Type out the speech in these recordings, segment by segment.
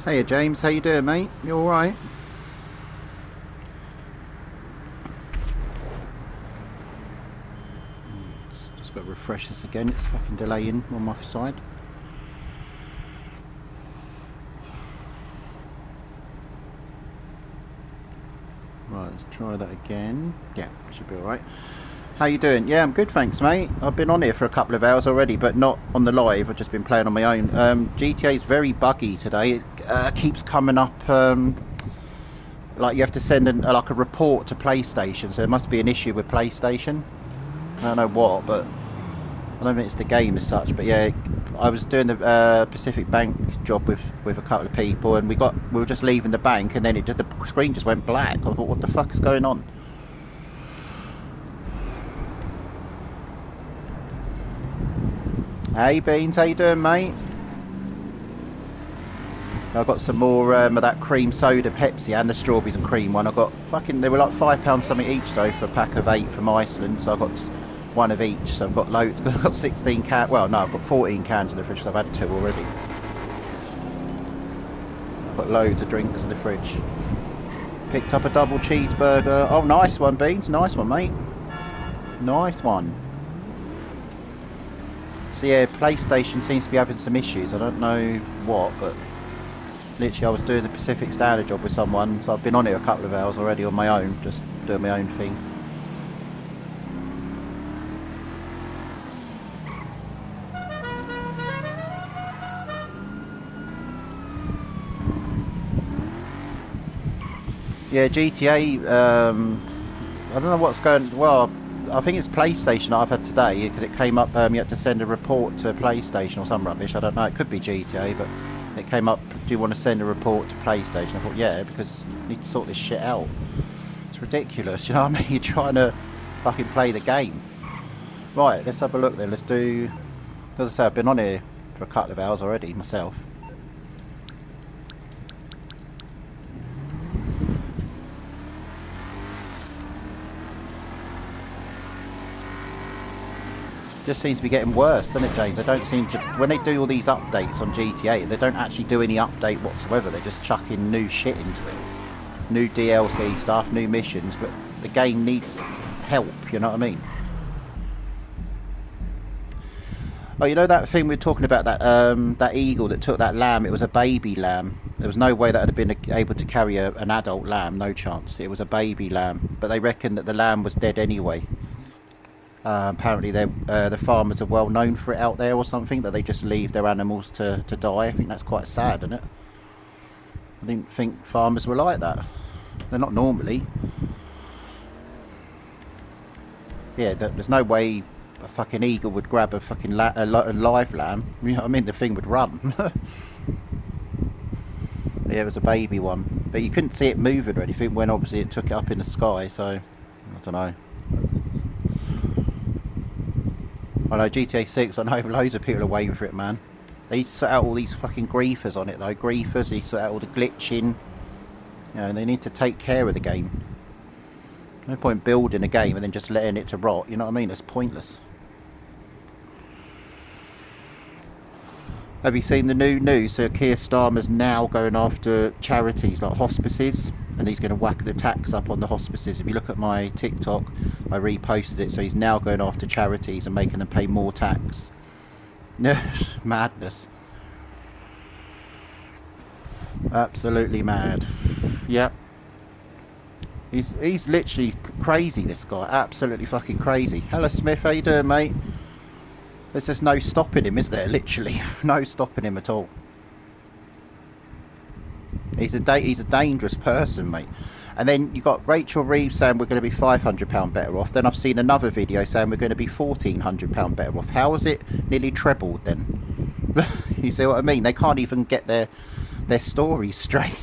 Hey James, how you doing, mate? You alright? Just got to refresh this again, it's fucking delaying on my side. Right, let's try that again. Yeah, should be alright. How you doing? Yeah, I'm good, thanks, mate. I've been on here for a couple of hours already, but not on the live. I've just been playing on my own. GTA is very buggy today. It keeps coming up, like you have to send like a report to PlayStation, so there must be an issue with PlayStation. I don't know what, but I don't think it's the game as such. But yeah, I was doing the Pacific Bank job with a couple of people, and we were just leaving the bank, and then the screen just went black. I thought, what the fuck is going on? Hey Beans, how you doing, mate? I got some more of that cream soda Pepsi and the strawberries and cream one. I got they were like £5 something each though for a pack of 8 from Iceland, so I got one of each. So I've got loads. I've got 16 cans. Well, no, I've got 14 cans in the fridge. So I've had 2 already. I've got loads of drinks in the fridge. Picked up a double cheeseburger. Oh, nice one, Beans. Nice one, mate. Nice one. So yeah, PlayStation seems to be having some issues. I don't know what, but literally I was doing the Pacific Standard job with someone, so I've been on here a couple of hours already on my own, just doing my own thing. Yeah, GTA, I don't know what's going, well, I think it's PlayStation I've had today, because it came up, you had to send a report to PlayStation or some rubbish, I don't know, it could be GTA, but it came up, do you want to send a report to PlayStation? I thought, yeah, because I need to sort this shit out. It's ridiculous, you know what I mean? You're trying to fucking play the game. Right, let's have a look then, let's do, as I say, I've been on here for a couple of hours already, myself. Just seems to be getting worse, doesn't it, James? They don't seem to, when they do all these updates on GTA, they don't actually do any update whatsoever. They just chuck in new shit into it, new DLC stuff, new missions, but the game needs help, you know what I mean? Oh, you know that thing we were talking about, that that eagle that took that lamb? It was a baby lamb. There was no way that would have been able to carry an adult lamb, no chance. It was a baby lamb, but they reckon that the lamb was dead anyway. Apparently the farmers are well known for it out there or something, that they just leave their animals to die. I think that's quite sad, isn't it? I didn't think farmers were like that. They're not normally. Yeah, there's no way a fucking eagle would grab a fucking live lamb. You know what I mean? The thing would run. Yeah, it was a baby one. But you couldn't see it moving or anything when obviously it took it up in the sky, so I don't know. I know GTA 6, I know loads of people are waiting for it, man. They used to sort out all these fucking griefers on it though. Griefers, they sort out all the glitching. You know, they need to take care of the game. No point building a game and then just letting it to rot, you know what I mean? It's pointless. Have you seen the new news? So Keir Starmer's now going after charities like hospices, and he's going to whack the tax up on the hospices. If you look at my TikTok, I reposted it, so he's now going after charities and making them pay more tax. Madness. Absolutely mad. Yep. He's literally crazy, this guy. Absolutely fucking crazy. Hello Smith, how you doing, mate? There's just no stopping him, is there? Literally no stopping him at all. He's a dangerous person, mate. And then you got Rachel Reeves saying we're going to be £500 better off. Then I've seen another video saying we're going to be £1,400 better off. How is it nearly trebled then? You see what I mean? They can't even get their stories straight.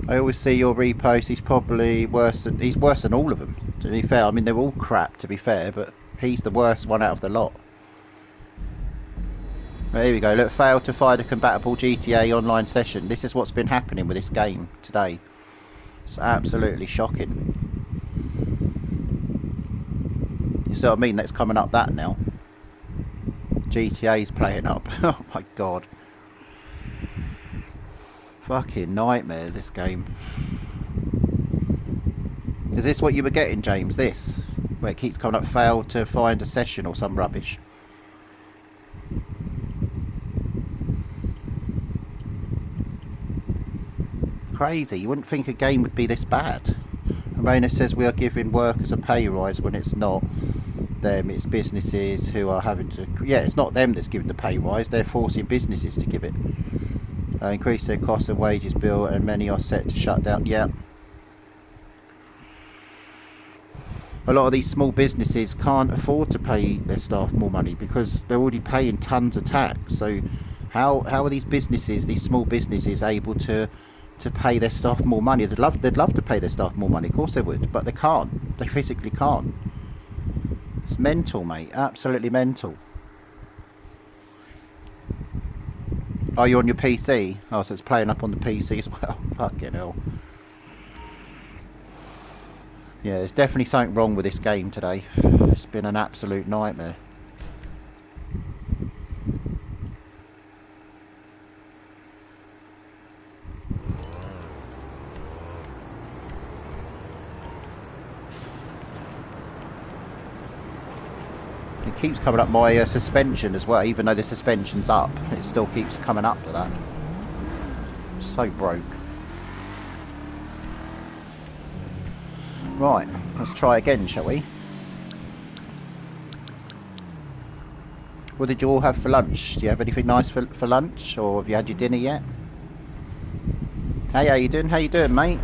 I always see your repost. He's probably worse than all of them, to be fair. I mean, they're all crap, to be fair, but he's the worst one out of the lot. There we go. Look, failed to find a compatible GTA online session. This is what's been happening with this game today. It's absolutely shocking. You see what I mean? That's coming up that now. GTA's playing up. Oh my god. Fucking nightmare, this game. Is this what you were getting, James? This? Where it keeps coming up, failed to find a session or some rubbish? Crazy. You wouldn't think a game would be this bad. Amanda says we are giving workers a pay rise when it's not them, it's businesses who are having to... Yeah, it's not them that's giving the pay rise, they're forcing businesses to give it. Increase their costs and wages bill, and many are set to shut down. Yeah. A lot of these small businesses can't afford to pay their staff more money because they're already paying tons of tax. So how are these businesses, these small businesses, able to pay their staff more money? They'd love to pay their staff more money, of course they would, but they can't. They physically can't. It's mental, mate. Absolutely mental. Oh, you're on your PC? Oh, so it's playing up on the PC as well. Fucking hell. Yeah, there's definitely something wrong with this game today. It's been an absolute nightmare. It keeps coming up my suspension as well, even though the suspension's up. It still keeps coming up to that. So broke. Right, let's try again, shall we? What did you all have for lunch? Do you have anything nice for lunch, or have you had your dinner yet? Hey, how you doing? How you doing, mate?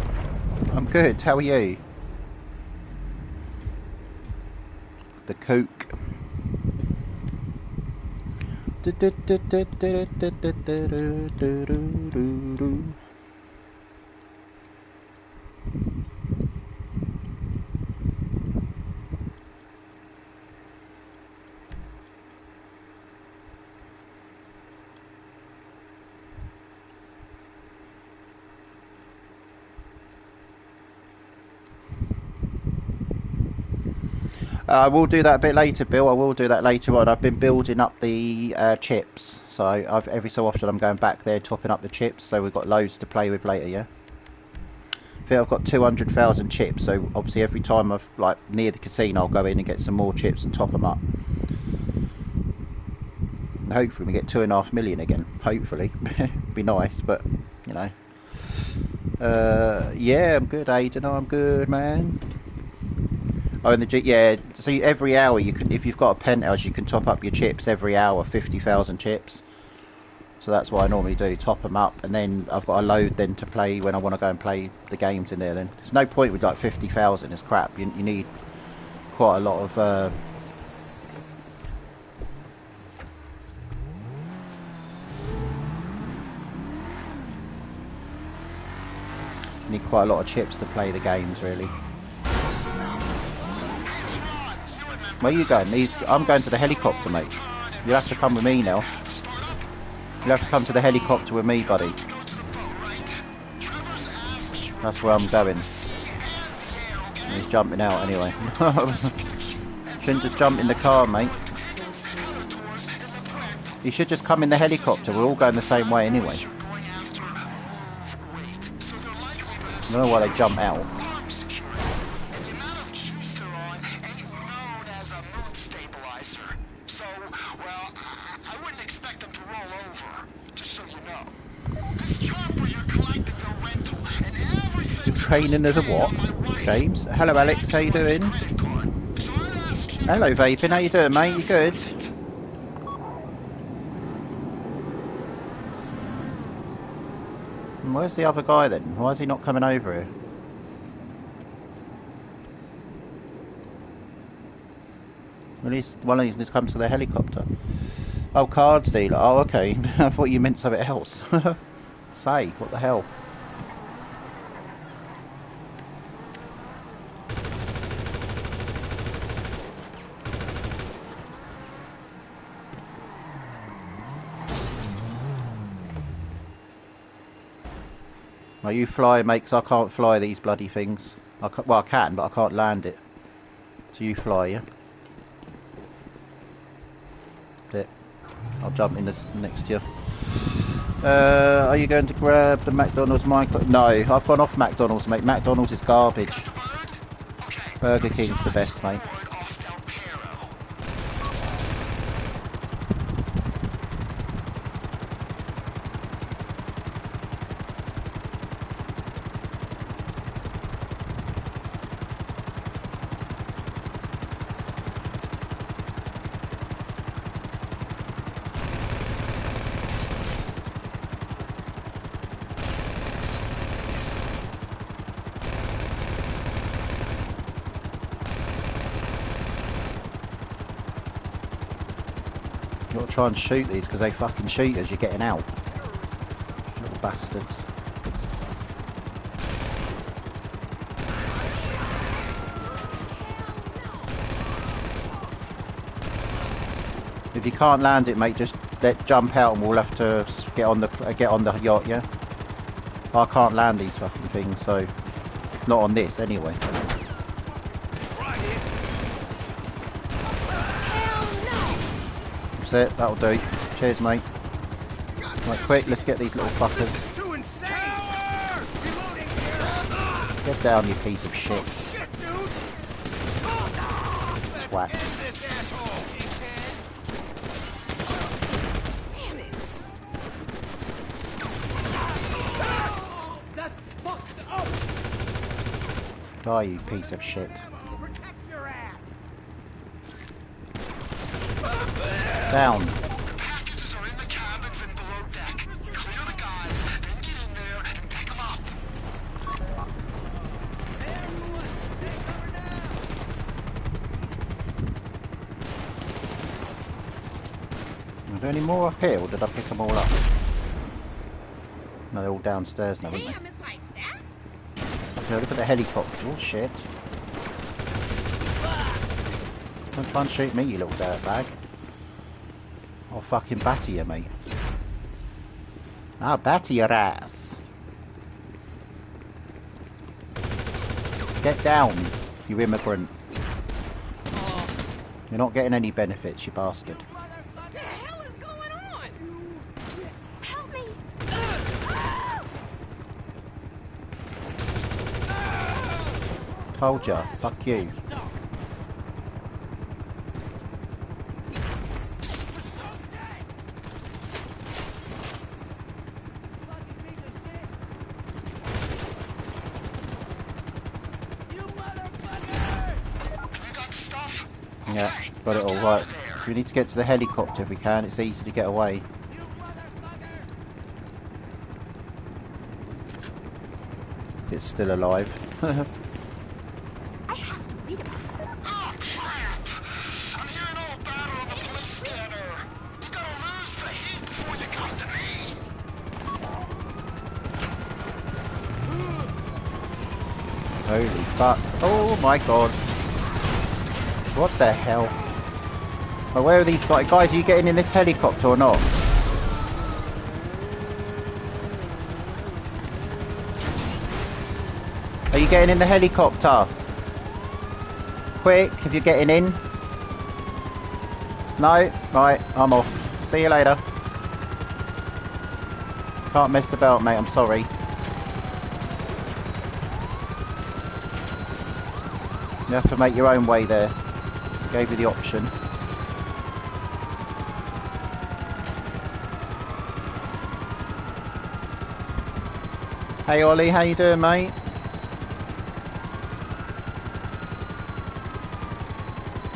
I'm good. How are you? The kook. I will do that a bit later, Bill. I will do that later on. I've been building up the chips, so every so often I'm going back there topping up the chips, so we've got loads to play with later, yeah? I think I've got 200,000 chips, so obviously every time I've, like, near the casino, I'll go in and get some more chips and top them up. And hopefully we get 2.5 million again, hopefully. Be nice, but, you know. Yeah, I'm good, Aiden. I'm good, man. Oh, and yeah, so every hour you can, if you've got a penthouse, you can top up your chips every hour, 50,000 chips. So that's what I normally do, top them up, and then I've got a load then to play when I want to go and play the games in there then. There's no point with like 50,000, it's crap. You need quite a lot of... you need quite a lot of chips to play the games, really. Where are you going? I'm going to the helicopter, mate. You'll have to come with me now. You'll have to come to the helicopter with me, buddy. That's where I'm going. He's jumping out anyway. Shouldn't just jump in the car, mate. You should just come in the helicopter. We're all going the same way anyway. I don't know why they jump out. Training as a what, James? Hello, Alex. How you doing? Hello, Vaping. How you doing, mate? You good? Where's the other guy then? Why is he not coming over here? Well, one of these just come to the helicopter. Oh, cards dealer. Oh, okay. I thought you meant something else. Say, what the hell? Well, you fly, mate, because I can't fly these bloody things. Well, I can, but I can't land it. So you fly, yeah? Bit. I'll jump in this next to you. Are you going to grab the McDonald's micro? No, I've gone off McDonald's, mate. McDonald's is garbage. Burger King's the best, mate. You've got to try and shoot these because they fucking shoot as you're getting out. Little bastards. If you can't land it, mate, just jump out and we'll have to get on the yacht, yeah? I can't land these fucking things, so not on this anyway. That's it, that'll do. Cheers, mate. Right, quick, let's get these little fuckers. Get down, you piece of shit. Twat. Die, you piece of shit. Down. The packages are in the cabins and below deck. Clear the guys, then get in there and pick them up. Are there any more up here, or did I pick them all up? No, they're all downstairs now, aren't they? Okay, look at the helicopter. Oh shit. Don't try and shoot me, you little dirtbag. I'll fucking batter you, mate. I'll batter your ass. Get down, you immigrant. You're not getting any benefits, you bastard. What the hell is going on? Help me! Told ya, fuck you. Yeah, got it all right. We need to get to the helicopter if we can. It's easy to get away. It's still alive. I have to read about it. Oh crap! I'm hearing all about it on the police scanner. You gotta lose the heat before you come to me. Holy fuck. Oh my god. What the hell? Well, where are these guys? Guys, are you getting in this helicopter or not? Are you getting in the helicopter? Quick, if you're getting in. No? Right, I'm off. See you later. Can't mess about, mate, I'm sorry. You have to make your own way there. Gave you the option. Hey Ollie, how you doing, mate?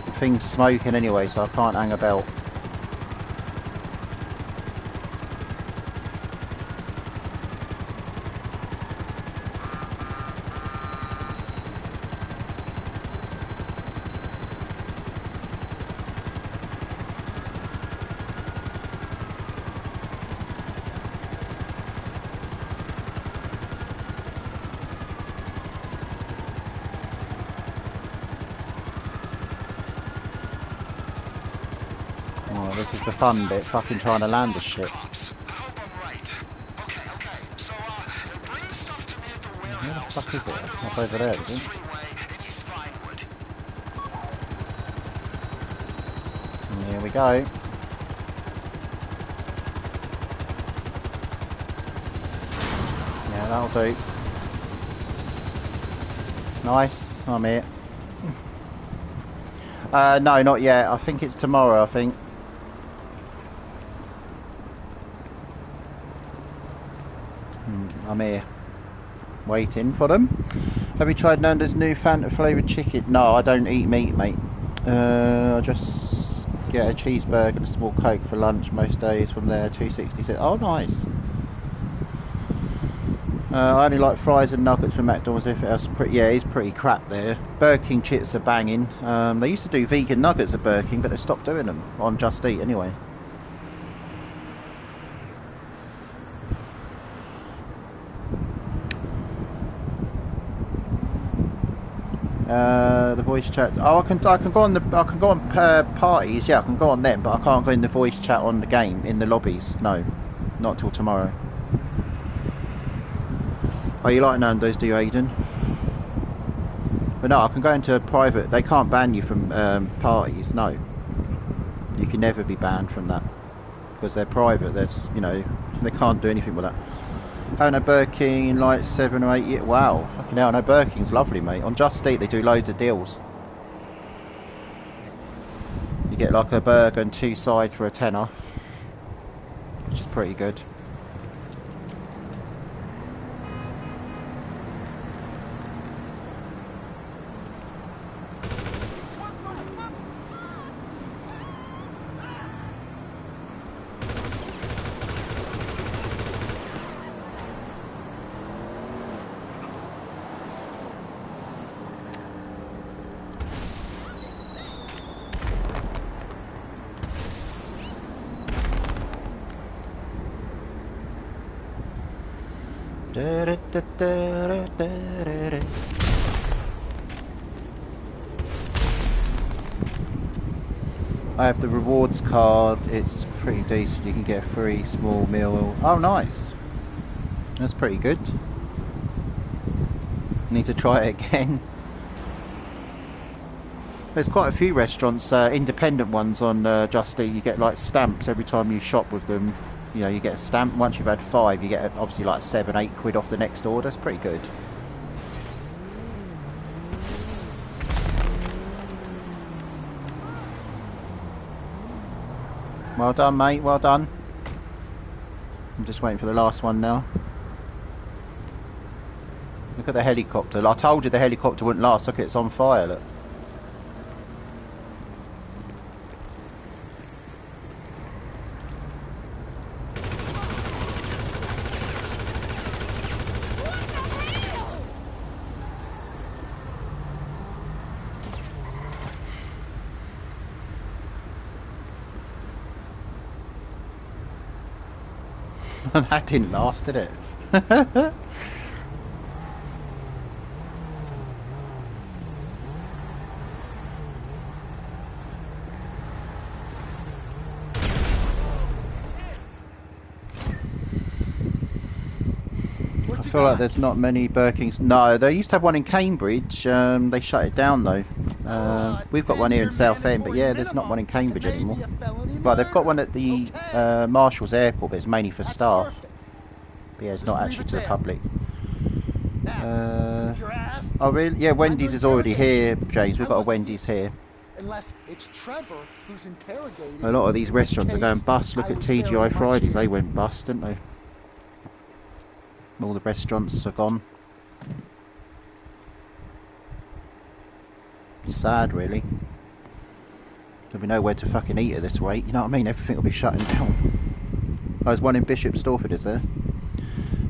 The thing's smoking anyway, so I can't hang about. Oh, this is the fun bit, fucking trying to land this shit. I hope I'm right. Okay. So, bring the stuff to me at the warehouse. Where the fuck is it? That's over there, is it? Freeway in East Vinewood. And here we go. That'll do. Nice, I'm here. No, not yet. I think it's tomorrow, I think. I'm here. Waiting for them. Have you tried Nando's new Fanta flavoured chicken? No, I don't eat meat, mate. I just get a cheeseburger and a small Coke for lunch most days from there. 266. Oh, nice. I only like fries and nuggets from McDonald's. If it has pretty, yeah, it's pretty crap there. Burger King chips are banging. They used to do vegan nuggets at Burger King, but they stopped doing them on Just Eat anyway. The voice chat. Oh, I can go on parties. Yeah, I can go on them, but I can't go in the voice chat on the game in the lobbies. No, not till tomorrow. Oh, you like Nando's, do you, Aiden? But no, I can go into private. They can't ban you from parties. No, you can never be banned from that because they're private. There's, you know, they can't do anything with that. Haven't had Burger King in like 7 or 8 years. Wow, fucking hell, no, Burger King's lovely, mate. On Just Eat, they do loads of deals. You get like a burger and 2 sides for a tenner, which is pretty good. I have the rewards card. It's pretty decent. You can get a free small meal. Oh, nice. That's pretty good. Need to try it again. There's quite a few restaurants, independent ones on Just Eat. You get like stamps every time you shop with them. You know, you get a stamp. Once you've had 5, you get obviously like 7, 8 quid off the next order. It's pretty good. Well done, mate. Well done. I'm just waiting for the last one now. Look at the helicopter. I told you the helicopter wouldn't last. Look, it's on fire. Look. That didn't last, did it? I feel like there's not many Burger Kings. No, they used to have one in Cambridge. They shut it down though. We've got one here in Southend, but yeah, there's not one in Cambridge anymore. Well, they've got one at the Marshall's Airport, but it's mainly for staff. But yeah, it's not actually to the public. Oh really? Yeah, Wendy's is already here, James. We've got a Wendy's here. Unless it's Trevor who's interrogating. A lot of these restaurants are going bust. Look at TGI Fridays, they went bust, didn't they? All the restaurants are gone. Sad, really. There'll be nowhere to fucking eat at this rate. You know what I mean? Everything will be shutting down. There's one in Bishop Stortford, is there?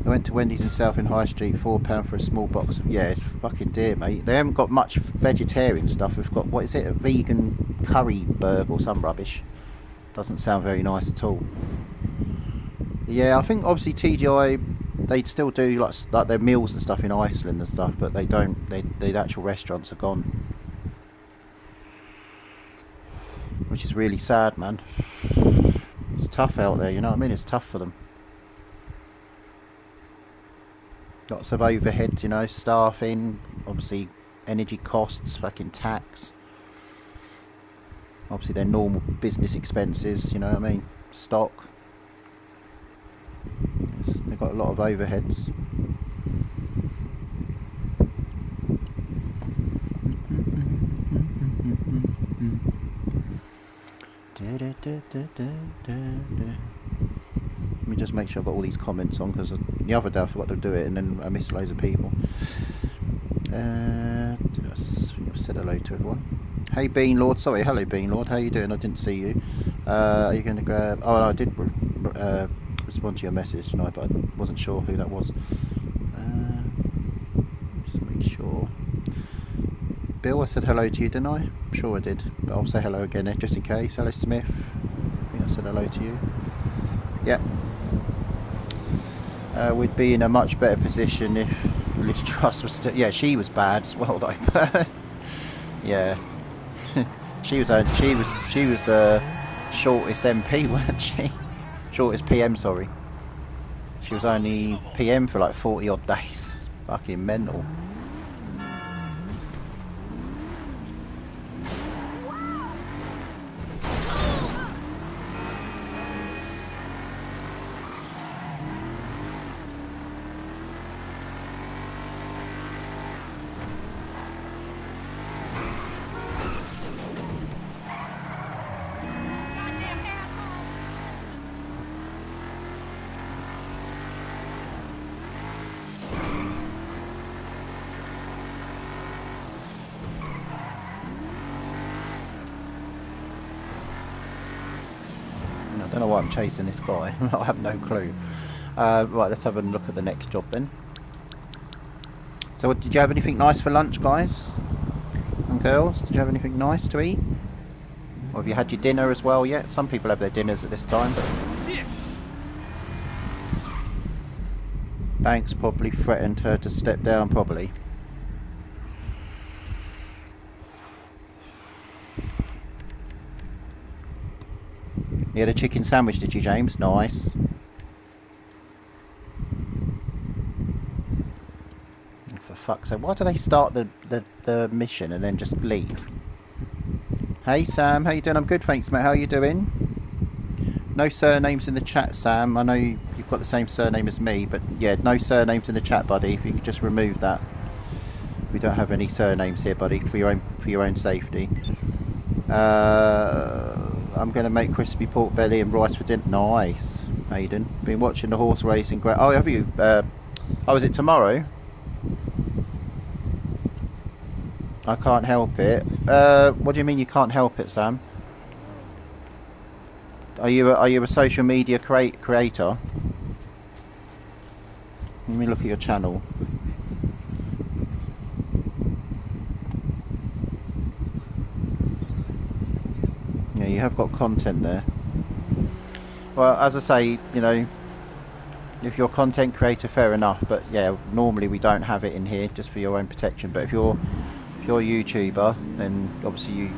I went to Wendy's in South in High Street, £4 for a small box of... Yeah, it's fucking dear, mate. They haven't got much vegetarian stuff. We've got, what is it, a vegan curry burger or some rubbish. Doesn't sound very nice at all. Yeah, I think obviously TGI, they still do like their meals and stuff in Iceland and stuff, but they don't. The actual restaurants are gone, which is really sad, man. It's tough out there, you know what I mean? It's tough for them. Lots of overheads, you know, staffing, obviously energy costs, fucking tax. Obviously their normal business expenses, you know what I mean? Stock. They've got a lot of overheads. Let me just make sure I've got all these comments on, because the other day I forgot to do it and then I missed loads of people. Did I said hello to everyone. Hey Bean Lord, sorry, hello Bean Lord, how you doing? I didn't see you. Are you going to grab... Oh, I did respond to your message tonight, but I wasn't sure who that was. Just make sure. Bill, I said hello to you, didn't I? I'm sure I did, but I'll say hello again just in case. Hello Smith, I think I said hello to you. Yeah. We'd be in a much better position if Liz Truss was still... Yeah, she was bad as well though. Yeah. she was the shortest MP, wasn't she? Shortest PM, sorry. She was only PM for like 40 odd days. Fucking mental. I don't know why I'm chasing this guy. I have no clue. Right, let's have a look at the next job then. So did you have anything nice for lunch, guys and girls? Did you have anything nice to eat? Or have you had your dinner as well yet? Some people have their dinners at this time, but... Banks probably threatened her to step down, probably. You had a chicken sandwich, did you, James? Nice. For fuck's sake, why do they start the mission and then just leave? Hey Sam, how you doing? I'm good, thanks mate. How are you doing? No surnames in the chat, Sam. I know you've got the same surname as me, but yeah, no surnames in the chat, buddy. If you could just remove that. We don't have any surnames here, buddy, for your own safety. I'm going to make crispy pork belly and rice for dinner. Nice, Hayden. Been watching the horse racing. Great. Oh, have you? Oh, is it tomorrow? I can't help it. What do you mean you can't help it, Sam? Are you a social media creator? Let me look at your channel. Yeah, you have got content there. Well, as I say, you know, if you're a content creator, fair enough. But yeah, normally we don't have it in here just for your own protection. But if you're a YouTuber, then obviously you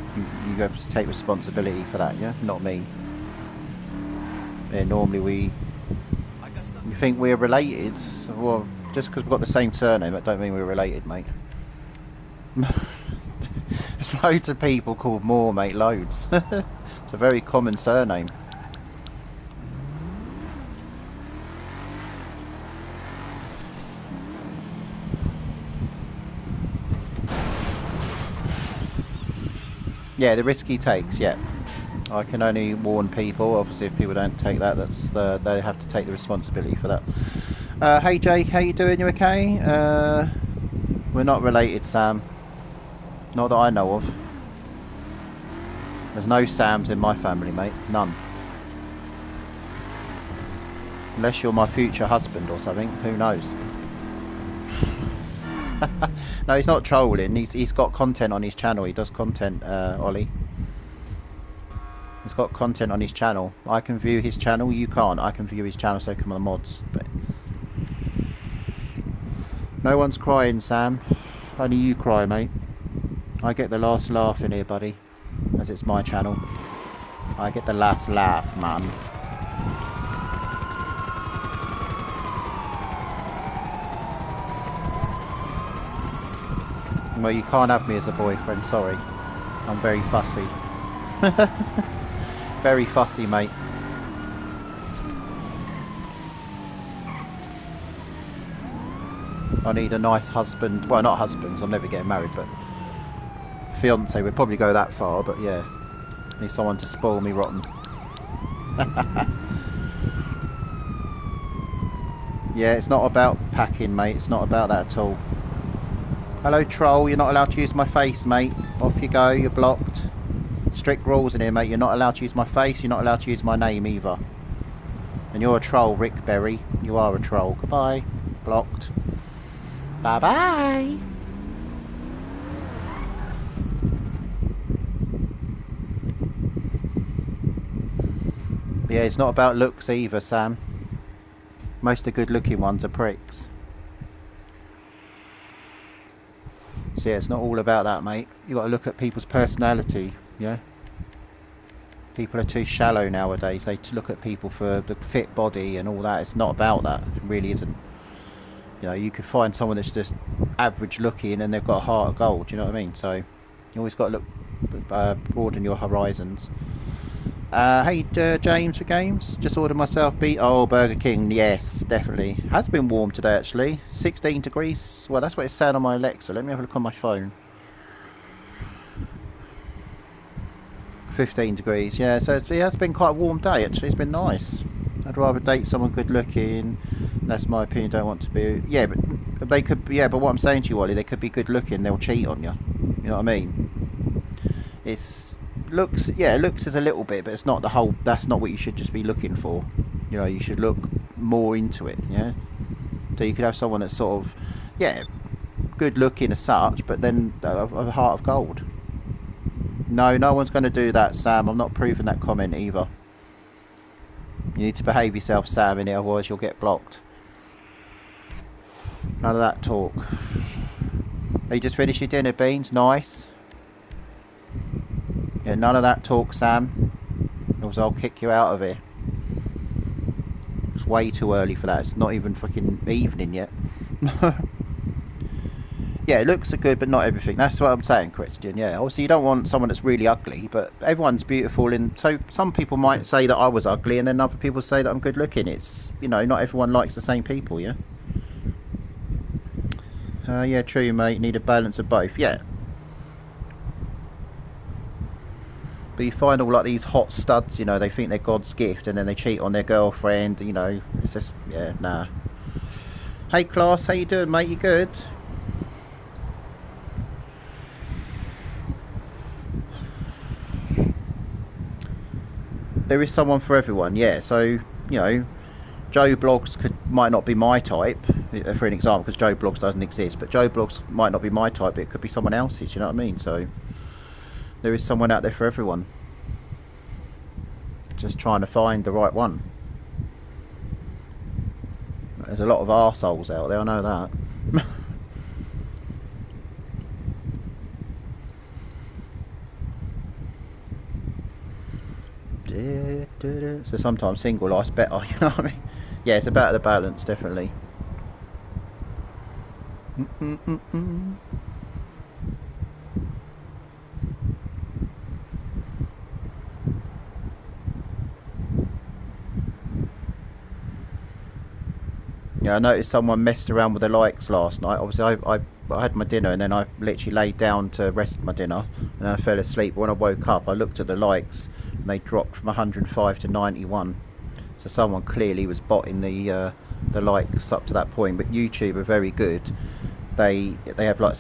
have to take responsibility for that. Yeah, not me. Yeah, normally you think we're related. Well, just because we've got the same surname, that don't mean we're related, mate. There's loads of people called Moore, mate, loads. It's a very common surname. Yeah, the risk he takes, yeah. I can only warn people. Obviously, if people don't take that, they have to take the responsibility for that. Hey Jake, how you doing? You okay? We're not related, Sam. Not that I know of. There's no Sams in my family, mate. None. Unless you're my future husband or something. Who knows? No, he's not trolling. He's got content on his channel. He does content, Ollie. He's got content on his channel. I can view his channel. You can't. I can view his channel, so come on the mods. But no one's crying, Sam. Only you cry, mate. I get the last laugh in here, buddy, as it's my channel. I get the last laugh, man. Well, you can't have me as a boyfriend, sorry. I'm very fussy. Very fussy, mate. I need a nice husband. Well, not husbands, I'm never getting married, but fiance, we'd probably go that far, but yeah. Need someone to spoil me rotten. Yeah, it's not about packing, mate. It's not about that at all. Hello, troll. You're not allowed to use my face, mate. Off you go. You're blocked. Strict rules in here, mate. You're not allowed to use my face. You're not allowed to use my name either. And you're a troll, Rick Berry. You are a troll. Goodbye. Blocked. Bye-bye. Yeah, it's not about looks either, Sam. Most of the good-looking ones are pricks. So yeah, it's not all about that, mate. You got to look at people's personality, yeah? People are too shallow nowadays. They look at people for the fit body and all that. It's not about that. It really isn't. You know, you could find someone that's just average looking and they've got a heart of gold, you know what I mean? So you always got to look, broaden your horizons. Hey, James for games. Just ordered myself Burger King. Yes, definitely. Has been warm today, actually. 16 degrees. Well, that's what it's saying on my Alexa. Let me have a look on my phone. 15 degrees. Yeah, so it has been quite a warm day, actually. It's been nice. I'd rather date someone good looking. That's my opinion. Don't want to be. Yeah, but they could. Yeah, but what I'm saying to you, Ollie, they could be good looking. They'll cheat on you. You know what I mean? It's. Looks, yeah, looks is a little bit, but it's not the whole. That's not what you should just be looking for. You know, you should look more into it. Yeah. So you could have someone that's sort of, yeah, good looking as such, but then a heart of gold. No, no one's going to do that, Sam. I'm not approving that comment either. You need to behave yourself, Sam, in it, otherwise you'll get blocked. None of that talk. Oh, you just finished your dinner, Beans? Nice. Yeah, none of that talk, Sam. Else I'll kick you out of here. It's way too early for that. It's not even fucking evening yet. Yeah, looks are good, but not everything. That's what I'm saying, Christian. Yeah, obviously you don't want someone that's really ugly, but everyone's beautiful. And so some people might say that I was ugly, and then other people say that I'm good looking. It's, you know, not everyone likes the same people, yeah? Yeah, true, mate. You need a balance of both. Yeah. But you find all like these hot studs, you know, they think they're God's gift and then they cheat on their girlfriend, you know, it's just, yeah, nah. Hey, class, how you doing, mate? You good? There is someone for everyone, yeah, so, you know, Joe Blogs might not be my type, for an example, because Joe Blogs doesn't exist, but Joe Blogs might not be my type, but it could be someone else's, you know what I mean? So, there is someone out there for everyone. Just trying to find the right one. There's a lot of arseholes out there, I know that. So sometimes single life's better, you know what I mean? Yeah, it's about the balance, definitely. Yeah, I noticed someone messed around with the likes last night. Obviously, I had my dinner and then I literally laid down to rest my dinner and I fell asleep. When I woke up, I looked at the likes and they dropped from 105 to 91. So someone clearly was botting the likes up to that point. But YouTube are very good. They have like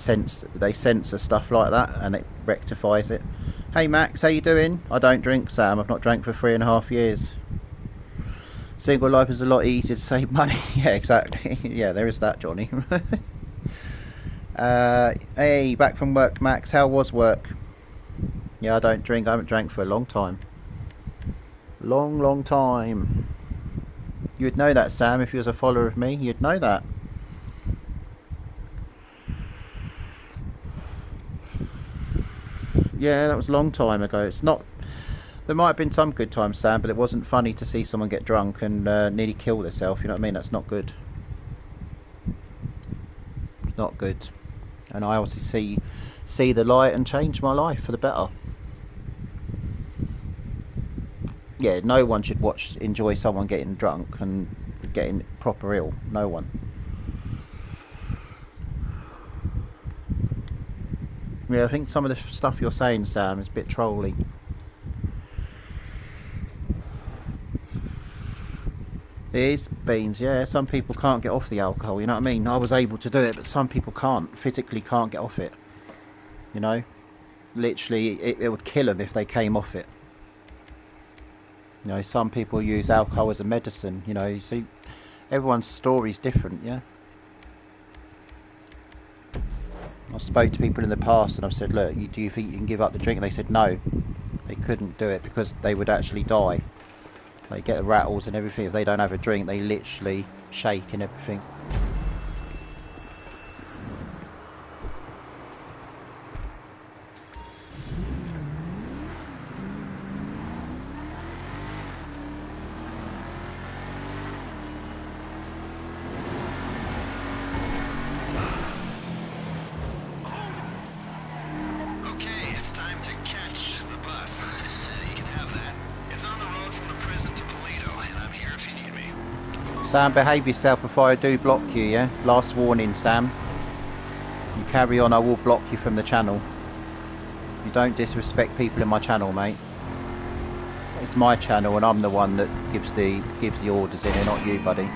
they censor stuff like that and it rectifies it. Hey Max, how you doing? I don't drink, Sam. I've not drank for 3.5 years. Single life is a lot easier to save money. Yeah, exactly. Yeah, there is that, Johnny. Hey, back from work, Max. How was work? Yeah, I don't drink. I haven't drank for a long time. Long time. You'd know that, Sam, if you was a follower of me. You'd know that. Yeah, that was a long time ago. It's not... There might have been some good times, Sam, but it wasn't funny to see someone get drunk and nearly kill themselves. You know what I mean? That's not good. It's not good. And I obviously see the light and change my life for the better. Yeah, no one should enjoy someone getting drunk and getting proper ill. No one. Yeah, I think some of the stuff you're saying, Sam, is a bit trolly. It is beans, yeah. Some people can't get off the alcohol, you know what I mean? I was able to do it, but some people can't, physically can't get off it. You know? Literally, it would kill them if they came off it. You know, some people use alcohol as a medicine, you know. You see, everyone's story's different, yeah? I spoke to people in the past and I've said, look, do you think you can give up the drink? And they said no, they couldn't do it because they would actually die. They get the rattles and everything. If they don't have a drink, they literally shake and everything. Okay, it's time to catch the bus. You can have that. It's on the road from the prison to Toledo, and I'm here if you need me. Sam, behave yourself before I do block you, yeah? Last warning, Sam. You carry on, I will block you from the channel. You don't disrespect people in my channel, mate. It's my channel and I'm the one that gives the orders in it, not you, buddy.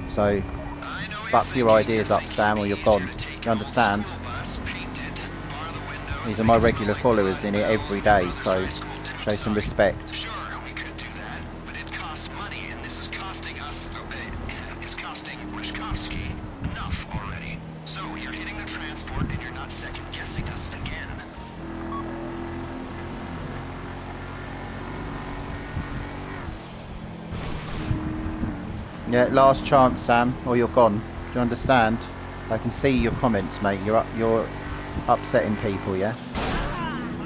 So, fuck your ideas up, Sam, or you're gone. You understand? These are my regular followers in it every day, so show some respect. Sure, we could do that, but it costs money, and this is costing us, it's costing Ryshkovsky enough already. So you're hitting the transport, and you're not second-guessing us again. Yeah, last chance, Sam, or you're gone. Do you understand? I can see your comments, mate. You're upsetting people, yeah?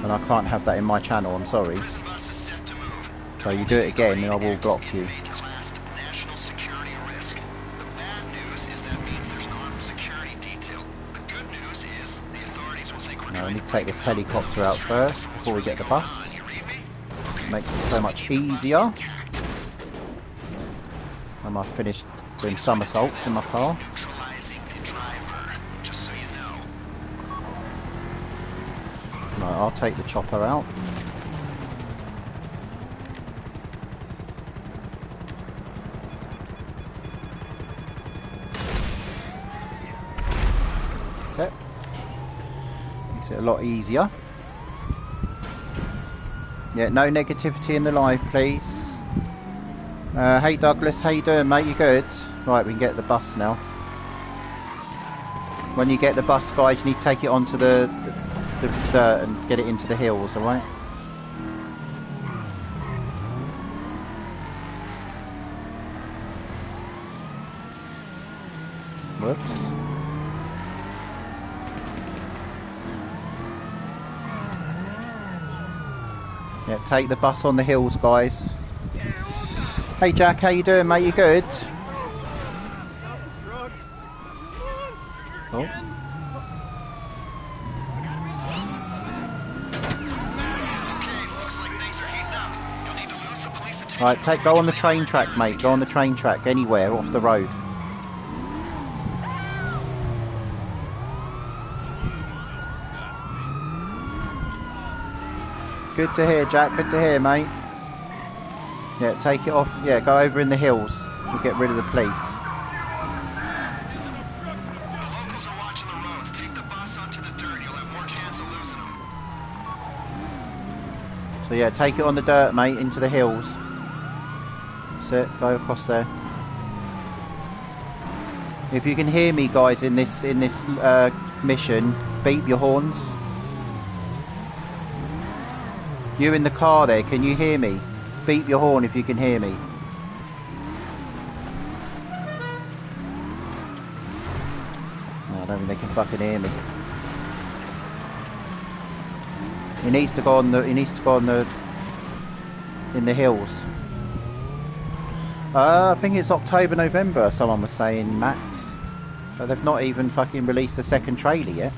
And I can't have that in my channel, I'm sorry. Prison bus is set to move. So you do it again and I will block you. Classed national security risk. The bad news is that means there's no security detail. The good news is the authorities will think we're Now, trying we to need to take this helicopter out first before we get the bus. You read me? Okay. Makes it so much easier. And I've finished doing somersaults in my car. Neutralizing the driver, just so you know. Right, I'll take the chopper out. Okay. Makes it a lot easier. Yeah, no negativity in the live, please. Hey Douglas, how you doing, mate? You good? Right, we can get the bus now. When you get the bus, guys, you need to take it onto the dirt and get it into the hills, alright? Whoops. Yeah, take the bus on the hills, guys. Hey Jack, how you doing, mate? You good? Oh. Right, go on the train track, mate. Go on the train track, anywhere off the road. Good to hear, Jack. Good to hear, mate. Yeah, take it off. Yeah, go over in the hills. We'll get rid of the police. Locals are watching the roads. Take the bus onto the dirt. You'll have more chance of losing them. So yeah, take it on the dirt, mate, into the hills. That's it. Go across there. If you can hear me, guys, in this mission, beep your horns. You in the car there, can you hear me? Beep your horn if you can hear me. No, I don't think they can fucking hear me. He needs to go on the in the hills. I think it's October, November, someone was saying, Max. But they've not even fucking released the second trailer yet.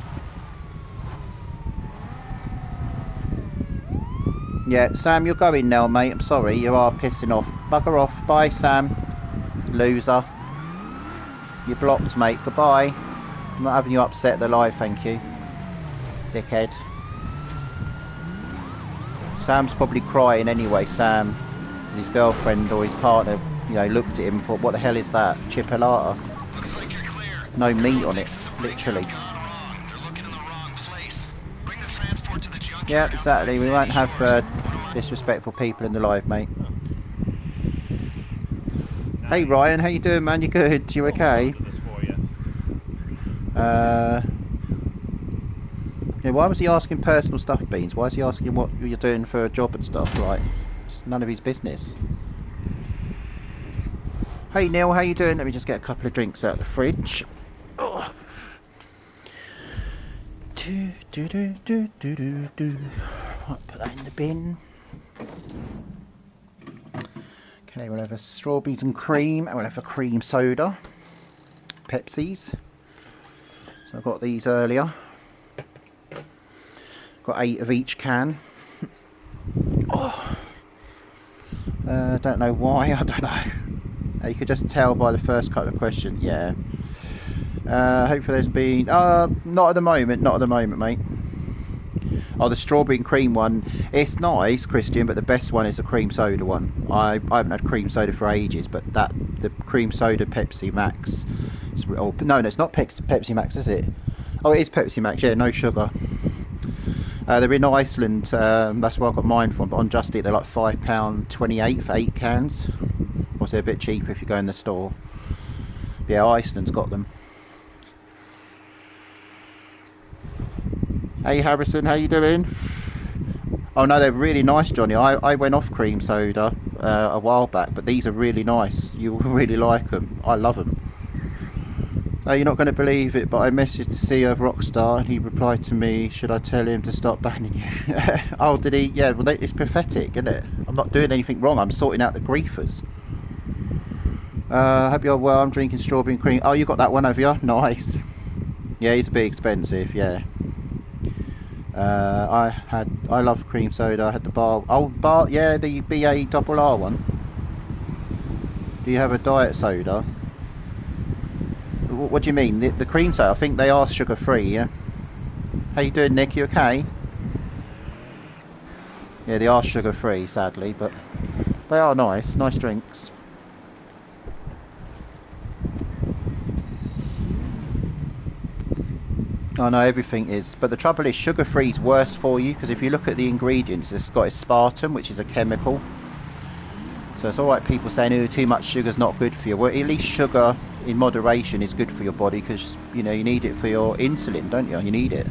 Yeah, Sam, you're going now, mate. I'm sorry, you are pissing off. Bugger off. Bye, Sam. Loser. You're blocked, mate. Goodbye. I'm not having you upset the live, thank you. Dickhead. Sam's probably crying anyway, Sam. His girlfriend or his partner You know, looked at him and thought, what the hell is that? Chipolata. Looks like you're clear. No meat on it, Thinks it's a literally. break-in gone wrong. They're looking in the wrong place. Bring the transport to the junkyard Yeah, outside exactly. We won't Sandy have Shores. disrespectful people in the live, mate. Hey Ryan, how you doing, man? You good? You okay? Yeah, why was he asking personal stuff, Beans? Why is he asking what you're doing for a job and stuff? Like, it's none of his business. Hey Neil, how you doing? Let me just get a couple of drinks out of the fridge. Oh. Right, put that in the bin. Okay, we'll have a strawberries and cream, and we'll have a cream soda. Pepsis. So I got these earlier. Got 8 of each can. Oh. Don't know why, I don't know. You could just tell by the first couple of questions, yeah. Hopefully there's been... not at the moment, mate. Oh, the strawberry and cream one, it's nice, Christian, but the best one is the cream soda one. I haven't had cream soda for ages, but the cream soda Pepsi Max... Oh, no, it's not Pepsi Max, is it? Oh, it is Pepsi Max, yeah, no sugar. They're in Iceland, that's where I got mine from, but on Just Eat they're like £5.28 for 8 cans. Or they're a bit cheaper if you go in the store. Yeah, Iceland's got them. Hey Harrison, how you doing? Oh no, they're really nice, Johnny. I went off cream soda a while back, but these are really nice. You'll really like them. I love them. You're not going to believe it, but I messaged the CEO of Rockstar and he replied to me, should I tell him to stop banning you? Oh, did he? Yeah, well, it's pathetic, isn't it? I'm not doing anything wrong. I'm sorting out the griefers. Hope you're well. I'm drinking strawberry and cream. Oh, you got that one over here? Nice. Yeah, it's a bit expensive, yeah. I love cream soda. I had the bar, yeah, the BARR one. Do you have a diet soda? What do you mean? The cream soda? I think they are sugar free. Yeah. How you doing, Nick? You okay? Yeah, they are sugar free, sadly, but they are nice drinks. I know everything is, but the trouble is sugar free is worse for you, because if you look at the ingredients, it's got aspartame, which is a chemical. So it's alright people saying, oh, too much sugar's not good for you. Well, at least sugar in moderation is good for your body, because you know you need it for your insulin, don't you? You need it.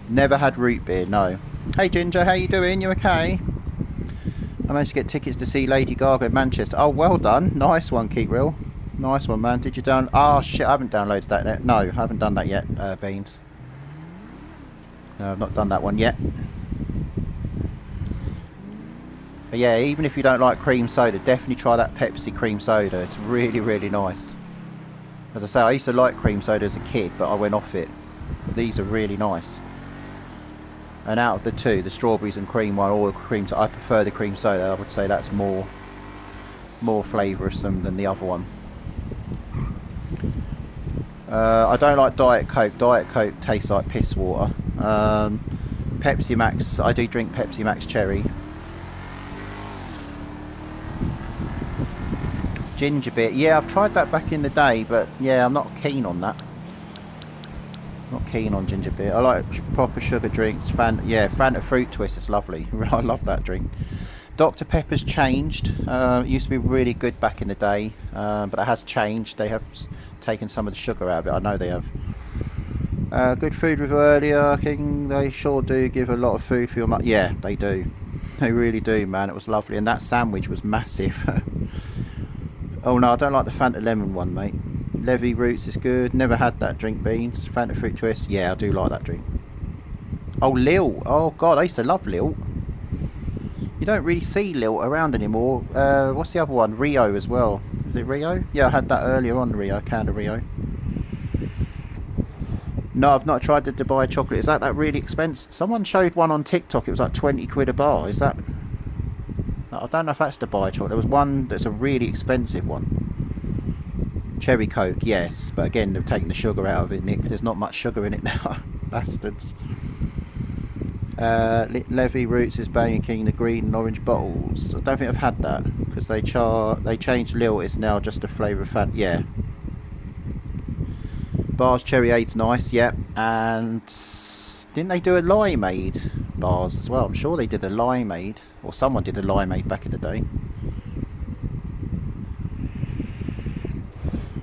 Never had root beer, no. Hey Ginger, how you doing? You okay? I managed to get tickets to see Lady Gaga in Manchester. Oh, well done. Nice one, Keep Real. Nice one, man. Did you oh shit, I haven't downloaded that yet. No, I haven't done that yet, Beans. No, I've not done that one yet. But yeah, even if you don't like cream soda, definitely try that Pepsi cream soda. It's really, really nice. As I say, I used to like cream soda as a kid, but I went off it. But these are really nice. And out of the two, the strawberries and cream one, or the cream soda, I prefer the cream soda. I would say that's more flavoursome than the other one. I don't like Diet Coke. Diet Coke tastes like piss water. Pepsi Max, I do drink Pepsi Max Cherry. Ginger beer, yeah, I've tried that back in the day, but yeah, I'm not keen on that. Not keen on ginger beer. I like proper sugar drinks. Fanta Fruit Twist is lovely. I love that drink. Dr Pepper's changed. It used to be really good back in the day, but it has changed. They have taken some of the sugar out of it. I know they have. Good food review earlier. King, they sure do give a lot of food for your money. Yeah, they do. They really do, man. It was lovely, and that sandwich was massive. Oh no, I don't like the Fanta Lemon one, mate. Levy Roots is good. Never had that drink, Beans. Fanta Fruit Twist. Yeah, I do like that drink. Oh, Lil. Oh god, I used to love Lil. You don't really see Lil around anymore. What's the other one? Rio as well. Is it Rio? Yeah, I had that earlier on, Rio. Can of Rio. No, I've not tried the Dubai chocolate. Is that really expensive? Someone showed one on TikTok. It was like 20 quid a bar. Is that... I don't know if that's Dubai chocolate. There was one that's a really expensive one. Cherry Coke, yes. But again, they've taken the sugar out of it, Nick. There's not much sugar in it now. Bastards. Levy Roots is banging king the green and orange bottles. I don't think I've had that because they changed Lil. It's now just a flavour of Fanta. Yeah. Bars Cherry Aid's nice. Yeah. And didn't they do a limeade bars as well? I'm sure they did a limeade, or someone did a limeade back in the day.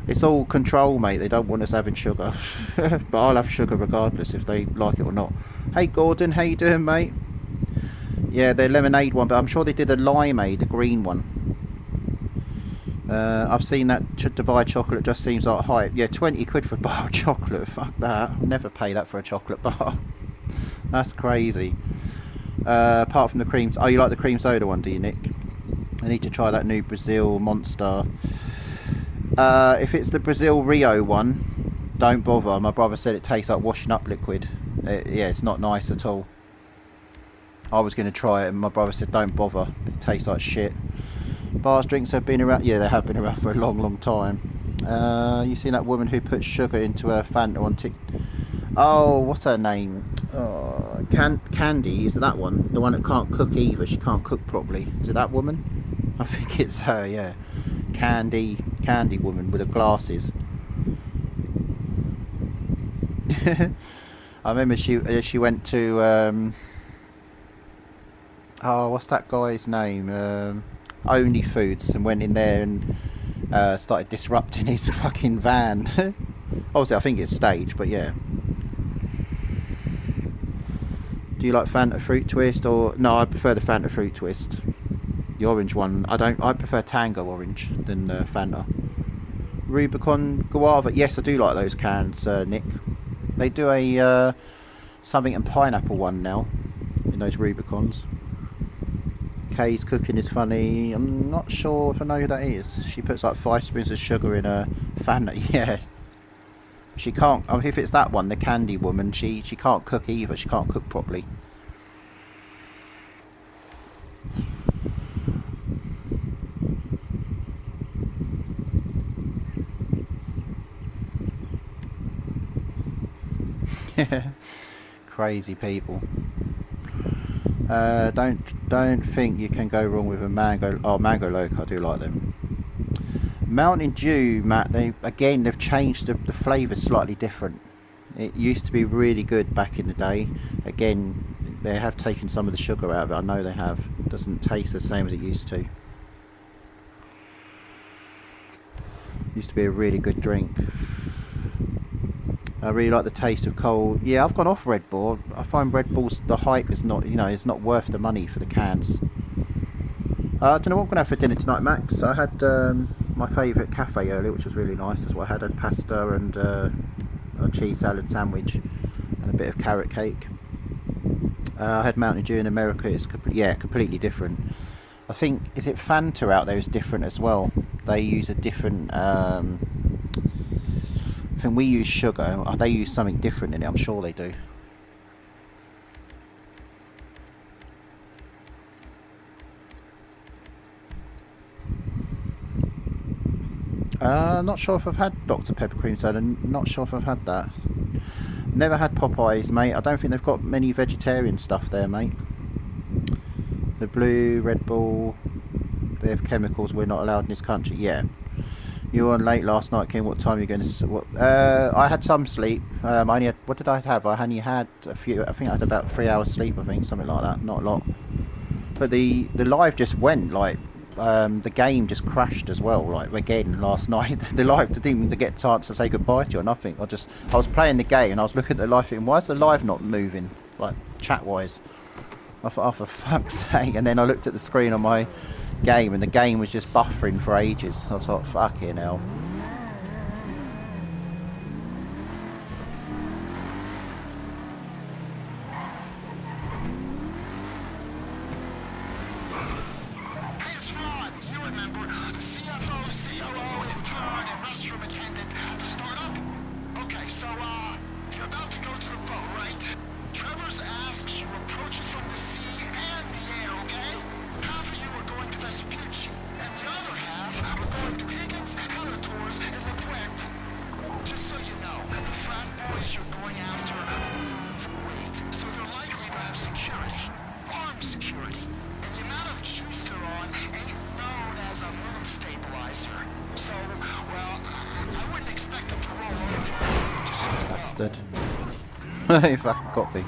It's all control, mate. They don't want us having sugar. But I'll have sugar regardless if they like it or not. Hey Gordon, how you doing, mate? Yeah, the lemonade one, but I'm sure they did a limeade, the green one. I've seen that to buy chocolate just seems like hype. Yeah, 20 quid for a bar of chocolate. Fuck that. I'll never pay that for a chocolate bar. That's crazy. Apart from the creams. Oh, you like the cream soda one, do you, Nick? I need to try that new Brazil Monster. If it's the Brazil Rio one, don't bother. My brother said it tastes like washing up liquid. Yeah, it's not nice at all. I was going to try it and my brother said don't bother. It tastes like shit. Bars drinks have been around. Yeah, they have been around for a long time. You seen that woman who put sugar into her Fanta on TikTok? Oh, what's her name? Candy, is it that one? The one that can't cook either. She can't cook properly. Is it that woman? I think it's her, yeah. Candy woman with the glasses. I remember she went to oh, what's that guy's name? Only Foods, and went in there and started disrupting his fucking van. Obviously, I think it's staged, but yeah. Do you like Fanta Fruit Twist or no? I prefer the Fanta Fruit Twist. The orange one, I prefer Tango Orange than Fanta. Rubicon Guava, yes, I do like those cans, Nick. They do a something and pineapple one now in those Rubicons. Kay's cooking is funny. I'm not sure if I know who that is. She puts like 5 spoons of sugar in a Fanta. Yeah. She can't. I mean, if it's that one, the candy woman, she can't cook either. She can't cook properly. Crazy people. Don't think you can go wrong with a mango. Oh, Mango Loco, I do like them. Mountain Dew, Matt. They've changed the flavour slightly different. It used to be really good back in the day. Again, they have taken some of the sugar out of it. I know they have. It doesn't taste the same as it used to. Used to be a really good drink. I really like the taste of cold. Yeah, I've gone off Red Bull. I find Red Bull's the hype is not, it's not worth the money for the cans. I don't know what I'm gonna have for dinner tonight, Max. I had my favourite cafe earlier, which was really nice. That's what I had pasta and a cheese salad sandwich and a bit of carrot cake. I had Mountain Dew in America. It's completely different. I think is it Fanta out there is different as well. They use a different. I think we use sugar. They use something different in it. I'm sure they do. Not sure if I've had Dr Pepper cream soda. Not sure if I've had that. Never had Popeyes, mate. I don't think they've got many vegetarian stuff there, mate. The blue Red Bull. They have chemicals we're not allowed in this country. Yeah. You were on late last night, King. What time are you going to? What? I had some sleep. I only had, what did I have? I only had a few. I think I had about 3 hours sleep. I think something like that. Not a lot. But the live just went like the game just crashed as well. Like again last night, the live didn't even get a chance to say goodbye to you or nothing. I was playing the game and I was looking at the live thinking, why is the live not moving? Like chat wise. I thought, oh for fuck's sake! And then I looked at the screen on my game and the game was just buffering for ages. I was like, fucking hell. Hey, it's Ron. You remember the CFO, COO, intern, and restroom attendant at the startup? Okay, so, you're about to go to the boat, right? Trevor's asks you approach it from the sea and the air, okay? Half of you are going to Vespucci, and the other half are going to Higgins, Halator, They fucking got me.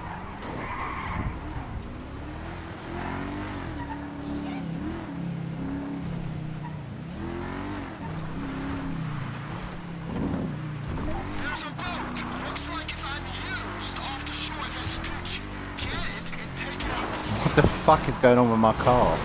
There's a boat. Looks like it's unused off the shore of Vespucci. Get it and take it out to sea. What the fuck is going on with my car?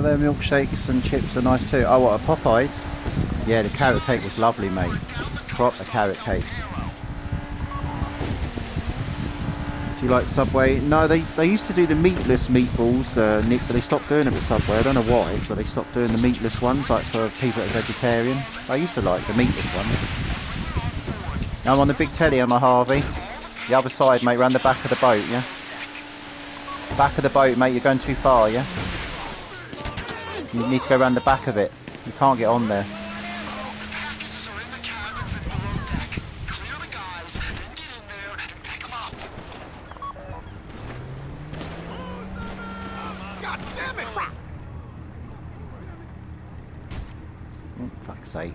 Their milkshakes and chips are nice too. Oh, what, a Popeyes? Yeah, the carrot cake was lovely, mate. Proper carrot cake. Do you like Subway? No, they used to do the meatless meatballs, Nick, but they stopped doing them at Subway. I don't know why, but they stopped doing the meatless ones, like for people that are vegetarian. I used to like the meatless ones. I'm on the big telly on my Harvey. The other side, mate, round the back of the boat, yeah? Back of the boat, mate, you're going too far, yeah? You need to go around the back of it. You can't get on there. The packages are in the cabins and below deck. Clear the guys, then get in there and pick them up. God damn it! Crap! Oh, fuck's sake.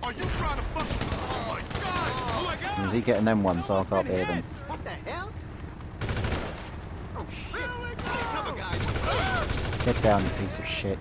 Are you trying to fuck? Oh my god! Oh my god! Is he getting them ones? So I can't hear them. What the hell? Oh shit! Cover, guys! Get down, you piece of shit.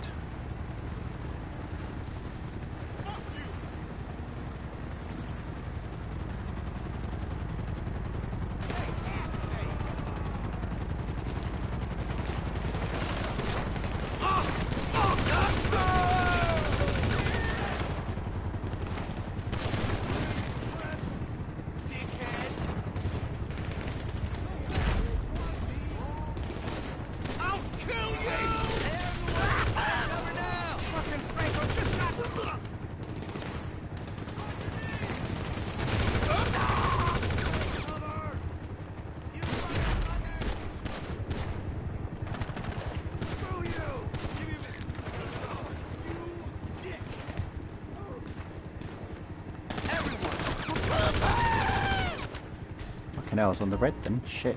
Fucking hell, I was on the red then. Shit.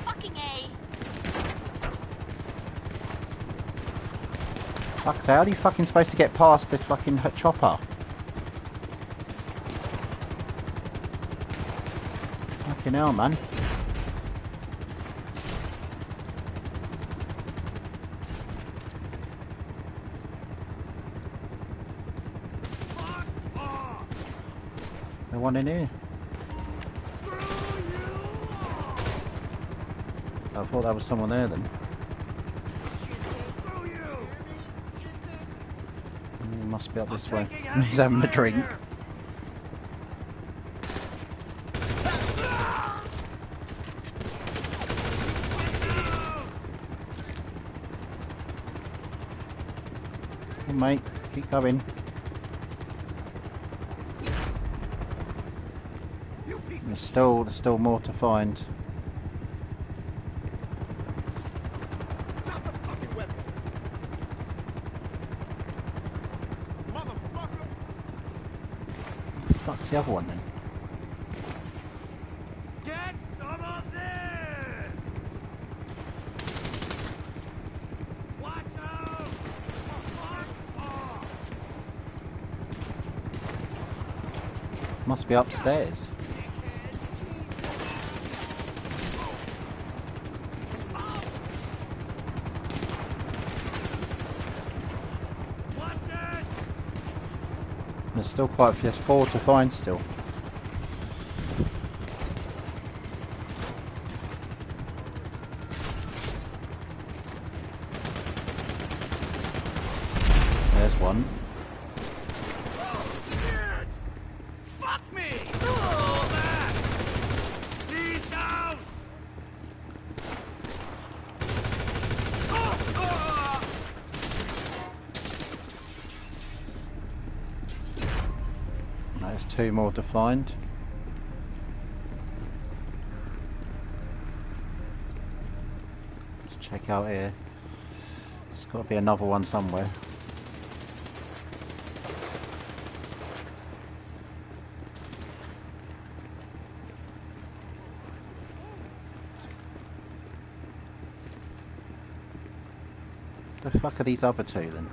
Fucking A. Fuck's hell, how are you fucking supposed to get past this fucking chopper? Fucking hell, man. There's one in here. I thought that was someone there then. He must be up this way. He's having a drink. Come on, mate, keep going. There's still more to find. Drop the fucking weapon! Motherfucker! The fuck's the other one then? Get some of this! Watch out! Must be upstairs. There's still quite a few. There's 4 to find still. There's one. Oh shit! Fuck me! Fall back! He's down! There's 2 more to find. check out here. There's got to be another one somewhere. The fuck are these other two then?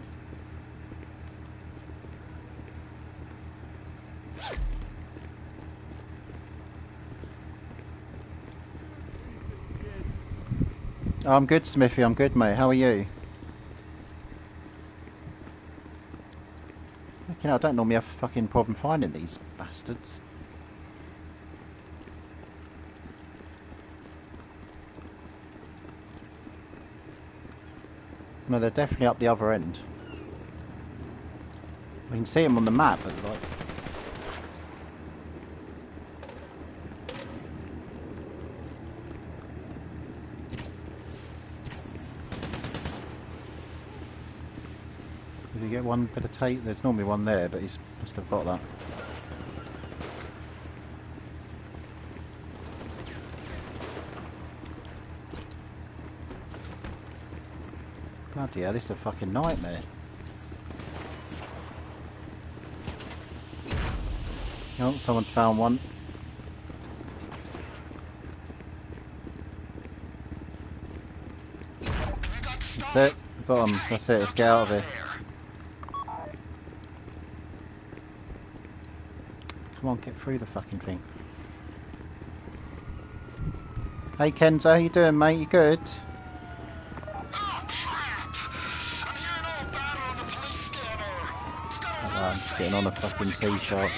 Oh, I'm good, Smithy. I'm good, mate. How are you? You know, I don't normally have a fucking problem finding these bastards. No, they're definitely up the other end. I can see them on the map, but like... Did you get one bit of tape? There's normally one there, but he must have got that. Bloody hell, this is a fucking nightmare. Oh, someone's found one. That's it. Got him. That's it. Let's get out of here. Come on, get through the fucking thing. Hey Kenzo, how you doing, mate? You good? I'm just getting on a fucking C-sharp.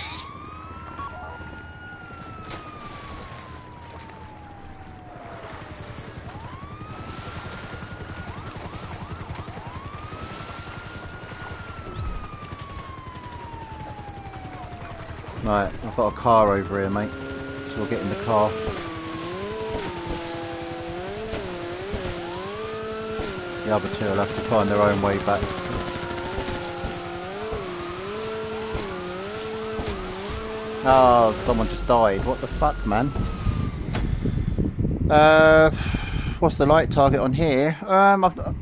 Right, I've got a car over here, mate. So we'll get in the car. The other two will have to find their own way back. Oh, someone just died. What the fuck, man? What's the light target on here?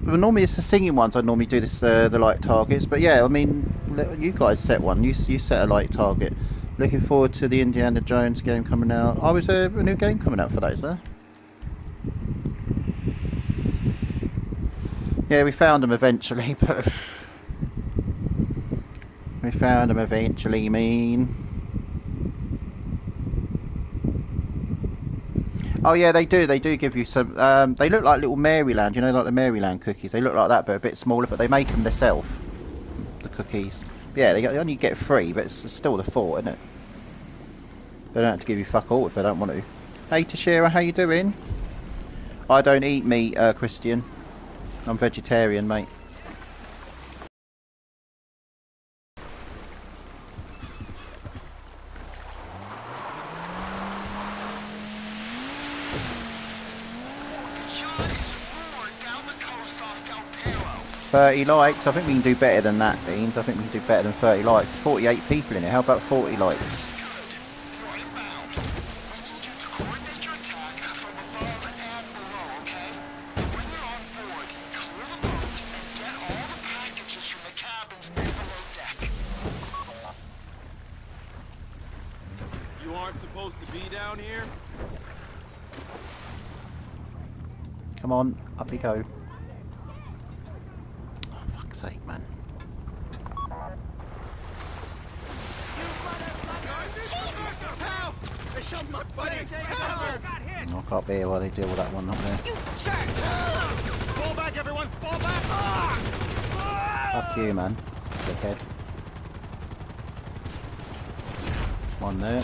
Normally it's the singing ones. I normally do this the light targets, but yeah, I mean, you guys set one. You set a light target. Looking forward to the Indiana Jones game coming out. Oh, is there a new game coming out for that? Is there? Yeah, we found them eventually, but we found them eventually. Oh yeah, they do. They do give you some. They look like little Maryland. You know, like the Maryland cookies. They look like that, but a bit smaller. But they make them themselves. The cookies. Yeah, they only get 3, but it's still the 4, isn't it? They don't have to give you fuck all if they don't want to. Hey Tashira, how you doing? I don't eat meat, Christian. I'm vegetarian, mate. $30 likes. I think we can do better than that, Beans. I think we can do better than 30 likes. 48 people in it. How about 40 likes? You aren't supposed to be down here? Come on, up we go. Sake, man. I can't be here while they deal with that one up there. Fall back, everyone! Fall back! Fuck you, man. Dickhead. One there.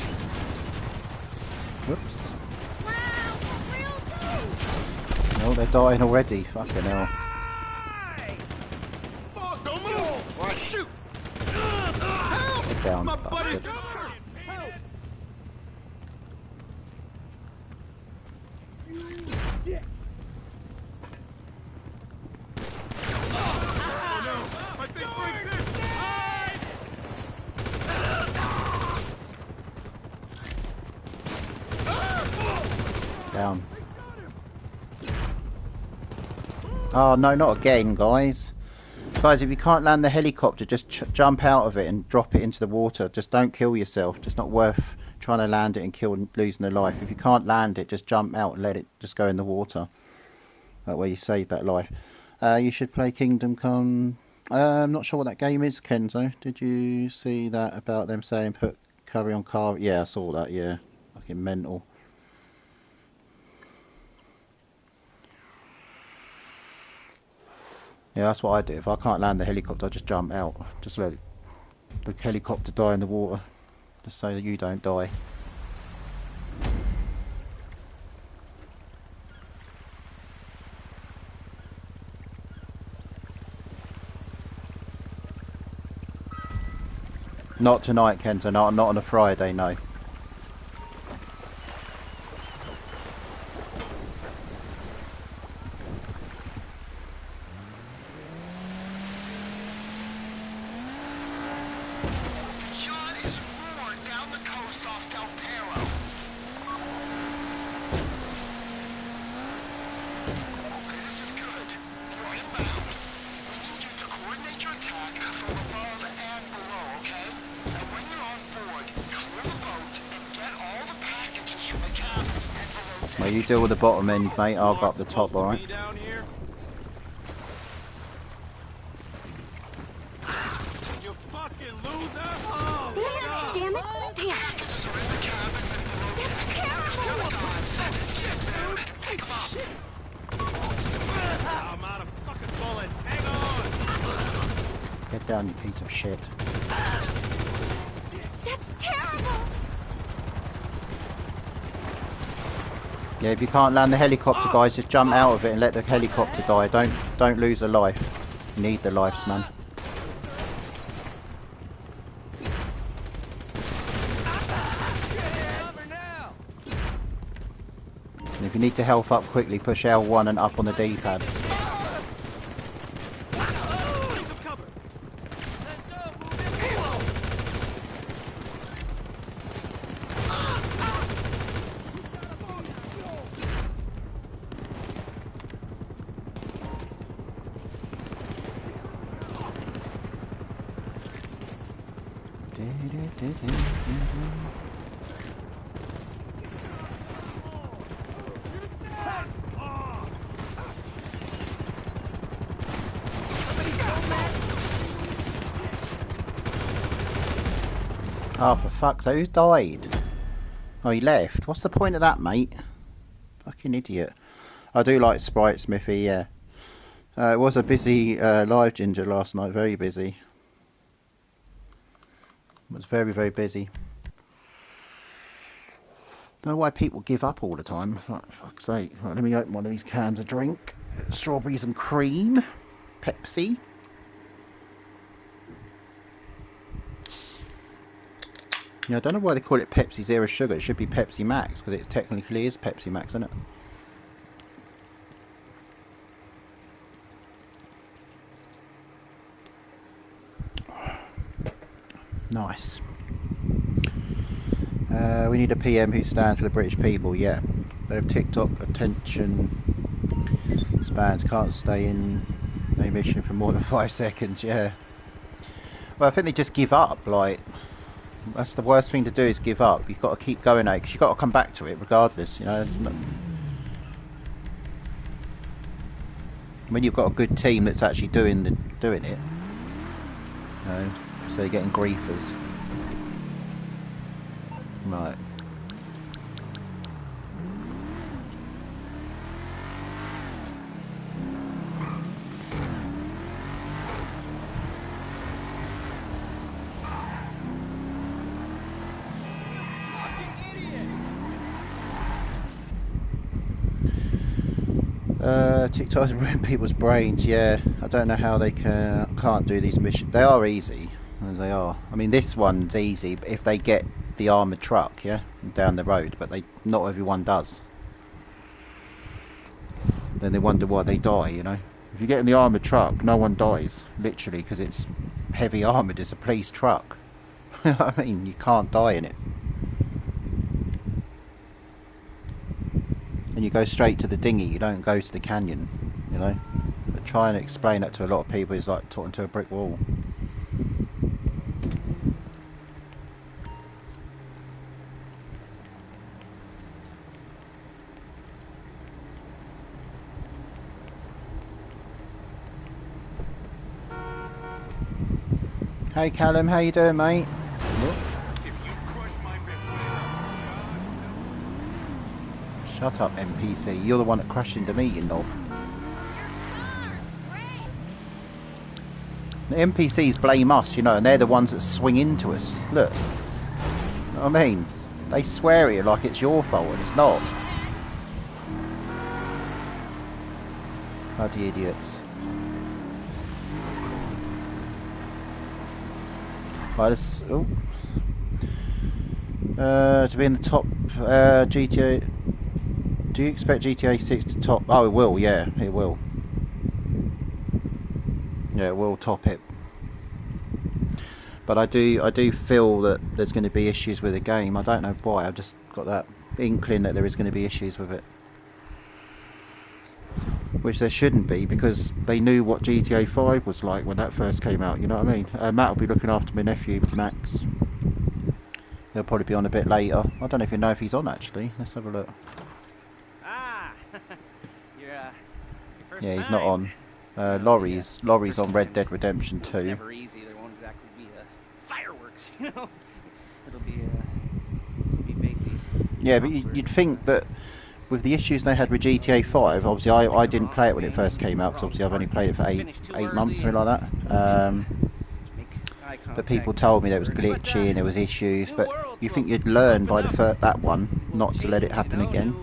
Whoops. No, they're dying already. Fucking hell. Shoot! Get down, bastard. Down. Oh no, not again, guys. Guys, if you can't land the helicopter, just jump out of it and drop it into the water. Just don't kill yourself. It's not worth trying to land it and losing a life. If you can't land it, just jump out and let it just go in the water. That way you save that life. You should play Kingdom Come. I'm not sure what that game is, Kenzo. Did you see that about them saying put curry on car? Yeah, I saw that, yeah. Fucking mental. Yeah, that's what I do. If I can't land the helicopter, I just jump out. Just let the helicopter die in the water. Just so that you don't die. Not tonight, Kenzo. Not on a Friday, no. Well, you deal with the bottom end, mate. I'll go up the top, alright? You fucking loser! Oh, Damn it! Damn it! That's terrible! I'm out of fucking bullets. Hang on! Get down, you piece of shit. That's terrible! Yeah, if you can't land the helicopter, guys, just jump out of it and let the helicopter die. Don't lose a life. You need the lives, man. And if you need to health up quickly, push L1 and up on the D-pad. Oh, for fuck's sake, who's died? Oh, he left. What's the point of that, mate? Fucking idiot. I do like Sprite Smithy, yeah. It was a busy live, Ginger, last night. Very busy. It was very, very busy. Don't know why people give up all the time. For fuck's sake. Right, let me open one of these cans of drink. Strawberries and cream. Pepsi. Yeah, I don't know why they call it Pepsi Zero Sugar. It should be Pepsi Max, because it technically is Pepsi Max, isn't it? Nice. We need a PM who stands for the British people, yeah. They have TikTok attention spans, can't stay in a mission for more than 5 seconds, yeah. Well, I think they just give up, like, that's the worst thing to do is give up. You've got to keep going at it, because you've got to come back to it regardless, you know. When you've got a good team that's actually doing it, you know, so you're getting griefers. Right. TikTok's ruining people's brains, yeah. I don't know how they can't do these missions. They are easy, they are. I mean, this one's easy if they get the armoured truck, yeah, down the road, but not everyone does. Then they wonder why they die, you know. If you get in the armoured truck, no one dies, literally, because it's heavy armoured. It's a police truck. I mean, you can't die in it. And you go straight to the dinghy, you don't go to the canyon, you know. trying to explain that to a lot of people is like talking to a brick wall. Hey Callum, how you doing, mate? Shut up, NPC. You're the one that crashed into me, you knob. The NPCs blame us, you know, and they're the ones that swing into us. Look. You know what I mean? They swear at you like it's your fault, and it's not. Bloody idiots. Right, let's... Oh. To be in the top GTA... Do you expect GTA 6 to top... Oh, it will, yeah, it will. Yeah, it will top it. But I do feel that there's going to be issues with the game. I don't know why, I've just got that inkling that there is going to be issues with it. Which there shouldn't be, because they knew what GTA 5 was like when that first came out, you know what I mean? Matt will be looking after my nephew, Max. He'll probably be on a bit later. I don't even know if he's on, actually. Let's have a look. Ah, your first Yeah, he's time. Not on. Laurie's on Red Dead Redemption 2. It's never easy. There won't exactly be fireworks, you know. It'll be basically. Yeah, but you'd think that with the issues they had with GTA 5, obviously I didn't play it when it first came out, because obviously I've only played it for eight months, something like that. But people told me there was glitchy and there was issues, but you think you'd learn by that one not to let it happen again.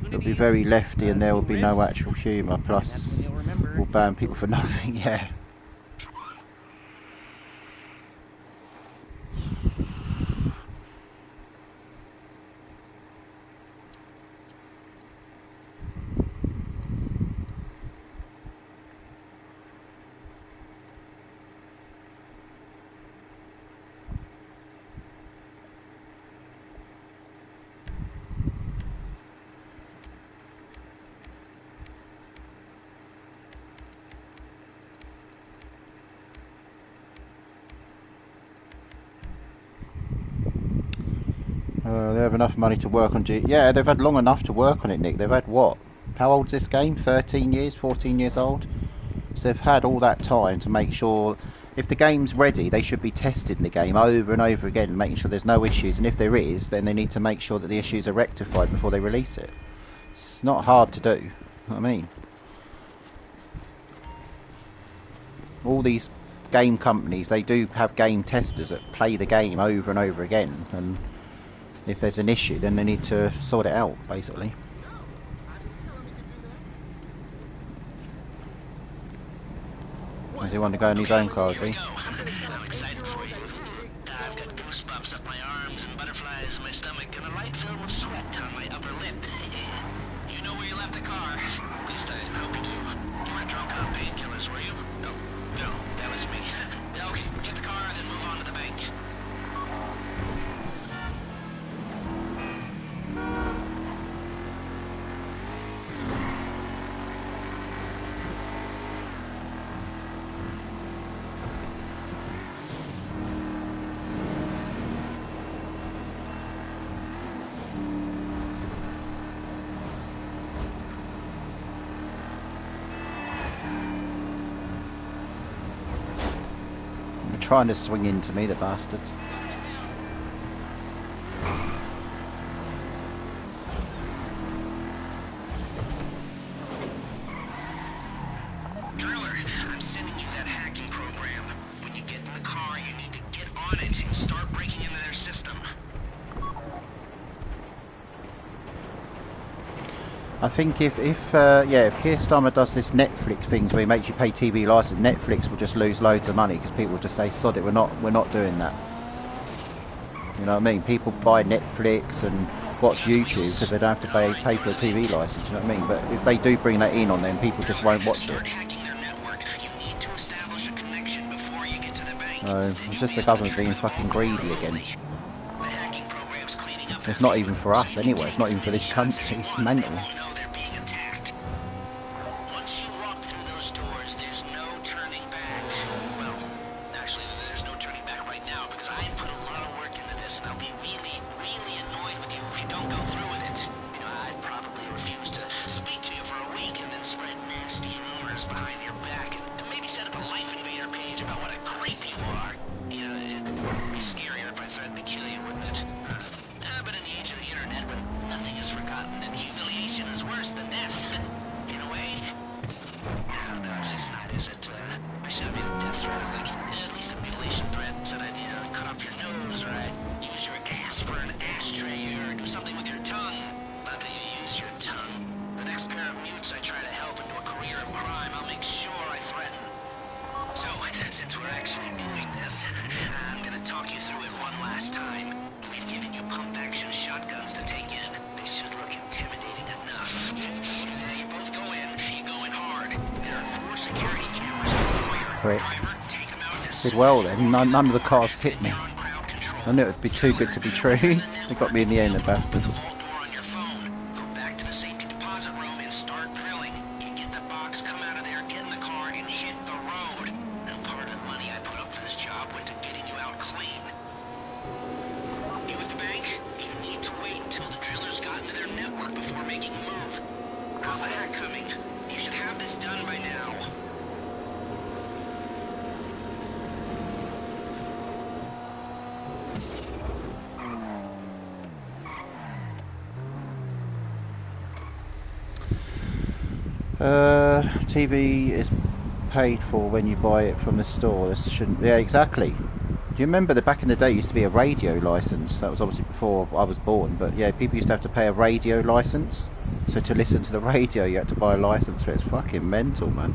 It'll be very lefty and there will be no actual humour, plus we'll ban people for nothing, yeah. They have enough money to work on Yeah, they've had long enough to work on it, Nick. They've had what? How old's this game? 13 years? 14 years old? So they've had all that time to make sure... If the game's ready, they should be testing the game over and over again, making sure there's no issues. And if there is, then they need to make sure that the issues are rectified before they release it. It's not hard to do. You know what I mean? All these game companies, they do have game testers that play the game over and over again. And if there's an issue, then they need to sort it out, basically. Does he want to go in his own car, is he? I'm excited for you. I've got goosebumps up my arms and butterflies in my stomach and a light film of sweat on my upper lip. You know where you left the car? At least I hope you do. You weren't drunk on painkillers, were you? No, that was me. Okay, get the car and then move on to the bank. They're trying to swing into me, the bastards. Driller, I'm sending you that hacking program. When you get in the car, you need to get on it and start breaking into their system. I think if Keir Starmer does this Netflix things where he makes you pay TV license, Netflix will just lose loads of money because people will just say, sod it, we're not doing that. You know what I mean? People buy Netflix and watch YouTube because they don't have to pay for a TV license, you know what I mean? But if they do bring that in on them, people just won't watch it. It's just the government being fucking greedy again. It's not even for us anyway, it's not even for this country, it's mental. Once you walk through those prick. Did well then. None of the cars hit me. I knew it would be too good to be true. They got me in the end, the bastards. TV is paid for when you buy it from the store. This shouldn't. Yeah, exactly. Do you remember that back in the day used to be a radio license? That was obviously before I was born, but yeah, people used to have to pay a radio license. So to listen to the radio, you had to buy a license for it. It's fucking mental, man.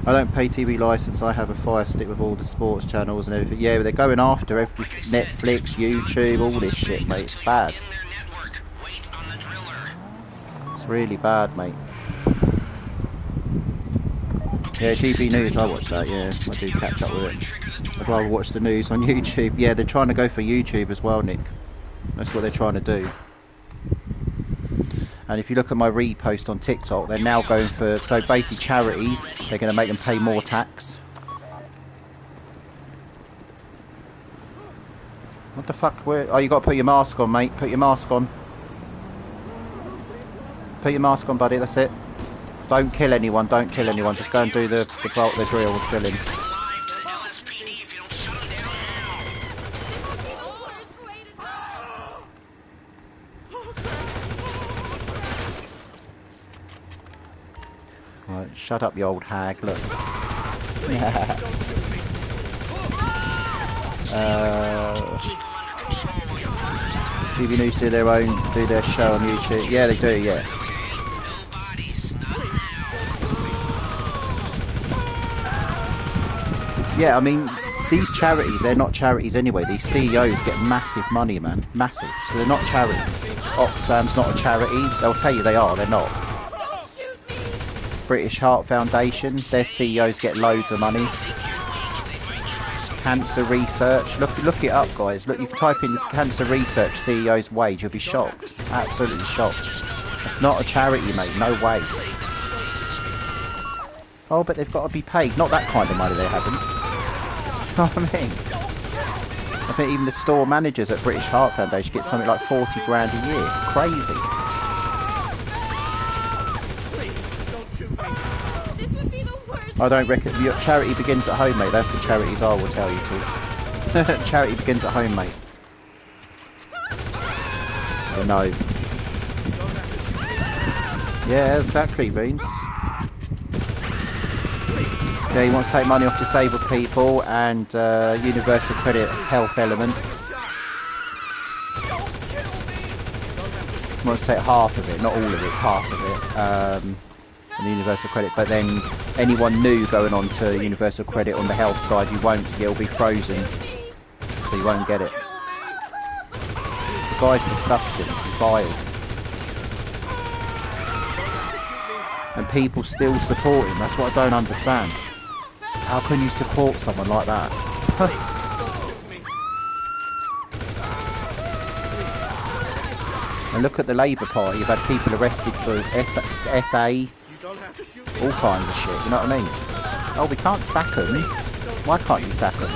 I don't pay TV license. I have a Fire Stick with all the sports channels and everything. Yeah, but they're going after every Netflix, YouTube, all this shit, mate. It's bad. It's really bad, mate. Yeah, GB News, I watch that, yeah, I do catch up with it. I'd rather watch the news on YouTube. Yeah, they're trying to go for YouTube as well, Nick. That's what they're trying to do. And if you look at my repost on TikTok, they're now going for, so basically charities, they're going to make them pay more tax. What the fuck? Where? Oh, you got to put your mask on, mate. Put your mask on. Put your mask on, buddy, that's it. Don't kill anyone, don't kill anyone. Just go and do the drill, drilling. Right, shut up, you old hag, look. TV News do their show on YouTube. Yeah, they do, yeah. Yeah, I mean, these charities, they're not charities anyway. These CEOs get massive money, man. Massive. So they're not charities. Oxfam's not a charity. They'll tell you they are, they're not. British Heart Foundation, their CEOs get loads of money. Cancer research. Look it up, guys. Look, you can type in cancer research CEO's wage, you'll be shocked. Absolutely shocked. That's not a charity, mate. No way. Oh, but they've got to be paid. Not that kind of money they haven't. You know what I mean? I think even the store managers at British Heart Foundation get something like 40 grand a year. Crazy. I don't reckon. Your charity begins at home, mate. That's the charities I will tell you to. Charity begins at home, mate. So no. Yeah, exactly, Beans. Yeah, he wants to take money off disabled people and universal credit health element. He wants to take half of it, not all of it, half of it, and universal credit. But then anyone new going on to universal credit on the health side, you won't. It'll be frozen, so you won't get it. The guy's disgusting. He's vile. And people still support him. That's what I don't understand. How can you support someone like that? And look at the Labour Party. You've had people arrested for SA, all kinds of shit. You know what I mean? Oh, we can't sack them. Why can't you sack them?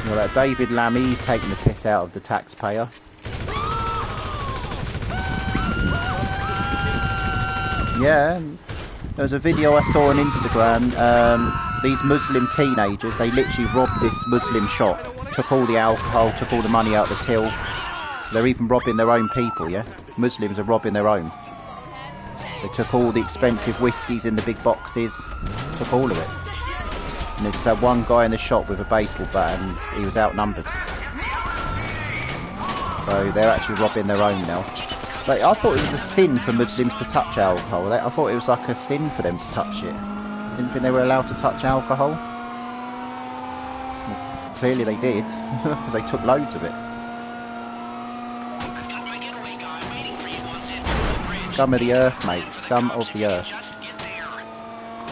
Well, that David Lammy's taking the piss out of the taxpayer. Yeah, there was a video I saw on Instagram. These Muslim teenagers, they literally robbed this Muslim shop, took all the alcohol, took all the money out of the till. So they're even robbing their own people, yeah? Muslims are robbing their own. They took all the expensive whiskies in the big boxes, took all of it. And they just had one guy in the shop with a baseball bat and he was outnumbered. So they're actually robbing their own now. Like, I thought it was a sin for Muslims to touch alcohol. I thought it was like a sin for them to touch it. Didn't think they were allowed to touch alcohol. Well, clearly they did, because they took loads of it. scum of the earth, mate. Scum of the earth. Just get there.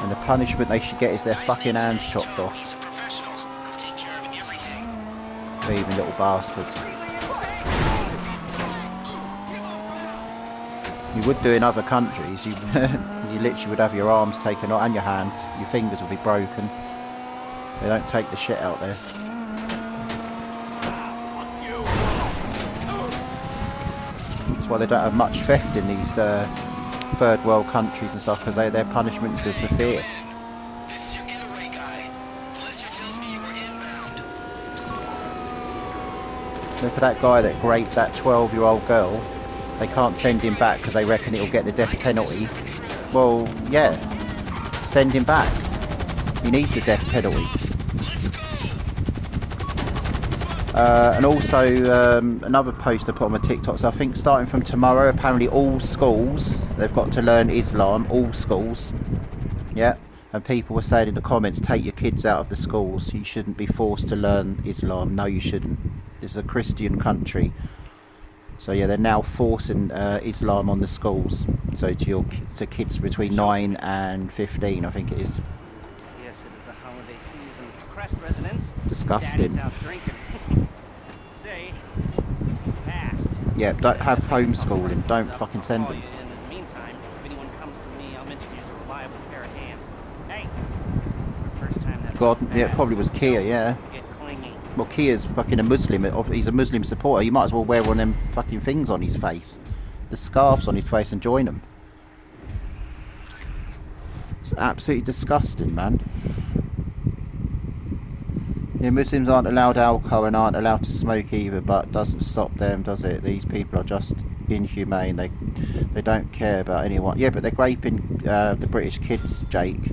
And the punishment they should get is their fucking hands chopped He's off. a professional. Take care of everything. Thieving little bastards. You would do in other countries. You you literally would have your arms taken off and your hands. Your fingers would be broken. They don't take the shit out there. That's why they don't have much theft in these third world countries and stuff, because their punishments are severe. This is your getaway guy. Blister tells me you were inbound. So for that guy that raped that 12-year-old girl, they can't send him back because they reckon it'll get the death penalty. Well, yeah, send him back. He needs the death penalty. And also another post I put on my TikTok. So I think starting from tomorrow, apparently all schools, they've got to learn Islam. All schools, yeah. And people were saying in the comments, take your kids out of the schools. You shouldn't be forced to learn Islam. No, you shouldn't. This is a Christian country. So yeah, they're now forcing Islam on the schools. So to kids between 9 and 15, I think it is. Yes, it is the holiday season. Crest residents. Disgusting. Daddy's out drinking. Say, past. Yeah, don't have homeschooling. Don't fucking send them. In the meantime, if anyone comes to me, I'll mention you as a reliable pair of hands. Hey, first time that. God, yeah, it probably was Kia, yeah. Get clingy. Well, Kia's fucking a Muslim. He's a Muslim supporter. You might as well wear one of them fucking things on his face. The scarves on his face and join them. It's absolutely disgusting, man. Yeah, Muslims aren't allowed alcohol and aren't allowed to smoke either, but doesn't stop them, does it? These people are just inhumane. They don't care about anyone. Yeah, but they're raping the British kids, Jake.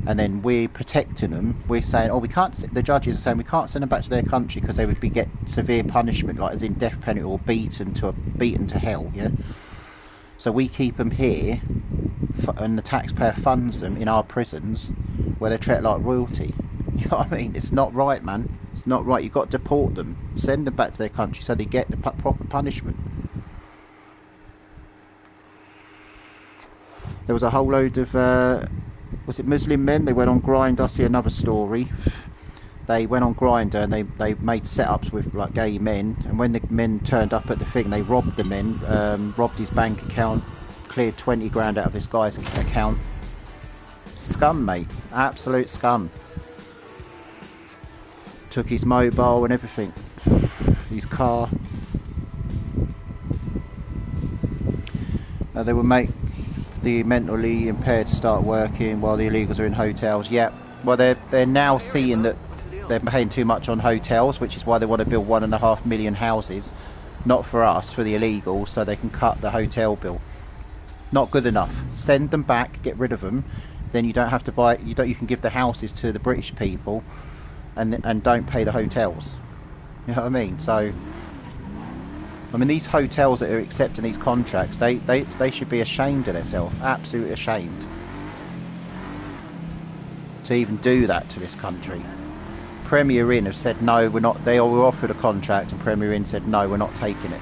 And then we're protecting them. We're saying, oh, we can't. The judges are saying we can't send them back to their country because they would get severe punishment, like as in death penalty or beaten to hell. Yeah. So we keep them here, and the taxpayer funds them in our prisons, where they're treated like royalty. You know what I mean? It's not right, man. It's not right. You've got to deport them, send them back to their country so they get the proper punishment. There was a whole load of. Was it Muslim men? They went on Grindr. I see another story. They went on Grindr and they made setups with like gay men, and when the men turned up at the thing, they robbed the men, robbed his bank account, cleared 20 grand out of this guy's account. Scum, mate. Absolute scum. Took his mobile and everything. His car. They will make the mentally impaired to start working while the illegals are in hotels. Yeah, well they're now seeing that they're paying too much on hotels, which is why they want to build 1.5 million houses, not for us, for the illegals, so they can cut the hotel bill. Not good enough. Send them back, get rid of them, then you don't have to buy. You can give the houses to the British people, and don't pay the hotels. You know what I mean? So I mean, these hotels that are accepting these contracts, they should be ashamed of themselves, absolutely ashamed, to even do that to this country. Premier Inn have said no, we're not. They were offered a contract, and Premier Inn said no, we're not taking it.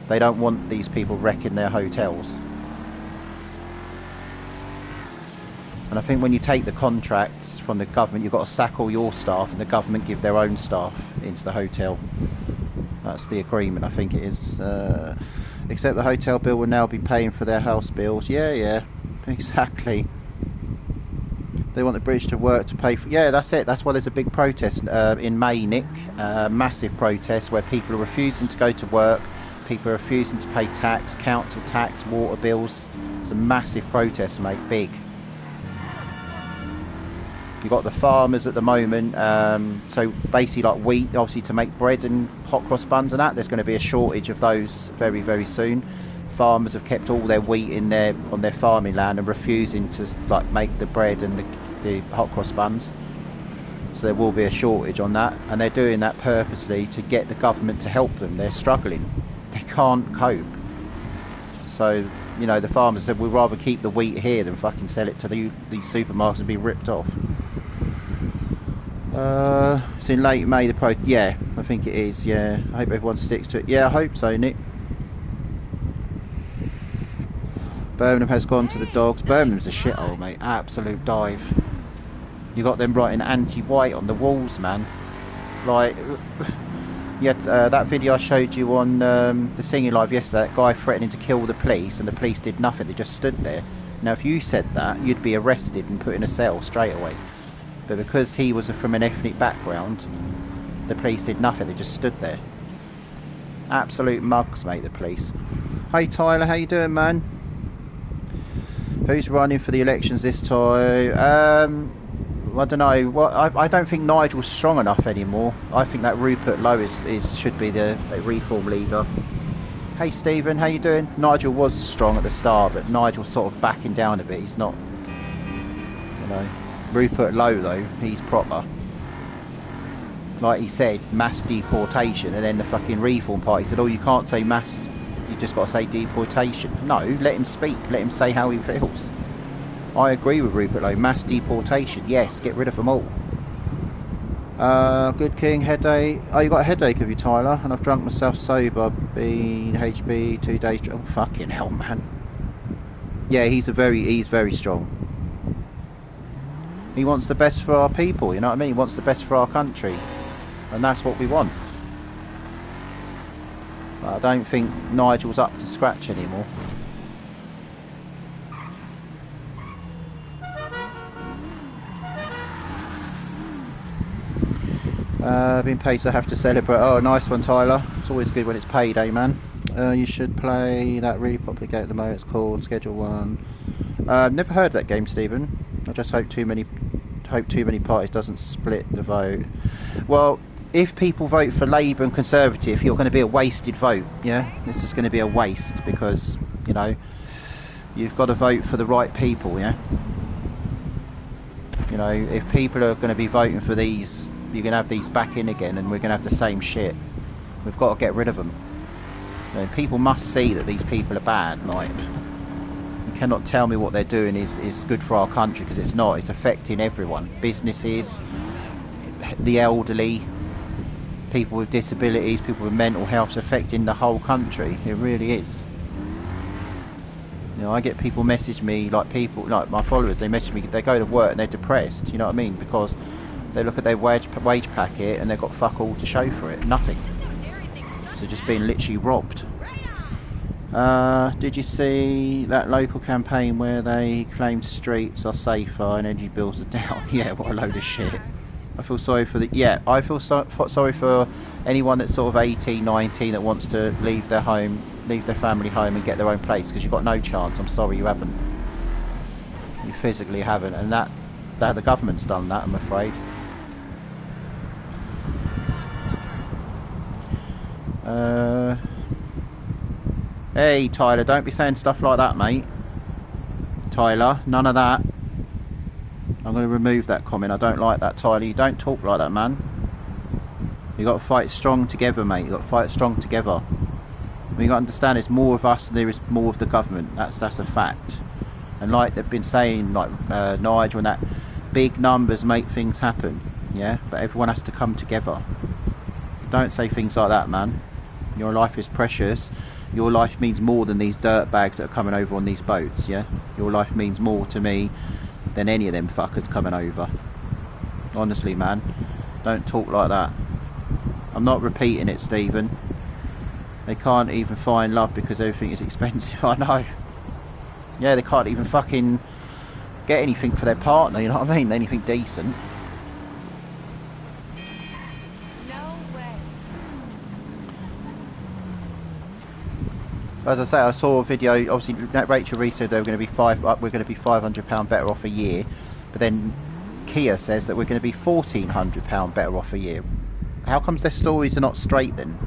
They don't want these people wrecking their hotels. And I think when you take the contracts from the government, you've got to sack all your staff, and the government give their own staff into the hotel. That's the agreement, I think it is. Except the hotel bill will now be paying for their house bills. Yeah, exactly. They want the British to work to pay for... Yeah, that's it. That's why there's a big protest in May, Nick. Massive protest where people are refusing to go to work. People are refusing to pay tax, council tax, water bills. It's a massive protest, mate. Big. You've got the farmers at the moment, so basically like wheat, obviously to make bread and hot cross buns and that, there's going to be a shortage of those very, very soon. Farmers have kept all their wheat on their farming land and refusing to like make the bread and the hot cross buns. So there will be a shortage on that, and they're doing that purposely to get the government to help them. They're struggling. They can't cope. So, you know, the farmers said we'd rather keep the wheat here than fucking sell it to these supermarkets and be ripped off. It's in late May, yeah, I think it is, yeah. I hope everyone sticks to it. Yeah, I hope so, Nick. Birmingham has gone to the dogs. Birmingham's a shithole, mate. Absolute dive. You got them writing anti-white on the walls, man. Like, yet that video I showed you on the singing live yesterday, that guy threatening to kill the police, and the police did nothing. They just stood there. Now, if you said that, you'd be arrested and put in a cell straight away. But because he was from an ethnic background, the police did nothing. They just stood there. Absolute mugs, mate, the police. Hey, Tyler, how you doing, man? Who's running for the elections this time? I don't know. Well, I don't think Nigel's strong enough anymore. I think that Rupert Lowe should be the reform leader. Hey, Stephen, how you doing? Nigel was strong at the start, but Nigel's sort of backing down a bit. He's not, you know. Rupert Lowe, though, he's proper. Like he said, mass deportation, and then the fucking Reform Party said, oh, you can't say mass, you just got to say deportation. No, let him speak, let him say how he feels. I agree with Rupert Lowe, mass deportation, yes, get rid of them all. Good King, headache. Oh, you got a headache, have you, Tyler? And I've drunk myself sober, been HB 2 days. Oh, fucking hell, man. Yeah, he's very strong. He wants the best for our people, you know what I mean? He wants the best for our country. And that's what we want. But I don't think Nigel's up to scratch anymore. Been paid, so I have to celebrate. Oh, nice one, Tyler. It's always good when it's payday, man. You should play that really popular game at the moment. It's called Schedule 1. Never heard of that game, Stephen. I just hope too many parties doesn't split the vote. Well, if people vote for Labour and Conservative, you're going to be a wasted vote. Yeah, this is going to be a waste because, you know, you've got to vote for the right people. Yeah, you know, if people are going to be voting for these, you're going to have these back in again, and we're going to have the same shit. We've got to get rid of them. You know, people must see that these people are bad. Like, you cannot tell me what they're doing is good for our country, because it's not. It's affecting everyone. Businesses, the elderly, people with disabilities, people with mental health. It's affecting the whole country. It really is. You know, I get people message me, like people, like my followers, they message me, they go to work and they're depressed, you know what I mean? Because they look at their wage packet and they've got fuck all to show for it. Nothing. So just being literally robbed. Did you see that local campaign where they claimed streets are safer and energy bills are down? Yeah, what a load of shit. I feel sorry for the... Yeah, I feel sorry for anyone that's sort of 18, 19 that wants to leave their home, leave their family home and get their own place, because you've got no chance. I'm sorry you haven't. You physically haven't. And that the government's done that, I'm afraid. Hey, Tyler, don't be saying stuff like that, mate. Tyler, none of that. I'm going to remove that comment. I don't like that, Tyler. You don't talk like that, man. You got to fight strong together, mate. You got to fight strong together. You got to understand, there's more of us than there is more of the government. That's a fact. And like they've been saying, like Nigel and that, big numbers make things happen. Yeah, but everyone has to come together. Don't say things like that, man. Your life is precious. Your life means more than these dirt bags that are coming over on these boats. Yeah, your life means more to me than any of them fuckers coming over. Honestly, man, don't talk like that. I'm not repeating it, Stephen. They can't even find love because everything is expensive. I know. Yeah, they can't even fucking get anything for their partner, you know what I mean? Anything decent. As I say, I saw a video. Obviously, Rachel Reese said they were going to be we're going to be £500 better off a year, but then Kia says that we're going to be £1,400 better off a year. How comes their stories are not straight then?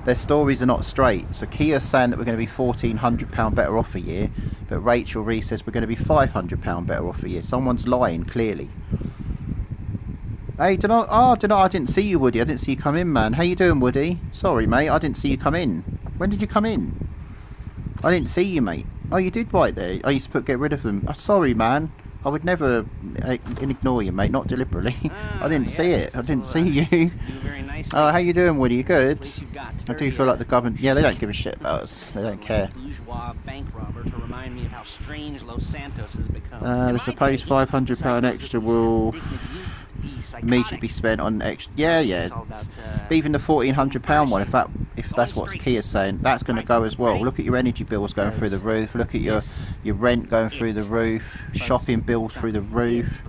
Their stories are not straight. So Kia's saying that we're going to be £1,400 better off a year, but Rachel Reese says we're going to be £500 better off a year. Someone's lying clearly. Hey, I didn't see you, Woody. I didn't see you come in, man. How you doing, Woody? Sorry, mate. I didn't see you come in. When did you come in? I didn't see you, mate. Oh, you did right there. I used to get rid of them. Oh, sorry, man. I would never ignore you, mate. Not deliberately. I didn't see yes, it. I this didn't will, see you. do very nicely. Oh, how you doing, Woody? You good? Place you've got. It's I do very, feel like the government. Yeah, they don't give a shit about us. They don't like care. a bourgeois bank robber to remind me of how strange Los Santos has become. The supposed £500 extra will immediately be spent on extra. Yeah, yeah. But even the £1,400 one, if that's what Kia's saying, that's going to go as well. Look at your energy bills going through the roof. Look at your rent going through the roof. Shopping bills through the roof.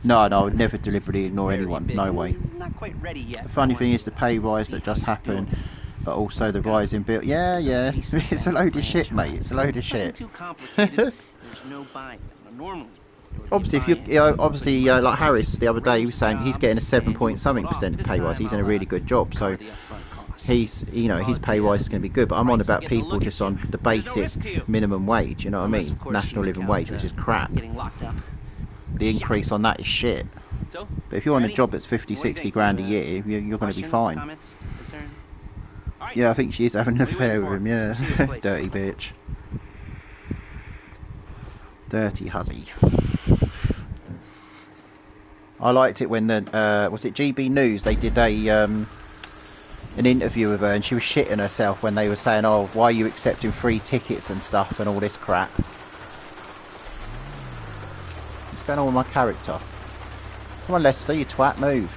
No, I would never deliberately ignore anyone. No way. Not quite ready yet. The funny thing is the pay rise that just happened, but also the rise in bill. Yeah, yeah. It's a load of shit, mate. It's a load of shit. Too complicated. There's no buying them. Normally. Obviously, if you, like Harris the other day, he was saying he's getting a 7-point-something% pay rise. He's in a really good job, so he's, his pay rise is going to be good. But I'm on about people just on the basic minimum wage. You know what I mean? National living wage, which is crap. The increase on that is shit. But if you're on a job that's 50-60 grand a year, you're going to be fine. Yeah, I think she's having an affair with him. Yeah, dirty bitch. Dirty huzzy. I liked it when the was it GB News, they did an interview with her, and she was shitting herself when they were saying, oh, why are you accepting free tickets and stuff and all this crap. What's going on with my character? Come on, Lester, you twat, move.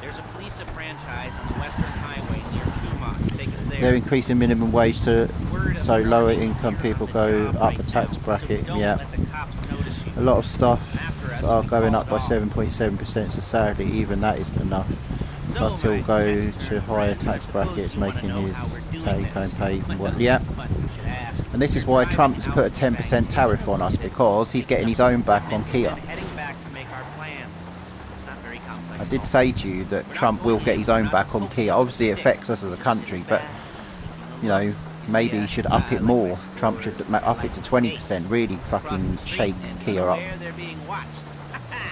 There's a police franchise on the Western Highway near Trumont. Take us there. They're increasing minimum wage so lower income people go up the tax bracket. Yeah. A lot of stuff are going up by 7.7%, so sadly even that isn't enough. Plus he'll go to higher tax brackets, making his take-home pay. Yeah. And this is why Trump's put a 10% tariff on us, because he's getting his own back on Kia. I did say to you that Trump will get his own back on Kia. Obviously it affects us as a country, but maybe he should up it more. Trump should up it to 20%, really fucking shake Kia up.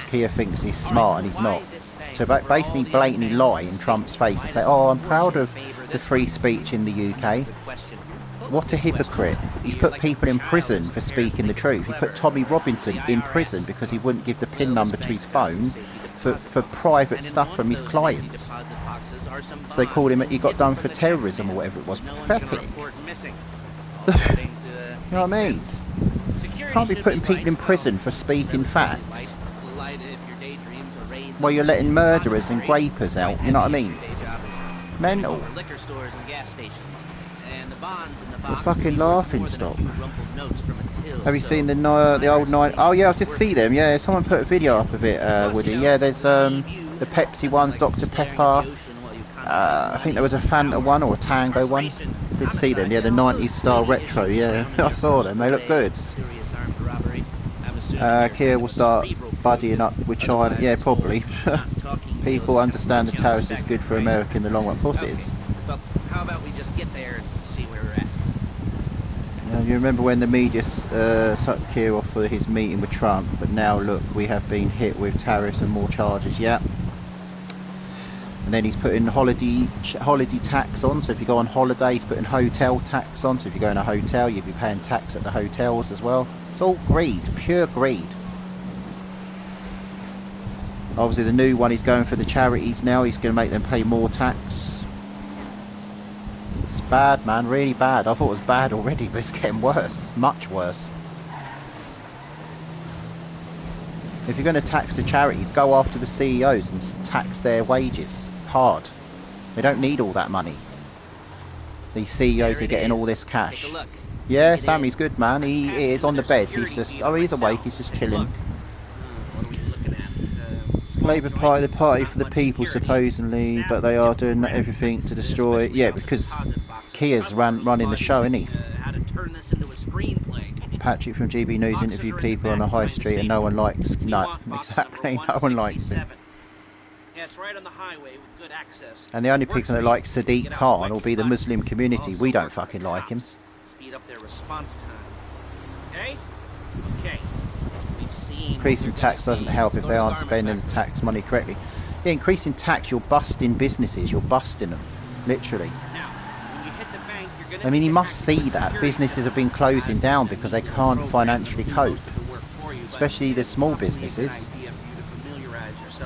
Kia thinks he's smart and he's not. So basically blatantly lie in Trump's face and say, oh, I'm proud of the free speech in the UK. What a hypocrite. He's put people in prison for speaking the truth. He put Tommy Robinson in prison because he wouldn't give the PIN number to his phone for private stuff from his clients. So they called him, he got done for terrorism or whatever it was. Pathetic. You know what I mean? You can't be putting people in prison for speaking facts while you're letting murderers and rapers out. You know what I mean? Mental. The fucking laughing stock. Have you seen the old nine? Oh yeah, I just see them. Yeah, someone put a video up of it, Woody. Yeah, there's the Pepsi ones, Dr Pepper. I think there was a Fanta one or a Tango one. Did see them? Yeah, the 90s style retro. Yeah, I saw them. They look good. Kia will start buddying up with China. Yeah, probably. People understand the tariffs is good for America in the long run. Of course it is. How about we just get there and see where we're at? You remember when the media sucked Kia off for his meeting with Trump, but now look, we have been hit with tariffs and more charges. Yeah. And then he's putting holiday tax on, so if you go on holiday, he's putting hotel tax on, so if you go in a hotel, you'll be paying tax at the hotels as well. It's all greed, pure greed. Obviously the new one, he's going for the charities now, he's going to make them pay more tax. It's bad, man, really bad. I thought it was bad already, but it's getting worse, much worse. If you're going to tax the charities, go after the CEOs and tax their wages. Hard. They don't need all that money. These CEOs are getting all this cash. Yeah, Sammy's good, man. He is on the bed. He's just, oh, he's awake. He's just chilling. Labour Party, the party for the people, supposedly, but they are doing everything to destroy it. Yeah, because Kia's running the show, isn't he? Patrick from GB News interviewed people on the high street and no one likes... No, exactly, no one likes him. Yeah, it's right on the highway with good access. And the only people that like Sadiq Khan will be the Muslim community. We don't fucking like him. Speed up their response time. Okay? Okay. We've seen Increasing tax doesn't help if they aren't spending the tax money correctly. Yeah, increasing tax, you're busting businesses. You're busting them. Literally. Now, when you hit the bank, you're I mean, he must see that businesses have been closing down because they can't financially cope, especially the small businesses.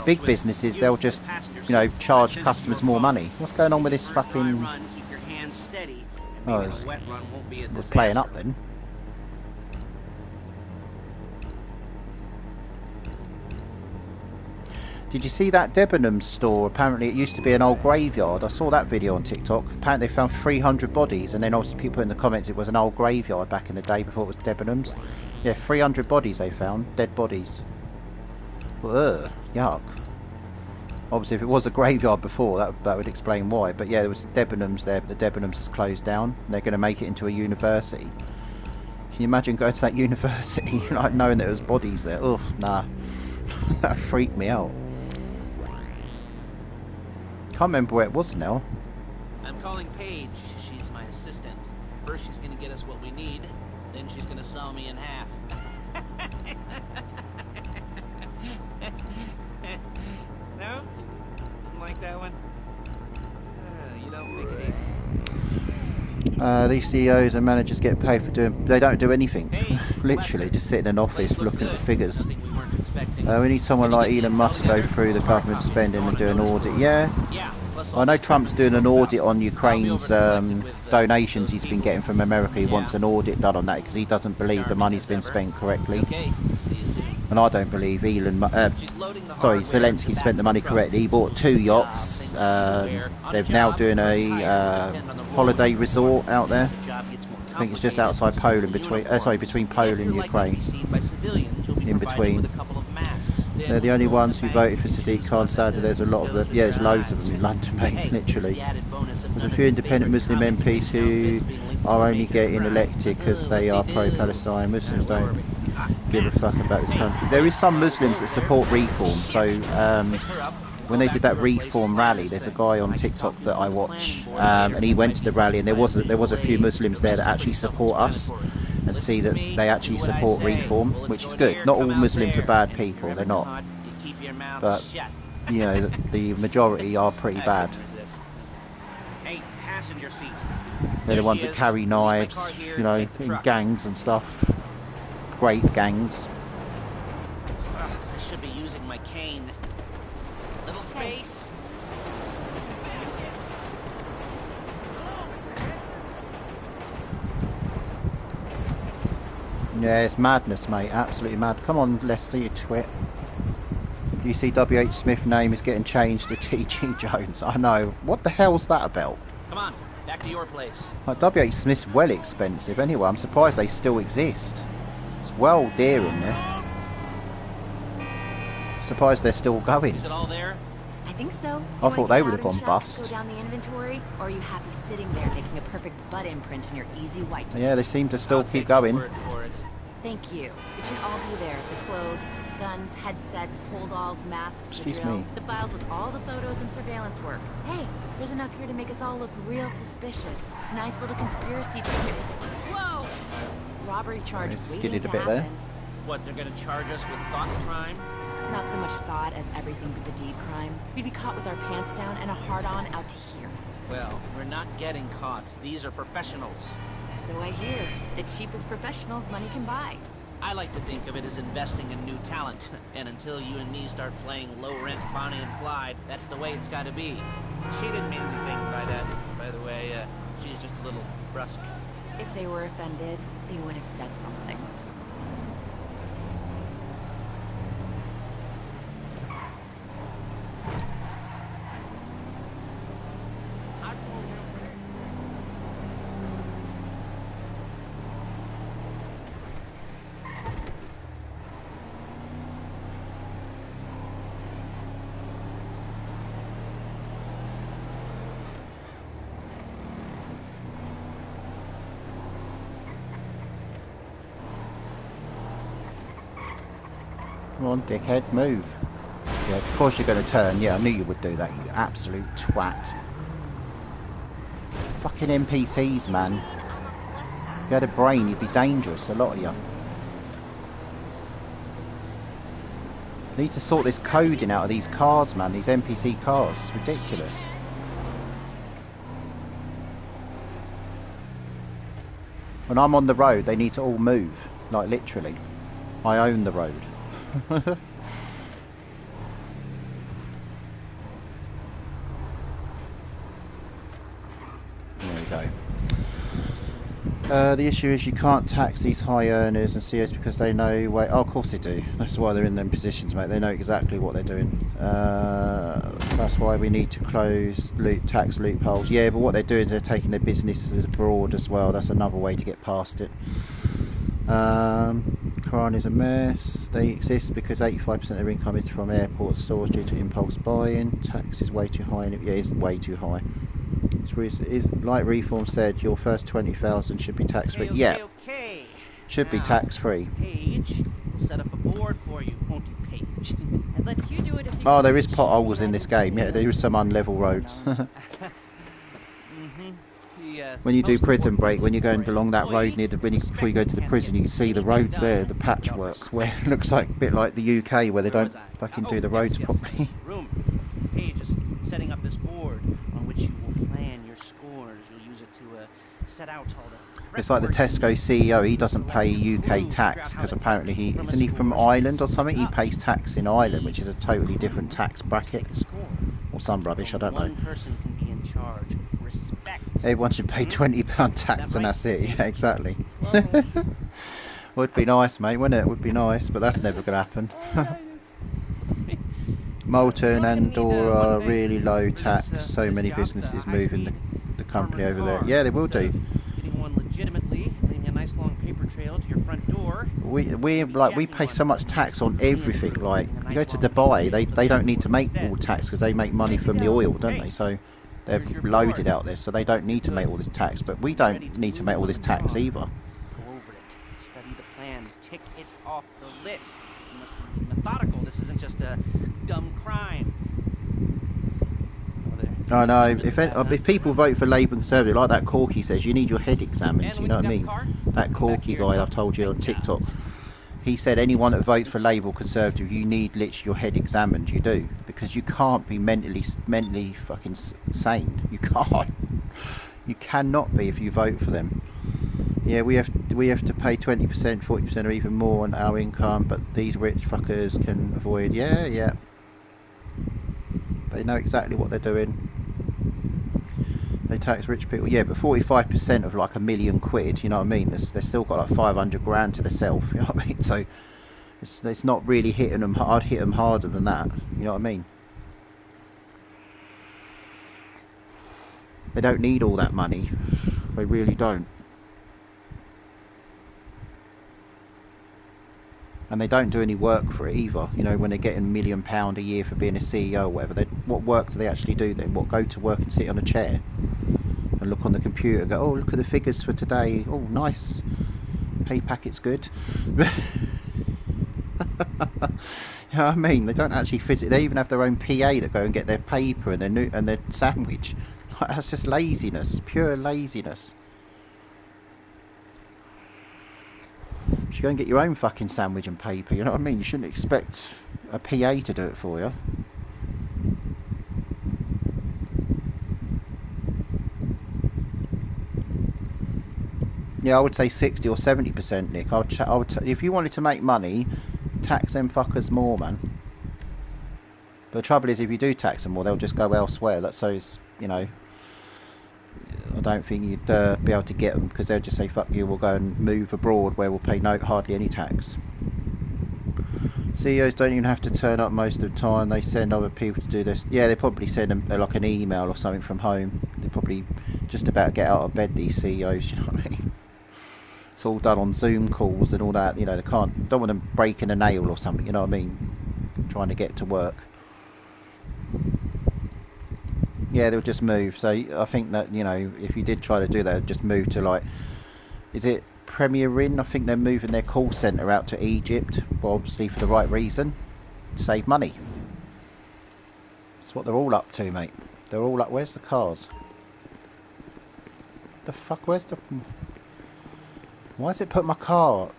Big businesses, they'll just, you know, charge customers more money. What's going on with this fucking... Oh, we're playing up then. Did you see that Debenhams store? Apparently it used to be an old graveyard. I saw that video on TikTok. Apparently they found 300 bodies, and then obviously people in the comments it was an old graveyard back in the day before it was Debenhams. Yeah, 300 bodies they found. Dead bodies. Ugh, yuck. Obviously if it was a graveyard before, that would explain why. But yeah, there was Debenhams there, but the Debenhams has closed down. They're going to make it into a university. Can you imagine going to that university, like knowing that there was bodies there? Ugh, nah. That freaked me out. Can't remember where it was now. I'm calling Paige. She's my assistant. First she's gonna get us what we need, then she's gonna saw me in half. No? Didn't like that one? You don't make it easy. These CEOs and managers get paid for doing... They don't do anything. Literally, just sit in an office looking at the figures. We need someone like Elon Musk to go through the government spending and do an audit. Yeah. I know Trump's doing an audit on Ukraine's donations he's been getting from America. He wants an audit done on that because he doesn't believe the money's been spent correctly. And I don't believe Zelensky spent the money correctly. He bought 2 yachts. They're now doing a holiday resort out there. I think it's just outside Poland, between Poland and Ukraine. In between. They're the only ones who voted for Sadiq Khan. Sadly, there's a lot of them. Yeah, there's loads of them in London, mate, literally. There's a few independent Muslim MPs who are only getting elected because they are pro-Palestine. Muslims don't give a fuck about this country. There is some Muslims that support reform. So when they did that reform rally, there's a guy on TikTok that I watch, and he went to the rally, and there was a few Muslims there that actually support us and see that they actually support reform, which is good. Not all Muslims are bad people, they're not. But, you know, the majority are pretty bad. They're the ones that carry knives, you know, in gangs and stuff. Great gangs. I should be using my cane. Little space. Yeah, it's madness, mate. Absolutely mad. Come on, Lester, you twit. You see WH Smith's name is getting changed to TG Jones. I know. What the hell's that about? Come on, back to your place. Like, WH Smith's well expensive anyway. I'm surprised they still exist. It's well dear in there. Surprised they're still going. Is it all there? I think so. I thought they would have gone bust. Go down the inventory, or are you happy sitting there making a perfect butt imprint on your easy wipes? Yeah, they seem to still keep going. Thank you. It should all be there. The clothes, guns, headsets, hold-alls, masks, Excuse the drill, me. the files with all the photos and surveillance work. Hey, there's enough here to make us all look real suspicious. Nice little conspiracy theory. Whoa! Robbery charge It's waiting skidded to a bit happen. there. What, they're gonna charge us with thought crime? Not so much thought as everything but the deed crime. We'd be caught with our pants down and a hard-on out to here. Well, we're not getting caught. These are professionals. So I hear. The cheapest professionals money can buy. I like to think of it as investing in new talent. And until you and me start playing low-rent Bonnie and Clyde, that's the way it's gotta be. She didn't mean anything by that, by the way. She's just a little brusque. If they were offended, they would have said something. Come on, dickhead, move. Yeah, of course you're going to turn. Yeah, I knew you would do that, you absolute twat. Fucking NPCs, man. If you had a brain, you'd be dangerous, a lot of you. Need to sort this coding out of these cars, man, these NPC cars. It's ridiculous. When I'm on the road, they need to all move. Like, literally. I own the road. There we go. The issue is you can't tax these high earners and CEOs because they know... oh, of course they do. That's why they're in them positions, mate. They know exactly what they're doing. That's why we need to close tax loopholes. Yeah, but what they're doing is they're taking their businesses abroad as well. That's another way to get past it. Quran is a mess. They exist because 85% of their income is from airport stores due to impulse buying. Tax is way too high. Yeah, it's way too high. It's like Reform said, your first 20,000 should be tax free. Yeah, should be tax free. Paige, we'll set up a board for you, won't you, Paige? I'd let you do it if you Oh, there is potholes in this game. Yeah, there is some unlevel roads. When you do Prison Break, when you're going along that road near before you go to the prison, you can see the roads there, the patchwork, where it looks like a bit like the UK, where they don't fucking do the roads properly. Paige is setting up this board on which you will plan your scores. You'll use it to set out all the... It's like the Tesco CEO, he doesn't pay UK tax because apparently isn't he from Ireland or something? He pays tax in Ireland, which is a totally different tax bracket. Or some rubbish, I don't know. One person can be in charge. Respect. Everyone should pay £20 tax and that's it. Yeah, exactly. Would be nice, mate, wouldn't it? Would be nice, but that's never going to happen. Molten and Dora are really low tax. So many businesses moving the company over there. Yeah, they will do. Getting one legitimately, leaving a nice long paper trail to your front door. We pay so much tax on everything. Like you go to Dubai, they don't need to make all tax because they make money from the oil, don't they? So they're loaded out there, so they don't need to make all this tax. But we don't need to make all this tax either. Go over it, study the plan, tick it off the list. You must be methodical. This isn't just a dumb crime. I know. If people vote for Labour and Conservative, like that Corky says, you need your head examined. You know what I mean? That Corky guy I told you on TikTok. He said anyone that votes for Labour or Conservative, you need literally your head examined. You do, because you can't be mentally fucking sane. You can't. You cannot be if you vote for them. Yeah, we have to pay 20%, 40% or even more on our income, but these rich fuckers can avoid. Yeah. They know exactly what they're doing. They tax rich people. Yeah, but 45% of like £1 million, you know what I mean? They've still got like 500 grand to themselves, you know what I mean? So it's not really hitting them. I'd hit them harder than that, you know what I mean? They don't need all that money. They really don't. And they don't do any work for it either. You know, when they're getting £1 million a year for being a CEO or whatever, what work do they actually do then? What, go to work and sit on a chair and look on the computer and go, oh, look at the figures for today. Oh, nice. Pay packet's good. You know what I mean? They don't actually physically. They even have their own PA that go and get their paper and their sandwich. That's just laziness, pure laziness. You should go and get your own fucking sandwich and paper, you know what I mean? You shouldn't expect a PA to do it for you. Yeah, I would say 60 or 70%, Nick. If you wanted to make money, tax them fuckers more, man. But the trouble is, if you do tax them more, they'll just go elsewhere. You know, I don't think you'd be able to get them because they'll just say, fuck you, we'll go and move abroad where we'll pay hardly any tax. CEOs don't even have to turn up most of the time. They send other people to do this. Yeah, they probably send them like an email or something from home. They're probably just about to get out of bed, these CEOs, you know what I mean? It's all done on Zoom calls and all that, you know, don't want them breaking a nail or something, you know what I mean? Trying to get to work. Yeah, they'll just move. So I think that, you know, if you did try to do that, just move to like, is it Premier Inn? I think they're moving their call centre out to Egypt, well, obviously for the right reason, to save money. That's what they're all up to, mate. They're all up. Where's the cars? The fuck? Where's the? Why has it put my car?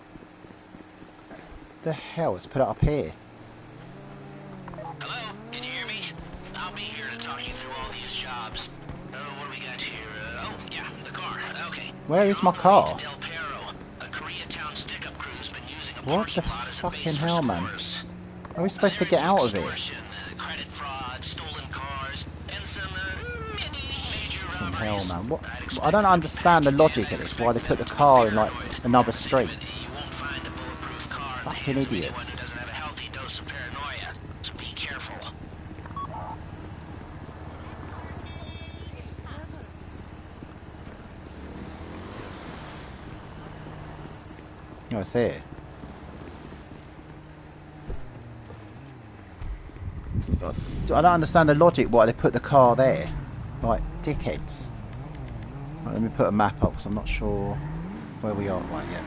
The hell? It's put it up here. Hello? Can you hear me? I'll be here to talk you through all these jobs. Oh, what do we got here? Oh, yeah, the car. Okay. Where is my car? Del What the fucking hell, man? Are we supposed to get out of it? Credit fraud, stolen cars, and some major Fucking hell, robberies. man. What? I don't understand the logic of this. Why they put the car in like another street? You won't find a bulletproof car in the Fucking hands of anyone idiots. who doesn't have a healthy dose of paranoia. So be careful. Oh, it's here. I don't understand the logic why they put the car there. Like, dickheads. Right, let me put a map up because I'm not sure where we are right yet.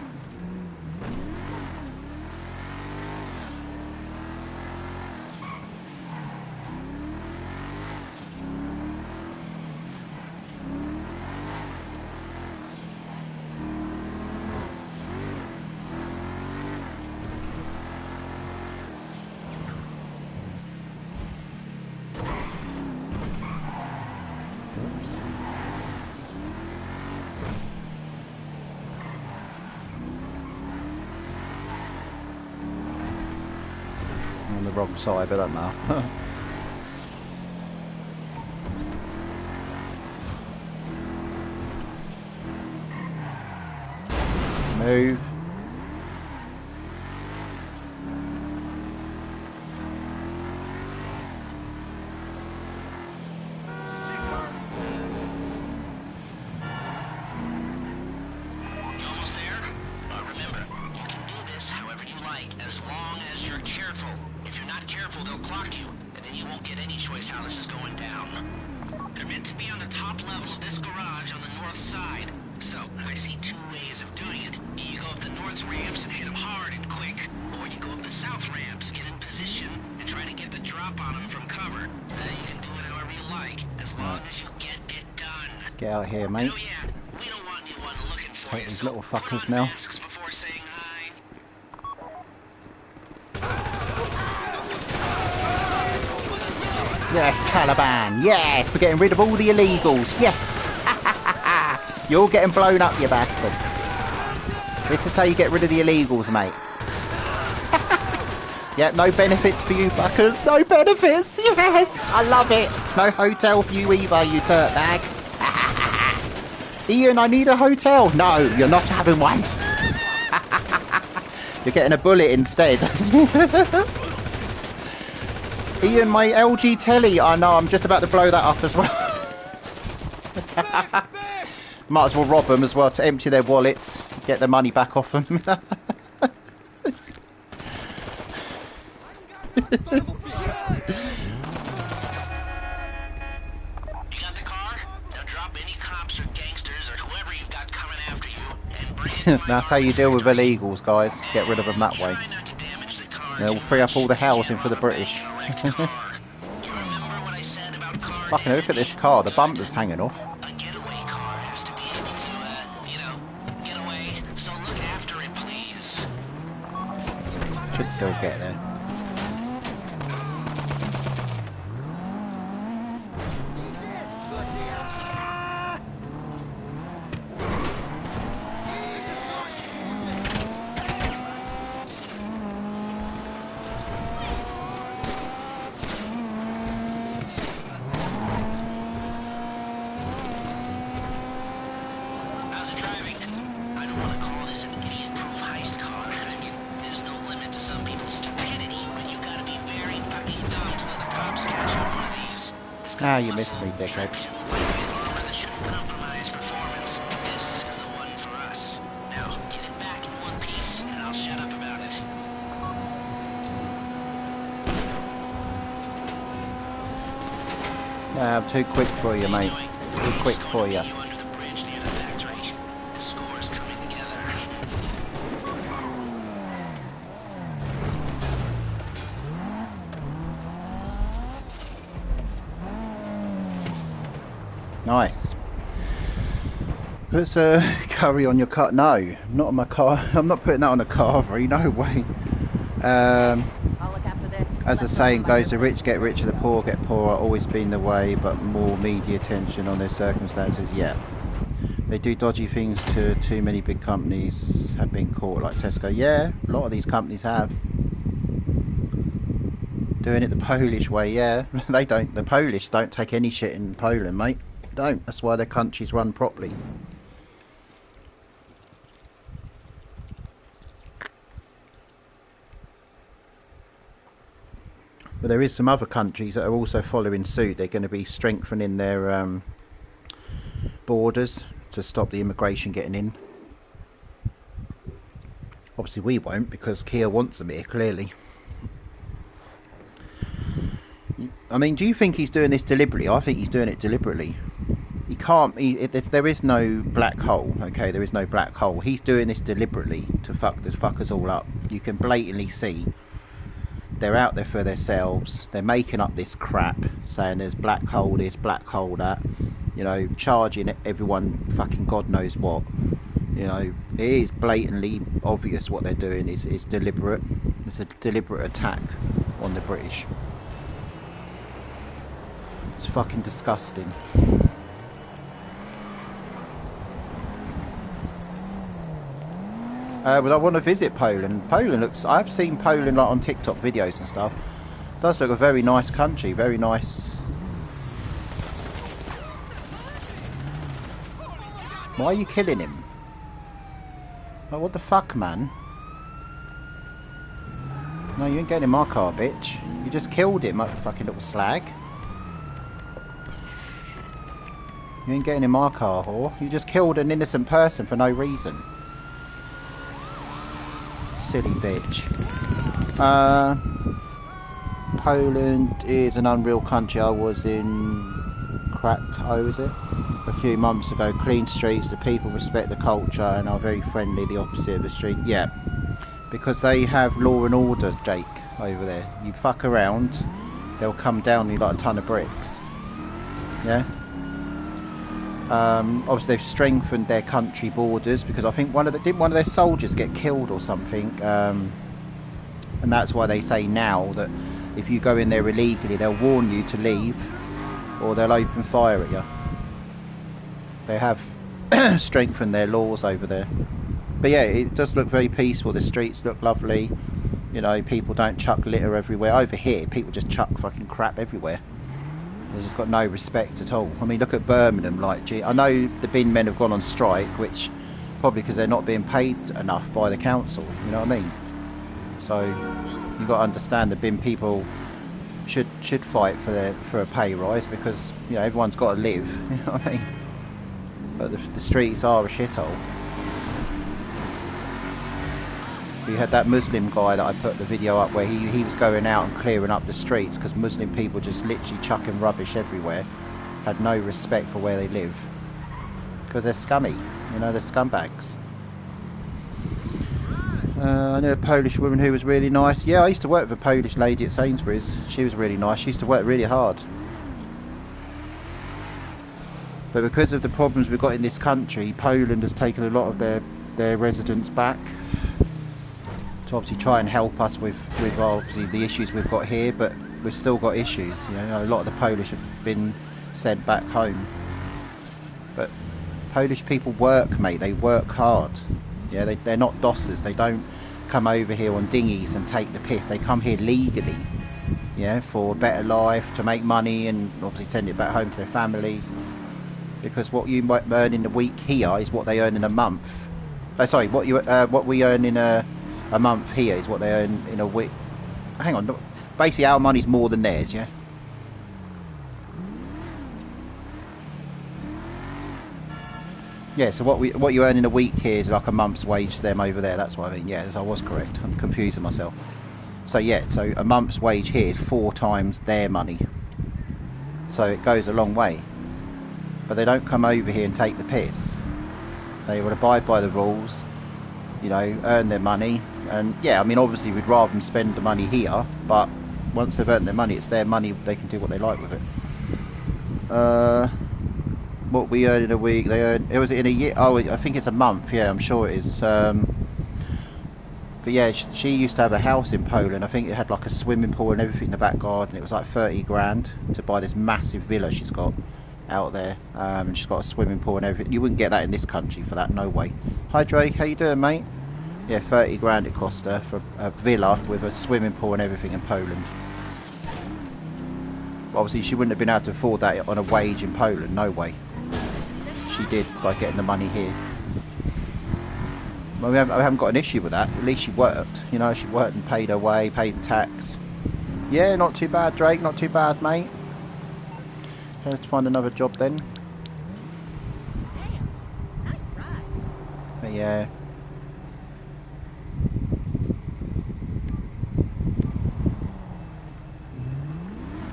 On the wrong side, but I don't know. Move. You almost there? Remember, you can do this however you like, as long as you're careful. If you're not careful, they'll clock you, and then you won't get any choice how this is going down. They're meant to be on the top level of this garage on the north side. So, I see two ways of doing it. You go up the north ramps and hit them hard and quick, or you go up the south ramps, get in position, and try to get the drop on them from cover. You can do it however you like, as long as you get it done. Let's get out of here, mate. Oh yeah, we don't want anyone looking for Take you, these so little put fuckers on now. masks before saying hi. Yes, Taliban. Yes, we're getting rid of all the illegals. Yes. You're all getting blown up, you bastards. This is how you get rid of the illegals, mate. Yep, no benefits for you fuckers. No benefits. Yes, I love it. No hotel for you either, you dirtbag. Ian, I need a hotel. No, you're not having one. You're getting a bullet instead. Ian, my LG telly. I know, I'm just about to blow that up as well. Might as well rob them as well to empty their wallets, get the money back off them. You got the car? Now drop any cops or gangsters or whoever you've got coming after you and bring it to my That's how you deal with factory. illegals, guys. Get rid of them that way. Try not to damage the car They'll too free up much. all the housing Jam for the up British. a wrecked car. You remember what I said about car Fucking look at this damage? car. The bumper's hanging off. A getaway car has to be able to, get away. So look after it, please. Should still get there. How's it driving? I don't want to call this an idiot-proof heist car. I mean, there's no limit to some people's stupidity, but you gotta be very fucking dumb to let the cops catch you on one of these. It's got Ah, you muscle, missed me, dickhead. traction, lightweight armor that shouldn't compromise performance. This is the one for us. Now, get it back in one piece, and I'll shut up about it. Nah, I'm too quick for you, mate. Too quick for you. You under the bridge near the factory. The score's coming together. Nice. Put curry on your car. No, not on my car. I'm not putting that on a carvery. No way. I'll look after this. As the Let's saying open my goes, the rich get richer, the poor get poorer. Always been the way, but more media attention on their circumstances. Yeah. They do dodgy things to too many big companies have been caught, like Tesco. Yeah, a lot of these companies have. Doing it the Polish way, yeah. They don't. The Polish don't take any shit in Poland, mate. Don't. That's why their countries run properly. But there is some other countries that are also following suit. They're going to be strengthening their borders to stop the immigration getting in. Obviously we won't, because Kia wants them here, clearly. I mean, do you think he's doing this deliberately? I think he's doing it deliberately. He can't... there is no black hole, okay? There is no black hole. He's doing this deliberately to fuck us all up. You can blatantly see they're out there for themselves. They're making up this crap, saying there's black hole this, black hole that. You know, charging everyone fucking God knows what. You know, it is blatantly obvious what they're doing. It's deliberate. It's a deliberate attack on the British. It's fucking disgusting. But I want to visit Poland. Poland looks... I've seen Poland like on TikTok videos and stuff. It does look a very nice country. Very nice. Why are you killing him? Like, what the fuck, man? No, you ain't getting in my car, bitch. You just killed him, like fucking little slag. You ain't getting in my car, whore. You just killed an innocent person for no reason. Silly bitch. Poland is an unreal country. I was in Krakow, is it? A few months ago. Clean streets, the people respect the culture and are very friendly, the opposite of the street. Yeah, because they have law and order, Jake, over there. You fuck around, they'll come down on you like a ton of bricks. Yeah. Obviously they've strengthened their country borders, because I think didn't one of their soldiers get killed or something, and that's why they say now that if you go in there illegally, they'll warn you to leave or they'll open fire at you. They have strengthened their laws over there. But yeah, it does look very peaceful. The streets look lovely. You know, people don't chuck litter everywhere. Over here, people just chuck fucking crap everywhere. They've just got no respect at all. I mean, look at Birmingham. Like, gee, I know the bin men have gone on strike, which probably because they're not being paid enough by the council. You know what I mean? So you've got to understand the bin people should fight for a pay rise, because you know everyone's got to live. You know what I mean? But the streets are a shithole. You had that Muslim guy that I put the video up where he was going out and clearing up the streets because Muslim people just literally chucking rubbish everywhere, had no respect for where they live, because they're scummy, you know, they're scumbags. I knew a Polish woman who was really nice. Yeah, I used to work with a Polish lady at Sainsbury's. She was really nice. She used to work really hard. But because of the problems we've got in this country, Poland has taken a lot of their residents back to obviously try and help us with obviously the issues we've got here, but we've still got issues. You know, a lot of the Polish have been sent back home. But Polish people work, mate. They work hard. Yeah, they're not dossers. They don't come over here on dinghies and take the piss. They come here legally, yeah, for a better life, to make money and obviously send it back home to their families. Because what you might earn in a week here is what they earn in a month. Sorry, what we earn in a month here is what they earn in a week. Hang on, basically our money's more than theirs, yeah. Yeah, so what you earn in a week here is like a month's wage to them over there. That's what I mean. Yeah, I was correct. I'm confusing myself. So yeah, so a month's wage here is 4 times their money. So it goes a long way. But they don't come over here and take the piss. They will abide by the rules, you know, earn their money. And yeah, I mean, obviously we'd rather them spend the money here, but once they've earned their money, it's their money. They can do what they like with it. What we earn in a week, they earn, it was in a year, oh I think it's a month, yeah, I'm sure it is. But yeah, she used to have a house in Poland. I think it had like a swimming pool and everything in the back garden. It was like 30 grand to buy this massive villa she's got out there, and she's got a swimming pool and everything. You wouldn't get that in this country for that, no way. Hi Drake, how you doing, mate? Yeah, 30 grand it cost her for a villa with a swimming pool and everything in Poland. But obviously she wouldn't have been able to afford that on a wage in Poland, no way. She did by getting the money here. Well, we haven't got an issue with that. At least she worked, you know, she worked and paid her way, paid tax. Yeah, not too bad, Drake, not too bad, mate. Let's find another job then. Damn, nice ride. But yeah.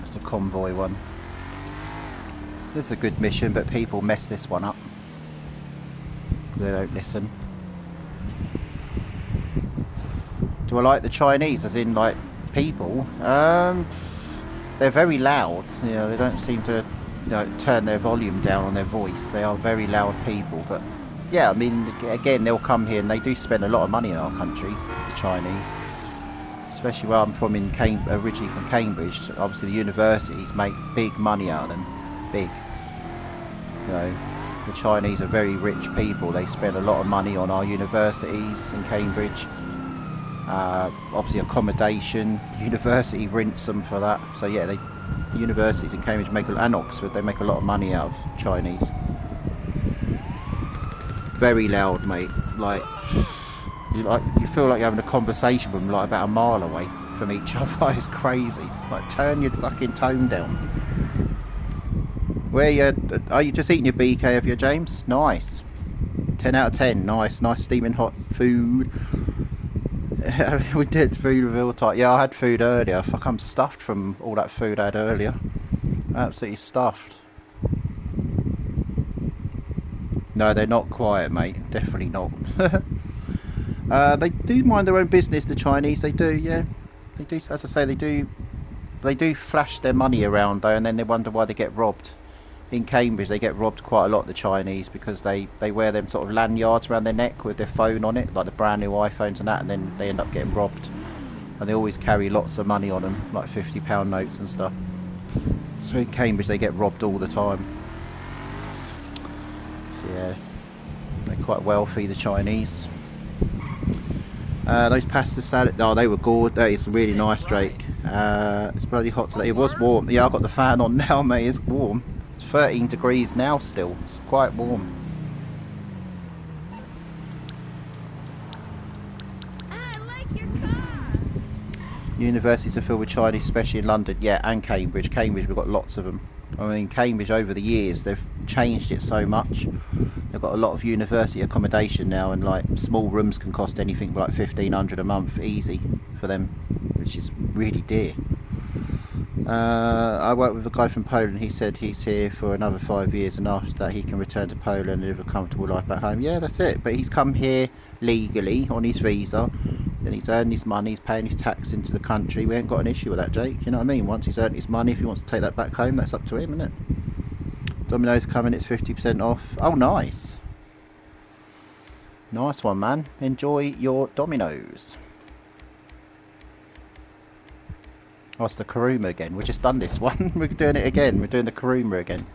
It's a convoy one. This is a good mission, but people mess this one up. They don't listen. Do I like the Chinese, as in like people? They're very loud. You know, they don't seem to, you know, turn their volume down on their voice. They are very loud people. But yeah, I mean, again, they'll come here and they do spend a lot of money in our country, the Chinese. Especially where I'm from, originally from Cambridge. Obviously, the universities make big money out of them. Big. You know, the Chinese are very rich people. They spend a lot of money on our universities in Cambridge. Obviously accommodation, university rents them for that. So yeah, the universities in Cambridge and Oxford, they make a lot of money out of Chinese. Very loud, mate. Like you feel like you're having a conversation with them like about a mile away from each other. It's crazy. Like, turn your fucking tone down. Where are you just eating your BK of your James? Nice. 10 out of 10. Nice steaming hot food. We did food with all type. Yeah, I had food earlier. Fuck, I'm stuffed from all that food I had earlier. Absolutely stuffed. No, they're not quiet, mate. Definitely not. They do mind their own business, the Chinese. They do, yeah. They do, as I say, they do flash their money around though, and then they wonder why they get robbed. In Cambridge, they get robbed quite a lot, the Chinese, because they wear them sort of lanyards around their neck with their phone on it, like the brand new iPhones and that, and then they end up getting robbed. And they always carry lots of money on them, like £50 notes and stuff. So in Cambridge, they get robbed all the time. So yeah, they're quite wealthy, the Chinese. Those pasta salad, oh, they were gorgeous. That is really nice, Drake. It's bloody hot today. It was warm. Yeah, I've got the fan on now, mate. It's warm. It's 13 degrees now still. It's quite warm. I like your car. Universities are filled with Chinese, especially in London. Yeah, and Cambridge. Cambridge, we've got lots of them. I mean, Cambridge, over the years, they've changed it so much. They've got a lot of university accommodation now, and like small rooms can cost anything like £1,500 a month, easy for them, which is really dear. I work with a guy from Poland. He said he's here for another 5 years, and after that he can return to Poland and live a comfortable life back home. Yeah, that's it. But he's come here legally on his visa, and he's earned his money, he's paying his tax into the country. We ain't got an issue with that, Jake. You know what I mean? Once he's earned his money, if he wants to take that back home, that's up to him, isn't it? Domino's coming, it's 50% off. Oh, nice. Nice one, man. Enjoy your Domino's. Oh, it's the Karuma again. We've just done this one. We're doing it again. We're doing the Karuma again.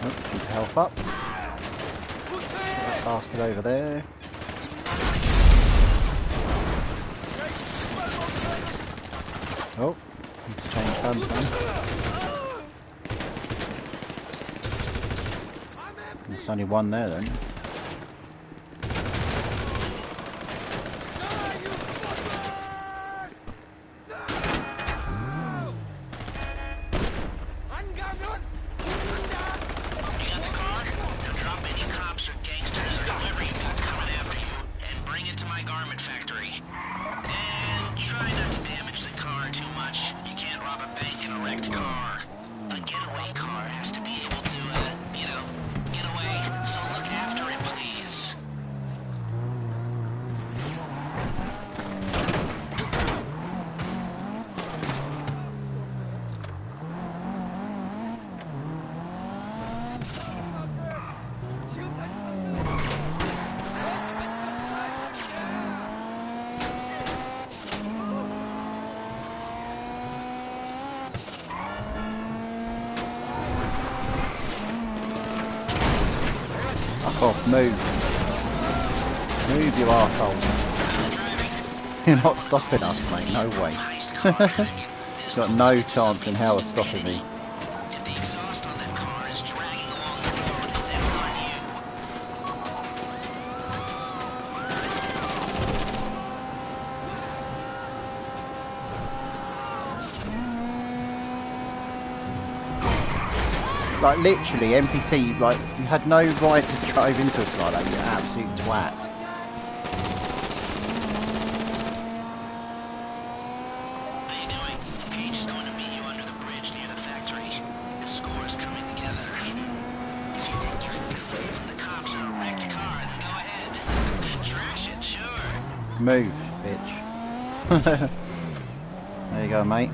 Oh, keep the health up. Get that bastard over there. Oh, need to change guns then. There's only one there then. Off, move. Move, you arsehole. You're not stopping us, mate, no way. You've got no chance in hell of stopping me. Like literally, NPC, like you had no right to drive into us like that, you absolute twat. How you doing? Cage is going to meet you under the bridge near the factory. The score is coming together. If you think you're away from the cops in a wrecked car, then go ahead. Trash it, sure. Move, bitch. There you go, mate.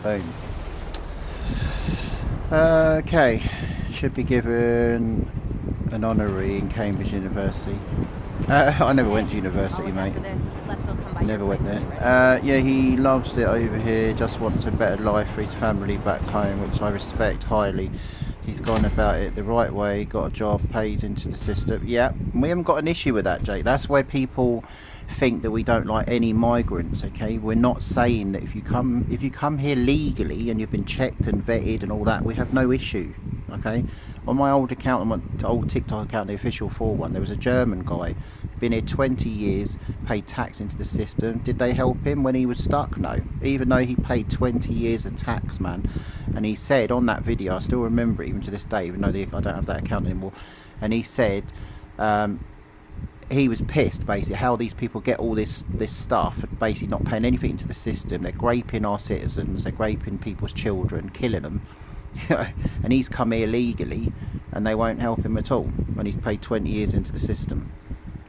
Boom. Okay, should be given an honorary in Cambridge University. I never went to university, mate. Never went there. Yeah, he loves it over here, just wants a better life for his family back home, which I respect highly. He's gone about it the right way, got a job, pays into the system. Yeah, we haven't got an issue with that, Jake. That's where people think that we don't like any migrants, okay? We're not saying that if you come here legally and you've been checked and vetted and all that, we have no issue, okay? On my old account, on my old TikTok account, the official 4 one, there was a German guy, been here 20 years, paid tax into the system. Did they help him when he was stuck? No. Even though he paid 20 years of tax, man. And he said on that video, I still remember it even to this day, even though I don't have that account anymore, and he said he was pissed basically how these people get all this stuff and basically not paying anything into the system. They're graping our citizens, they're graping people's children, killing them. And he's come here legally and they won't help him at all when he's paid 20 years into the system.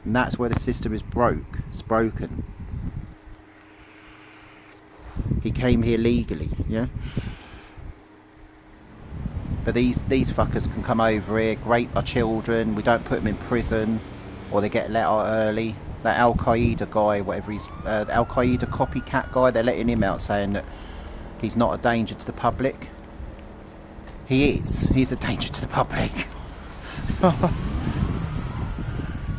And that's where the system is broke. It's broken. He came here legally, yeah? But these fuckers can come over here, rape our children, we don't put them in prison, or they get let out early. That Al Qaeda guy, whatever he's, the Al Qaeda copycat guy, they're letting him out saying that he's not a danger to the public. He is. He's a danger to the public.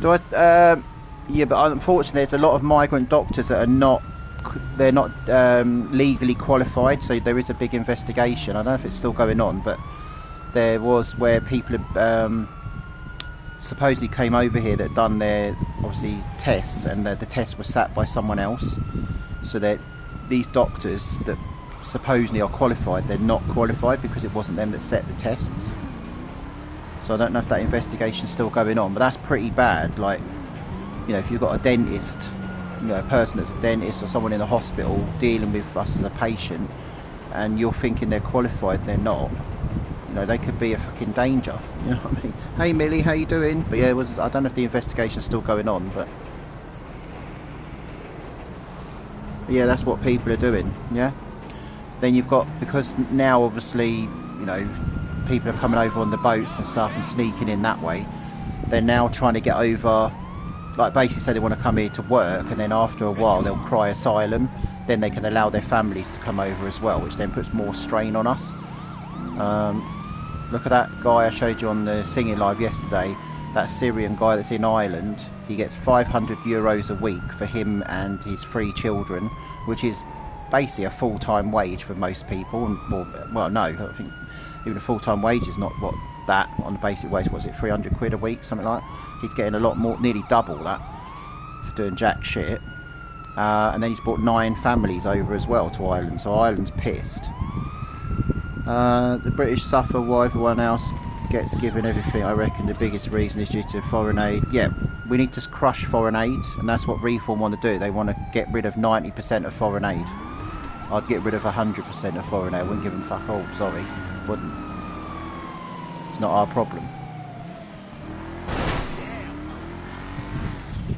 Yeah, but unfortunately there's a lot of migrant doctors that are not, they're not legally qualified, so there is a big investigation. I don't know if it's still going on, but there was where people supposedly came over here that had done their, obviously, tests, and the tests were sat by someone else, so that these doctors that supposedly are qualified, they're not qualified because it wasn't them that set the tests. So I don't know if that investigation's still going on, but that's pretty bad. Like, you know, if you've got a dentist, you know, a person that's a dentist or someone in the hospital dealing with us as a patient, and you're thinking they're qualified, they're not. You know, they could be a fucking danger. You know what I mean? Hey Millie, how you doing? But yeah, I don't know if the investigation's still going on, but yeah, that's what people are doing. Yeah. Then you've got, because now obviously, you know, people are coming over on the boats and stuff and sneaking in that way. They're now trying to get over, like basically say they want to come here to work, and then after a while they'll cry asylum. Then they can allow their families to come over as well, which then puts more strain on us. Look at that guy I showed you on the singing live yesterday. That Syrian guy that's in Ireland. He gets €500 a week for him and his 3 children, which is basically a full-time wage for most people. And well, no, I think even a full-time wage is not what that on the basic wage. What's it, £300 a week, something like that? He's getting a lot more, nearly double that for doing jack shit. And then he's brought 9 families over as well to Ireland, so Ireland's pissed. The British suffer while everyone else gets given everything. I reckon the biggest reason is due to foreign aid. Yeah, we need to crush foreign aid, and that's what Reform want to do. They want to get rid of 90% of foreign aid. I'd get rid of 100% of foreign aid. I wouldn't give them fuck all, sorry. Wouldn't. It's not our problem.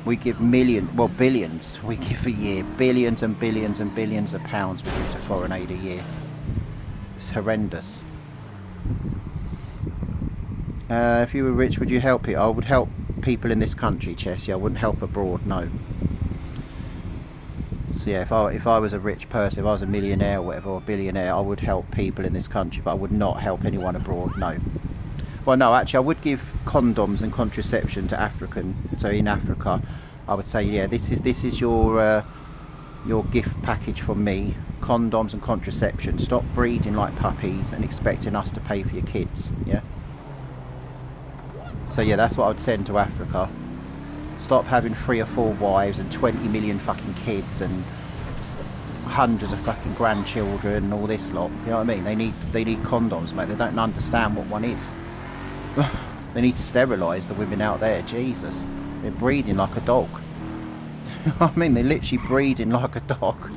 We give billions, we give a year. Billions and billions and billions of pounds we give to foreign aid a year. It's horrendous. If you were rich, would you help people? I would help people in this country, Chessie. I wouldn't help abroad, no. So yeah, if I was a rich person, if I was a millionaire or whatever, or a billionaire, I would help people in this country, but I would not help anyone abroad, no. Well, no, actually, I would give condoms and contraception to African. So in Africa, I would say, yeah, this is your gift package from me. Condoms and contraception. Stop breeding like puppies and expecting us to pay for your kids. Yeah. So yeah, that's what I would send to Africa. Stop having 3 or 4 wives and 20 million fucking kids and hundreds of fucking grandchildren and all this lot. You know what I mean? They need condoms, mate. They don't understand what one is. They need to sterilise the women out there. Jesus, they're breeding like a dog. I mean, they're literally breeding like a dog.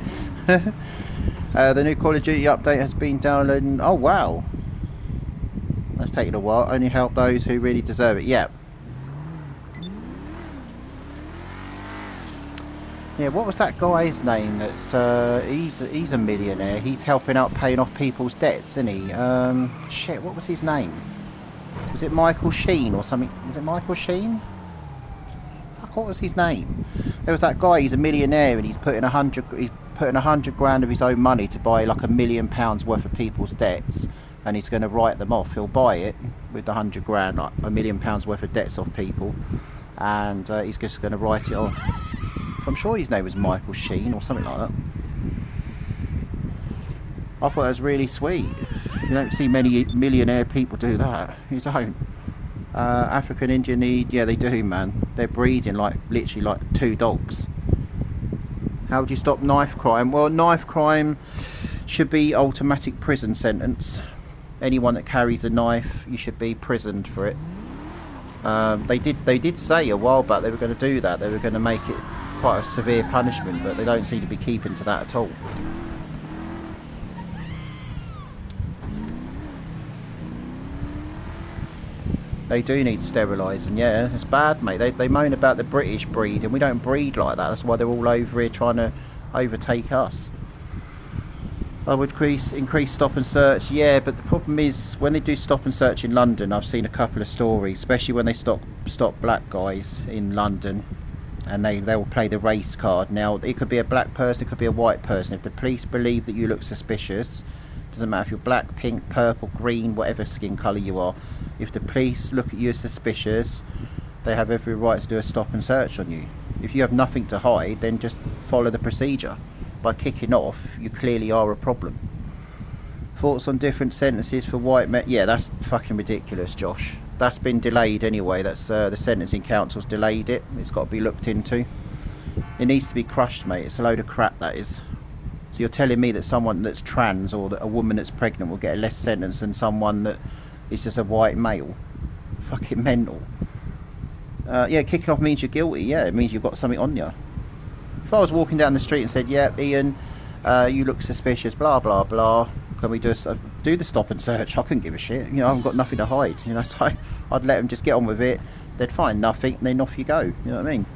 The new Call of Duty update has been downloaded. Oh wow, that's taken a while. Only help those who really deserve it. Yeah. Yeah, what was that guy's name? That's he's a millionaire. He's helping out paying off people's debts, isn't he? Shit, what was his name? Was it Michael Sheen or something? Was it Michael Sheen? Fuck, what was his name? There was that guy. He's a millionaire and he's putting 100 grand of his own money to buy like £1 million worth of people's debts, and he's going to write them off. He'll buy it with the 100 grand, like £1 million worth of debts off people, and he's just going to write it off. I'm sure his name was Michael Sheen or something like that. I thought that was really sweet. You don't see many millionaire people do that. You don't. African Indian need, yeah, they do, man. They're breeding like literally like 2 dogs. How would you stop knife crime? Well, knife crime should be automatic prison sentence. Anyone that carries a knife, you should be prisoned for it. They did say a while back they were going to do that. They were going to make it quite a severe punishment, but they don't seem to be keeping to that at all. They do need sterilising, yeah, it's bad, mate. They moan about the British breed, and we don't breed like that. That's why they're all over here trying to overtake us. I would increase stop and search, yeah, but the problem is when they do stop and search in London, I've seen a couple of stories, especially when they stop black guys in London, and they will play the race card. Now, it could be a black person, it could be a white person. If the police believe that you look suspicious, doesn't matter if you're black, pink, purple, green, whatever skin colour you are, if the police look at you as suspicious, they have every right to do a stop and search on you. If you have nothing to hide, then just follow the procedure. By kicking off, you clearly are a problem. Thoughts on different sentences for white men? Yeah, that's fucking ridiculous, Josh. That's been delayed anyway. That's the Sentencing Council's delayed it. It's got to be looked into. It needs to be crushed, mate. It's a load of crap, that is. So you're telling me that someone that's trans or that a woman that's pregnant will get a less sentence than someone that is just a white male? Fucking mental. Yeah, kicking off means you're guilty. Yeah, it means you've got something on you. If I was walking down the street and said, yeah, Ian, you look suspicious, blah, blah, blah, can we just do the stop and search? I couldn't give a shit. You know, I've got nothing to hide. You know, so I'd let them just get on with it. They'd find nothing, and then off you go. You know what I mean?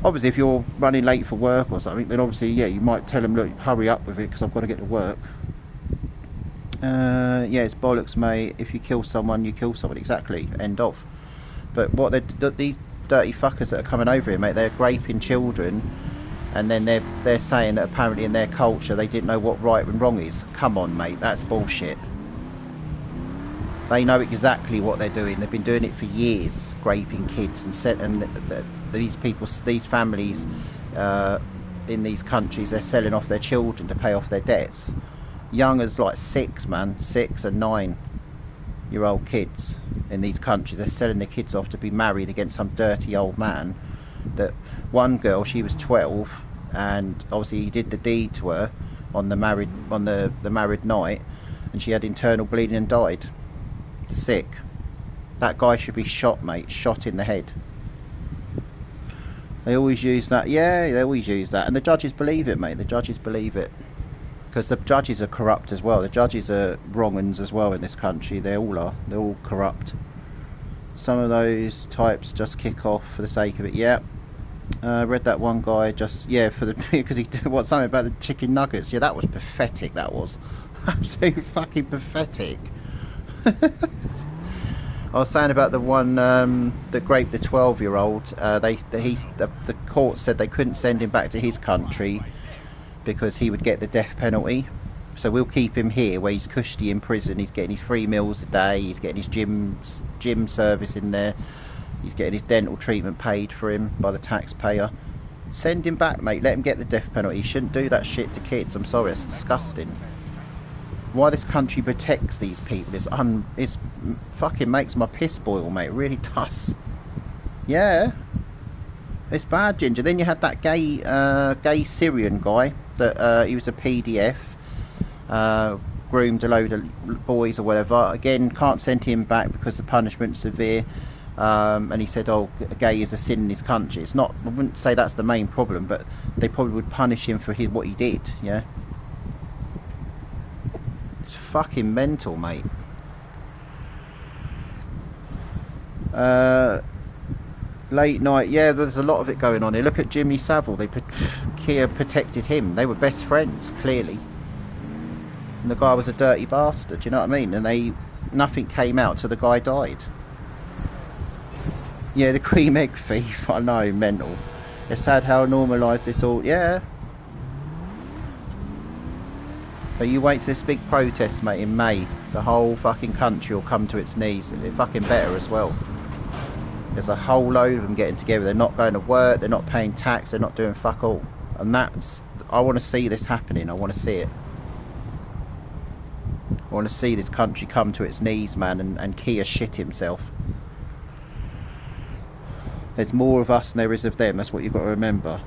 Obviously, if you're running late for work or something, then obviously, yeah, you might tell them, look, hurry up with it because I've got to get to work. Yeah, it's bollocks, mate. If you kill someone, you kill someone. Exactly. End of. But what these dirty fuckers that are coming over here, mate, they're raping children and then they're saying that apparently in their culture they didn't know what right and wrong is. Come on, mate, that's bullshit. They know exactly what they're doing. They've been doing it for years, raping kids and these people, these families in these countries, they're selling off their children to pay off their debts. Young as like 6 and 9-year-old kids in these countries, they're selling their kids off to be married against some dirty old man. That one girl, she was 12, and obviously he did the deed to her on the married night, and she had internal bleeding and died. Sick. That guy should be shot, mate. Shot in the head. They always use that. Yeah, they always use that, and the judges believe it, mate. The judges believe it, because the judges are corrupt as well. The judges are wrong uns as well in this country. They all are. They're all corrupt. Some of those types just kick off for the sake of it. Yeah. Read that one guy just, yeah, for the, because he did what, something about the chicken nuggets. Yeah, that was pathetic. That was absolutely fucking pathetic. I was saying about the one that raped the 12-year-old. The court said they couldn't send him back to his country because he would get the death penalty. So we'll keep him here where he's cushy in prison. He's getting his 3 meals a day. He's getting his gym service in there. He's getting his dental treatment paid for him by the taxpayer. Send him back, mate. Let him get the death penalty. He shouldn't do that shit to kids. I'm sorry, it's disgusting. Why this country protects these people is fucking makes my piss boil, mate. It really does. Yeah, it's bad, Ginger. Then you had that gay Syrian guy that he was a PDF, groomed a load of boys or whatever. Again, can't send him back because the punishment's severe. And he said, "Oh, gay is a sin in his country." It's not. I wouldn't say that's the main problem, but they probably would punish him for what he did. Yeah. It's fucking mental, mate. Late night, yeah, there's a lot of it going on here. Look at Jimmy Savile. Kia protected him. They were best friends, clearly. And the guy was a dirty bastard, you know what I mean? And nothing came out till the guy died. Yeah, the cream egg thief, I know, mental. It's sad how normalised this all, yeah. But you wait to this big protest, mate, in May. The whole fucking country will come to its knees, and it's fucking better as well. There's a whole load of them getting together. They're not going to work, they're not paying tax, they're not doing fuck all. And I want to see this happening, I want to see it. I want to see this country come to its knees, man, and Kia shit himself. There's more of us than there is of them, that's what you've got to remember.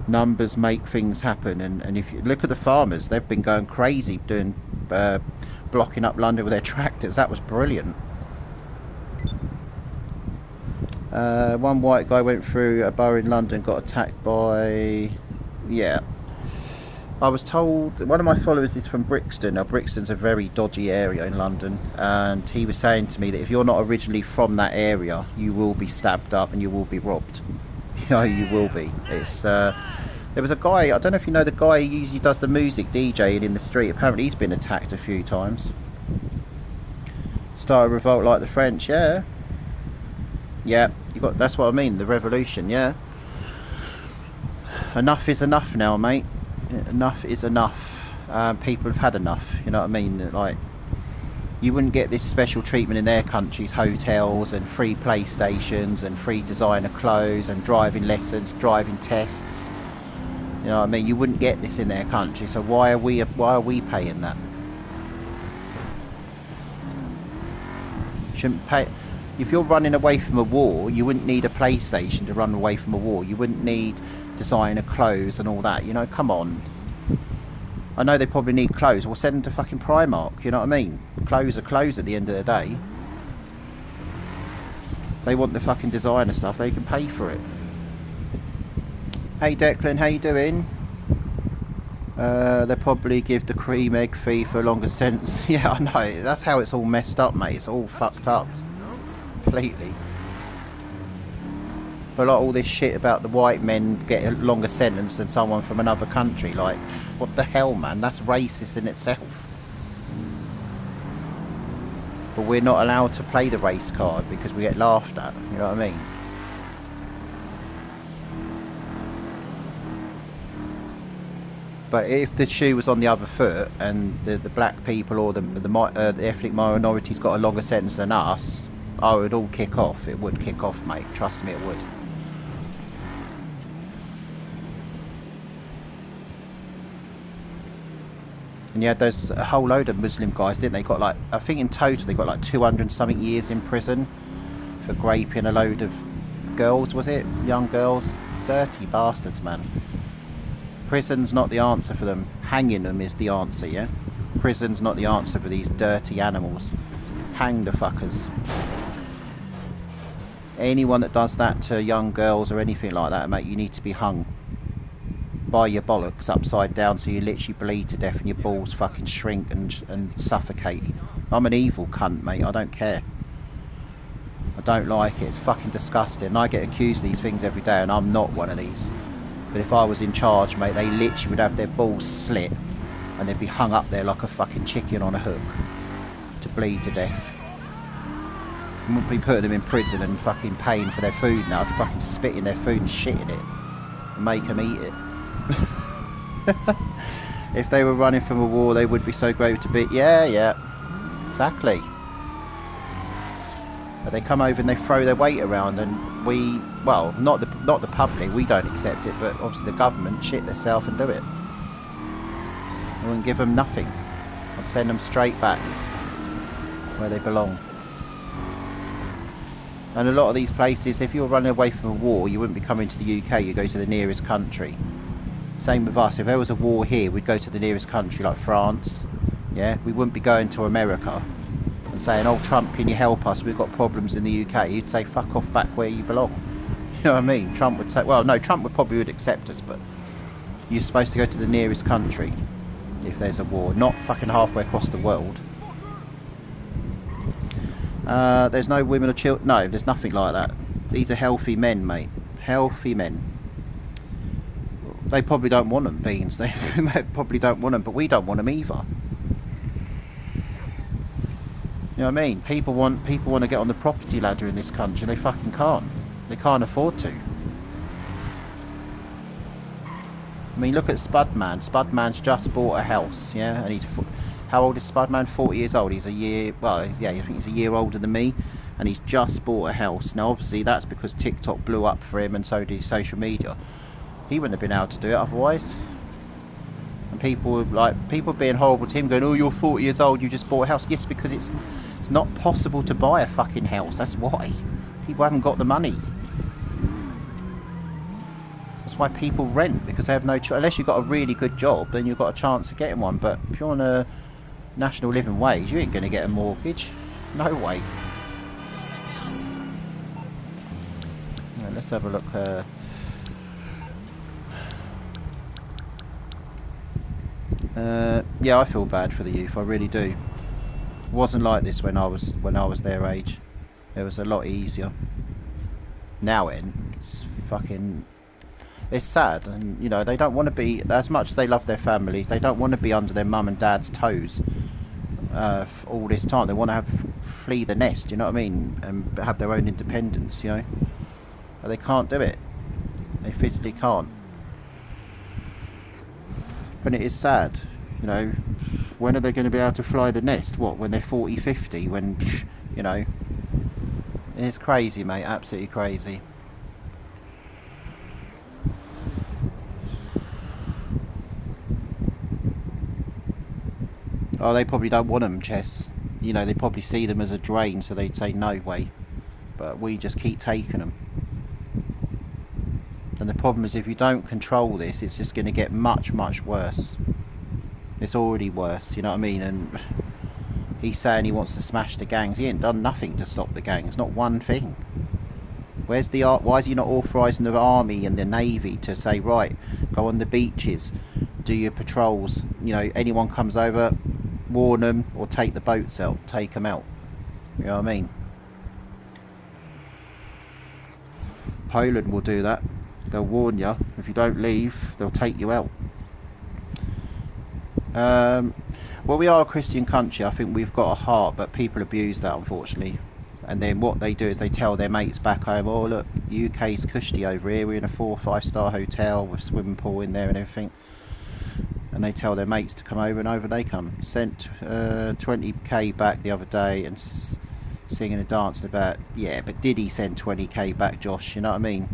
Numbers make things happen, and if you look at the farmers, they've been going crazy doing blocking up London with their tractors. That was brilliant. One white guy went through a bar in London, got attacked by, yeah, I was told, one of my followers is from Brixton. Now Brixton's a very dodgy area in London, and he was saying to me that if you're not originally from that area, you will be stabbed up and you will be robbed. You know, you will be. It's there was a guy, I don't know if you know the guy who usually does the music DJing in the street. Apparently he's been attacked a few times. Start a revolt like the French, yeah. Yeah, that's what I mean, the revolution, yeah. Enough is enough now, mate. Enough is enough. People have had enough, you know what I mean? Like, you wouldn't get this special treatment in their countries, hotels and free PlayStations and free designer clothes and driving lessons, driving tests. You know what I mean? You wouldn't get this in their country, so why are we paying that? Shouldn't pay. If you're running away from a war, you wouldn't need a PlayStation to run away from a war. You wouldn't need designer clothes and all that, you know, come on. I know they probably need clothes. We'll send them to fucking Primark, you know what I mean? Clothes are clothes at the end of the day. They want the fucking designer stuff, they can pay for it. Hey Declan, how you doing? They'll probably give the cream egg fee for a longer sentence. Yeah, I know, that's how it's all messed up, mate. It's all fucked up. Completely. But like all this shit about the white men get a longer sentence than someone from another country, like, what the hell, man? That's racist in itself. But we're not allowed to play the race card because we get laughed at, you know what I mean? But if the shoe was on the other foot and the black people or the ethnic minorities got a longer sentence than us, I would all kick off. It would kick off, mate. Trust me, it would. And you had those a whole load of Muslim guys, didn't they? Got like, I think in total they got like 200 and something years in prison for raping a load of girls, was it? Young girls. Dirty bastards, man. Prison's not the answer for them. Hanging them is the answer, yeah? Prison's not the answer for these dirty animals. Hang the fuckers. Anyone that does that to young girls or anything like that, mate, you need to be hung. By your bollocks upside down so you literally bleed to death and your balls fucking shrink and suffocate. I'm an evil cunt, mate. I don't care. I don't like it. It's fucking disgusting. And I get accused of these things every day and I'm not one of these. But if I was in charge, mate, they literally would have their balls slit and they'd be hung up there like a fucking chicken on a hook to bleed to death. I wouldn't be putting them in prison and fucking paying for their food now. I'd fucking spit in their food and shit in it and make them eat it. If they were running from a war, they would be so great to be. Yeah, exactly. But they come over and they throw their weight around, and we, well, not the public, we don't accept it, but obviously the government shit themselves and do it. I wouldn't give them nothing. I'd send them straight back where they belong. And a lot of these places, if you're running away from a war, you wouldn't be coming to the UK, you go to the nearest country. Same with us. If there was a war here, we'd go to the nearest country, like France. Yeah, we wouldn't be going to America and saying, "Oh, Trump, can you help us? We've got problems in the UK." You'd say, "Fuck off back where you belong." You know what I mean? Trump would say, well, no, Trump would probably accept us, but you're supposed to go to the nearest country if there's a war, not fucking halfway across the world. There's no women or children. No, there's nothing like that. These are healthy men, mate. Healthy men. They probably don't want them, Beans. They probably don't want them, but we don't want them either. You know what I mean? People want to get on the property ladder in this country. They fucking can't. They can't afford to. I mean, look at Spudman. Spudman's just bought a house, yeah? And how old is Spudman? 40 years old. He's a year, well, yeah, I think he's a year older than me. And he's just bought a house. Now, obviously, that's because TikTok blew up for him and so did social media. He wouldn't have been able to do it otherwise. And people being horrible to him, going, "Oh, you're 40 years old, you just bought a house." Yes, because it's not possible to buy a fucking house. That's why. People haven't got the money. That's why people rent, because they have no choice. Unless you've got a really good job, then you've got a chance of getting one. But if you're on a national living wage, you ain't going to get a mortgage. No way. Right, let's have a look. Yeah, I feel bad for the youth. I really do. It wasn't like this when I was their age. It was a lot easier. Now it's fucking. It's sad, and you know they don't want to be, as much as they love their families, they don't want to be under their mum and dad's toes all this time. They want to flee the nest. You know what I mean? And have their own independence. You know, but they can't do it. They physically can't. And it is sad, you know, when are they going to be able to fly the nest? What, when they're 40, 50, when, you know, it's crazy, mate, absolutely crazy. Oh, they probably don't want them, Chess. You know, they probably see them as a drain, so they'd say no way. But we just keep taking them. And the problem is, if you don't control this, it's just going to get much, much worse. It's already worse, you know what I mean? And he's saying he wants to smash the gangs. He ain't done nothing to stop the gangs, not one thing. Where's the art? Why is he not authorising the army and the navy to say, right, go on the beaches, do your patrols, you know, anyone comes over, warn them, or take the boats out, take them out. You know what I mean? Poland will do that. They'll warn you. If you don't leave, they'll take you out. Well, we are a Christian country. I think we've got a heart, but people abuse that, unfortunately. And then what they do is they tell their mates back home, "Oh, look, UK's cushy over here. We're in a 4 or 5 star hotel with swimming pool in there and everything." and they tell their mates to come over, and over they come. Sent 20k back the other day and singing and dancing about, yeah, but did he send 20k back, Josh? You know what I mean?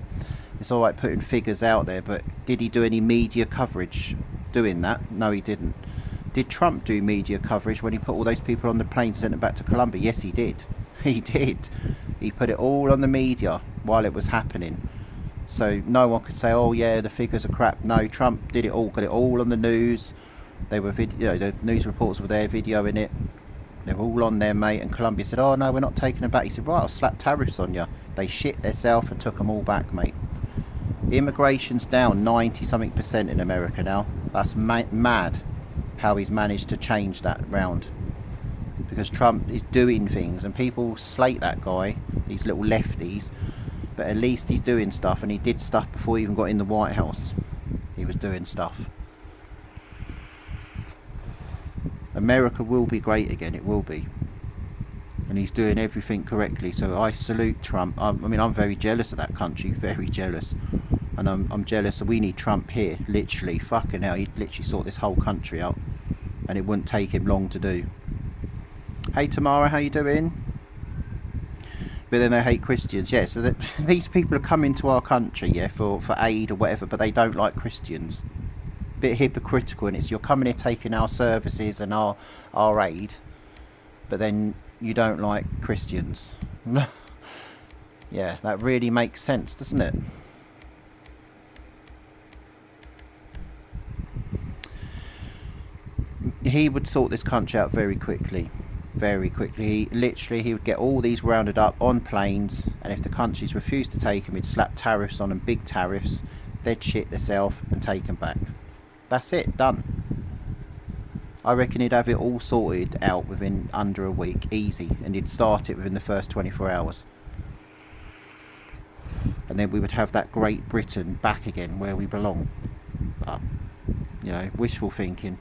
It's all right putting figures out there, but did he do any media coverage doing that? No, he didn't. Did Trump do media coverage when he put all those people on the plane to send them back to Colombia? Yes, he did. He did. He put it all on the media while it was happening. So no one could say, oh yeah, the figures are crap. No, Trump did it all, got it all on the news. They were, the news reports were there videoing it. They were all on there, mate. And Colombia said, oh no, we're not taking them back. He said, right, I'll slap tariffs on you. They shit themselves and took them all back, mate. Immigration's down 90-something% in America now. That's mad how he's managed to change that round. Because Trump is doing things, and people slate that guy, these little lefties, but at least he's doing stuff, and he did stuff before he even got in the White House. He was doing stuff. America will be great again, it will be. And he's doing everything correctly, so I salute Trump. I mean, I'm very jealous of that country, very jealous. And I'm jealous that we need Trump here, literally. Fucking hell, he'd literally sort this whole country out. And it wouldn't take him long to do. Hey Tamara, how you doing? But then they hate Christians, yeah, so that these people are coming to our country, yeah, for aid or whatever, but they don't like Christians. Bit hypocritical, and it's you're coming here taking our services and our aid, but then you don't like Christians. Yeah, that really makes sense, doesn't it? He would sort this country out very quickly. Very quickly. He would get all these rounded up on planes, and if the countries refused to take them, he'd slap tariffs on them, big tariffs. They'd shit themselves and take them back. That's it, done. I reckon he'd have it all sorted out within under a week, easy, and he'd start it within the first 24 hours. And then we would have that Great Britain back again where we belong. You know, wishful thinking.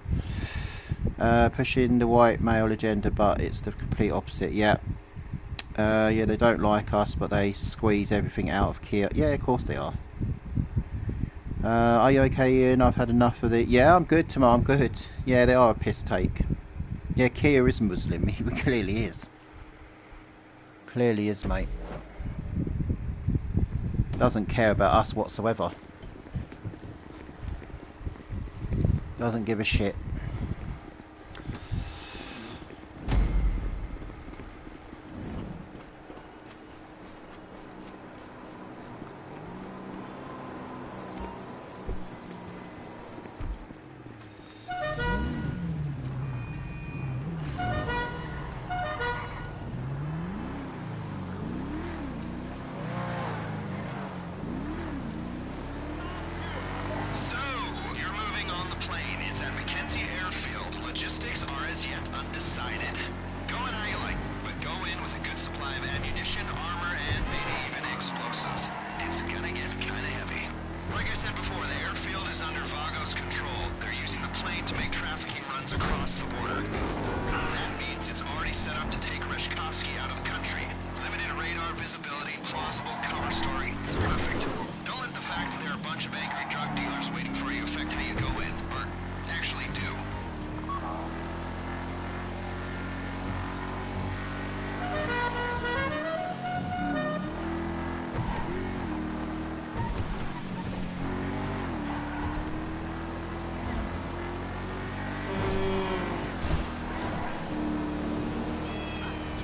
Pushing the white male agenda, but it's the complete opposite. Yeah, yeah, they don't like us, but they squeeze everything out of Kia. Yeah, of course they are. Are you okay, Ian? I've had enough of it. Yeah, I'm good, Tamar, I'm good. Yeah, they are a piss take. Yeah, Kia is Muslim. He clearly is. Clearly is, mate. Doesn't care about us whatsoever. Doesn't give a shit.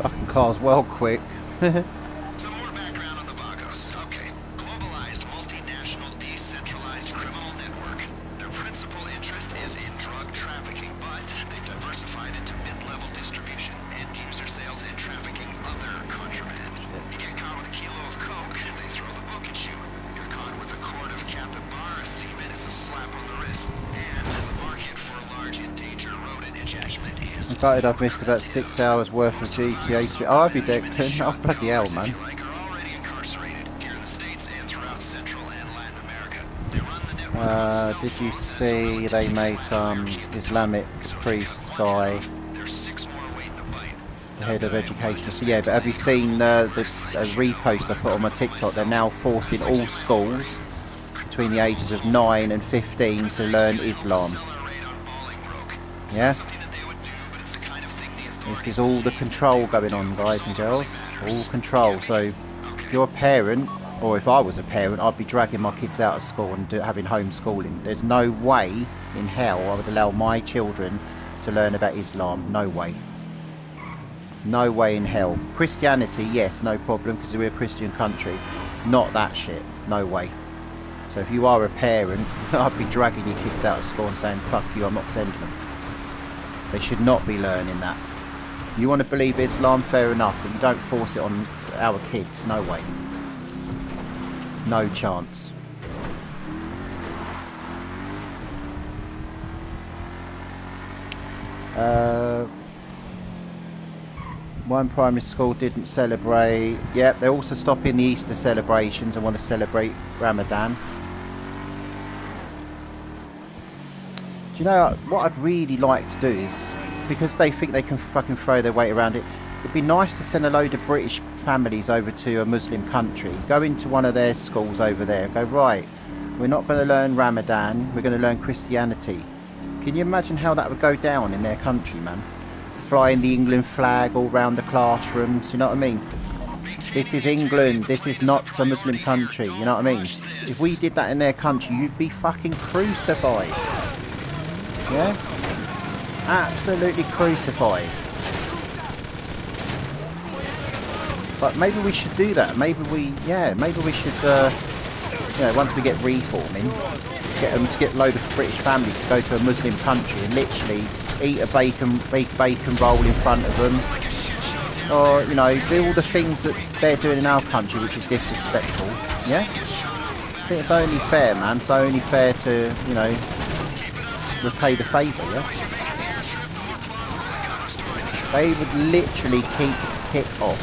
Fucking car's well quick. Some more background on the Vagos. Okay. Globalized, multinational, decentralized criminal network. Their principal interest is in drug trafficking, but they've diversified into mid-level distribution, end-user sales, and trafficking other contraband. You get caught with a kilo of coke, they throw the book at you. You're caught with a quart of capybara semen, it's a slap on the wrist. And the market for large endangered rodent ejaculate is... In fact, I've missed about 6 hours worth of GTA. Oh, I'll be Declan. Oh, bloody hell, man. Did you see they made some Islamic priest guy the head of education? So yeah, but have you seen this repost I put on my TikTok? They're now forcing all schools between the ages of 9 and 15 to learn Islam. Yeah? This is all the control going on, guys and girls. All control. So if you're a parent, or if I was a parent, I'd be dragging my kids out of school and having homeschooling. There's no way in hell I would allow my children to learn about Islam. No way. No way in hell. Christianity, yes, no problem, because we're a Christian country. Not that shit. No way. So if you are a parent, I'd be dragging your kids out of school and saying, fuck you, I'm not sending them. They should not be learning that. You want to believe Islam, fair enough, but you don't force it on our kids. No way. No chance. One primary school didn't celebrate. Yep, they're also stopping the Easter celebrations and want to celebrate Ramadan. Do you know what I'd really like to do is, because they think they can fucking throw their weight around it, it'd be nice to send a load of British families over to a Muslim country, go into one of their schools over there and go, right, we're not going to learn Ramadan, we're going to learn Christianity. Can you imagine how that would go down in their country, man? Flying the England flag all round the classrooms, you know what I mean? This is England, this is not a Muslim country, you know what I mean? If we did that in their country, you'd be fucking crucified. Yeah? Absolutely crucified. But maybe we should do that. Maybe we should, you know, once we get reforming, get them to get a load of British families to go to a Muslim country and literally eat a bacon roll in front of them, or you know, do all the things that they're doing in our country, which is disrespectful. Yeah, I think it's only fair, man. It's only fair to, you know, repay the favour. Yeah, they would literally keep it off.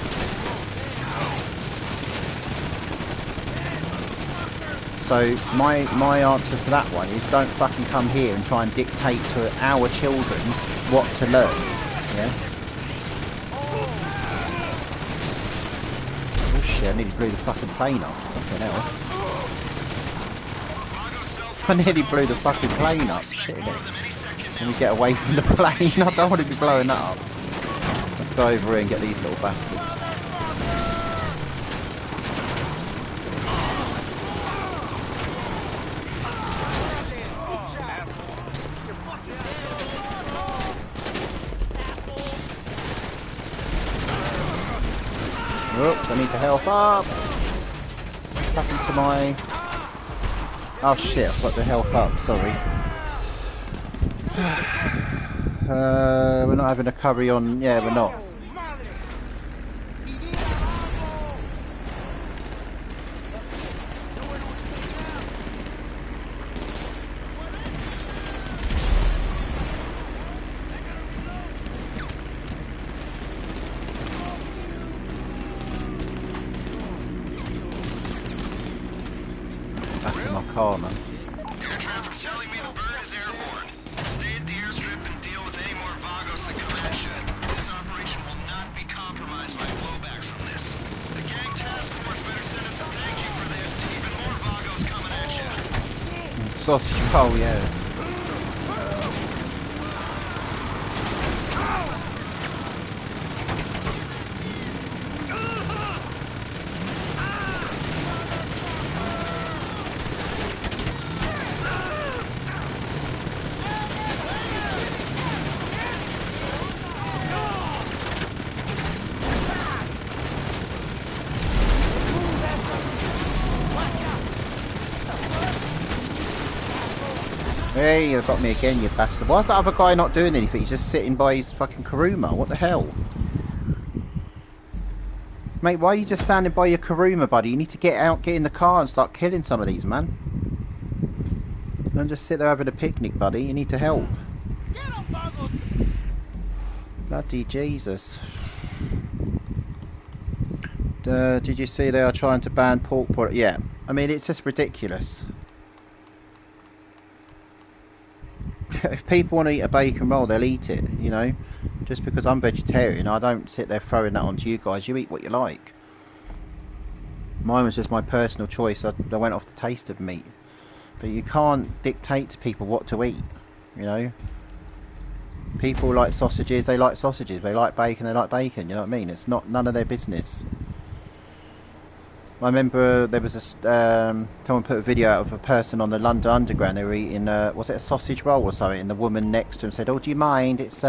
So my answer to that one is, don't fucking come here and try and dictate to our children what to learn. Yeah. Oh shit! I nearly blew the fucking plane up. Fucking hell! I nearly blew the fucking plane up. Shit! Let me get away from the plane. I don't want to be blowing that up. Let's go over here and get these little bastards. Oops, I need to health up. What's happened to my... Oh shit, I've got the health up, sorry. We're not having a curry on... Yeah, we're not. Man. Air traffic's telling me the bird is airborne. Stay at the airstrip and deal with any more Vagos that come at you. This operation will not be compromised by blowback from this. The gang task force better send us a thank you for this. Even more Vagos coming at you. Sausage roll, yeah. Hey, you've got me again, you bastard. Why's that other guy not doing anything? He's just sitting by his fucking Kuruma. What the hell? Mate, why are you just standing by your Kuruma, buddy? You need to get out, get in the car and start killing some of these, man. Don't just sit there having a picnic, buddy. You need to help. Bloody Jesus. Did you see they are trying to ban pork products? Yeah. I mean, it's just ridiculous. If people want to eat a bacon roll, they'll eat it, you know. Just because I'm vegetarian, I don't sit there throwing that onto you guys. You eat what you like. Mine was just my personal choice. I went off the taste of meat. But you can't dictate to people what to eat, you know. People like sausages, they like sausages. They like bacon, they like bacon. You know what I mean? It's not none of their business. I remember there was a someone put a video out of a person on the London Underground. They were eating was it a sausage roll or something? And the woman next to him said, "Oh, do you mind? It's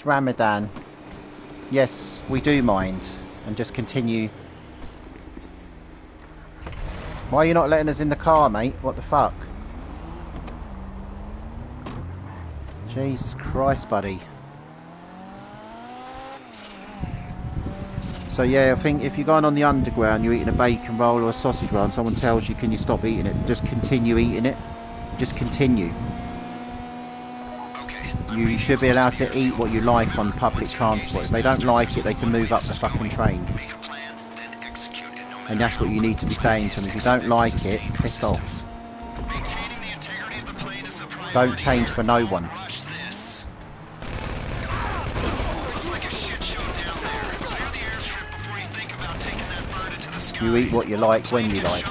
Ramadan." Yes, we do mind. And just continue. Why are you not letting us in the car, mate? What the fuck? Jesus Christ, buddy. So yeah, I think if you're going on the Underground, you're eating a bacon roll or a sausage roll and someone tells you, can you stop eating it? Just continue eating it. Just continue. You should be allowed to eat what you like on public transport. If they don't like it, they can move up the fucking train. And that's what you need to be saying to them. If you don't like it, piss off. Don't change for no one. You eat what you like when you like.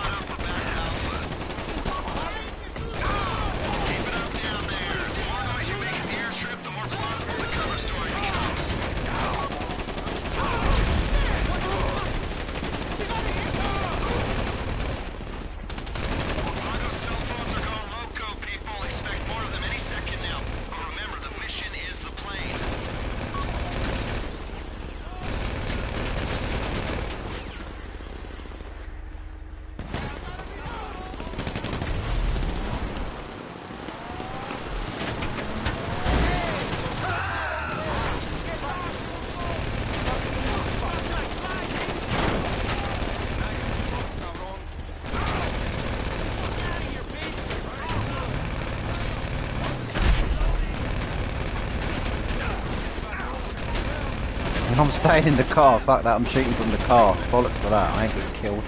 I'm staying in the car, fuck that, I'm shooting from the car. Bollocks for that, I ain't getting killed.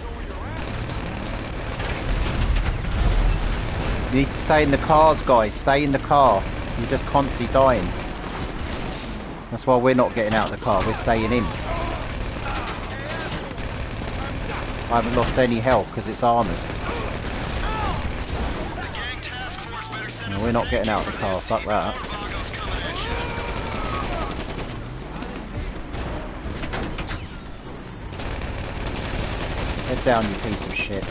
You need to stay in the cars, guys, stay in the car. You're just constantly dying. That's why we're not getting out of the car, we're staying in. I haven't lost any health because it's armoured. No, we're not getting out of the car, fuck that. Head down, you piece of shit.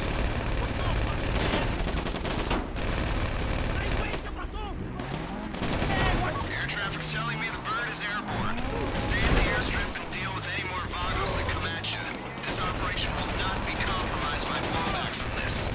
Air traffic's telling me the bird is airborne. Stay in the airstrip and deal with any more Vagos that come at you. This operation will not be compromised by blowback from this.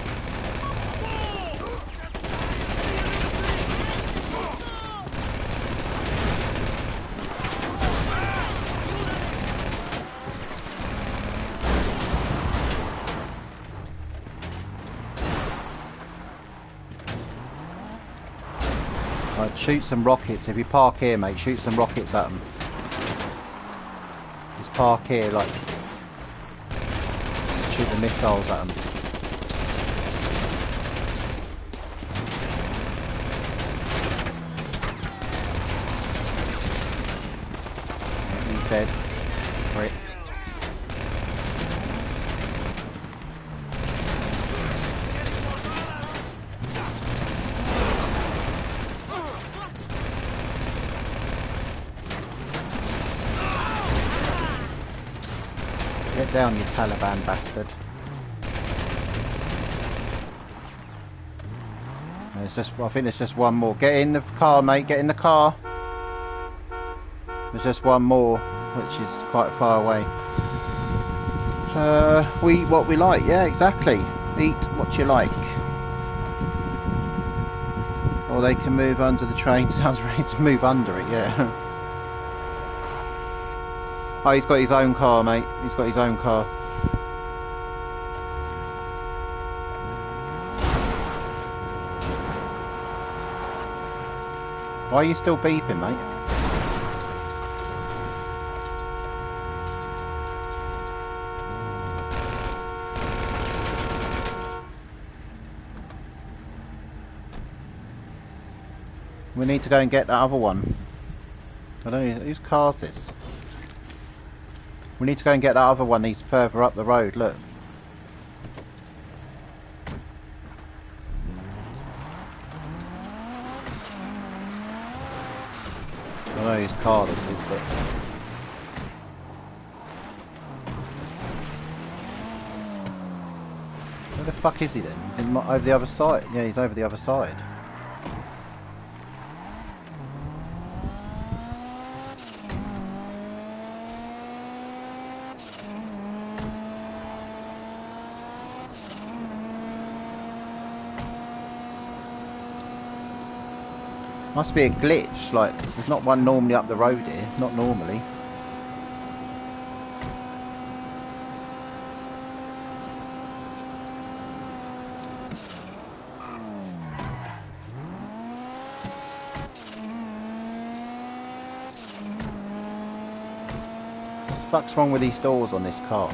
Right, shoot some rockets. If you park here, mate, shoot some rockets at them. Just park here, like, shoot the missiles at them. He's dead. Right. Get down, you Taliban bastard. There's just, I think there's just one more. Get in the car, mate. Get in the car. There's just one more, which is quite far away. We eat what we like. Yeah, exactly. Eat what you like. Or they can move under the train. Sounds ready to move under it. Yeah. Oh, he's got his own car, mate. He's got his own car. Why are you still beeping, mate? We need to go and get that other one. I don't know, whose car's this? We need to go and get that other one. He's further up the road, look. know whose car this is, but... Where the fuck is he then? He's over the other side. Yeah, he's over the other side. Must be a glitch, like, there's not one normally up the road here, not normally. What the fuck's wrong with these doors on this car?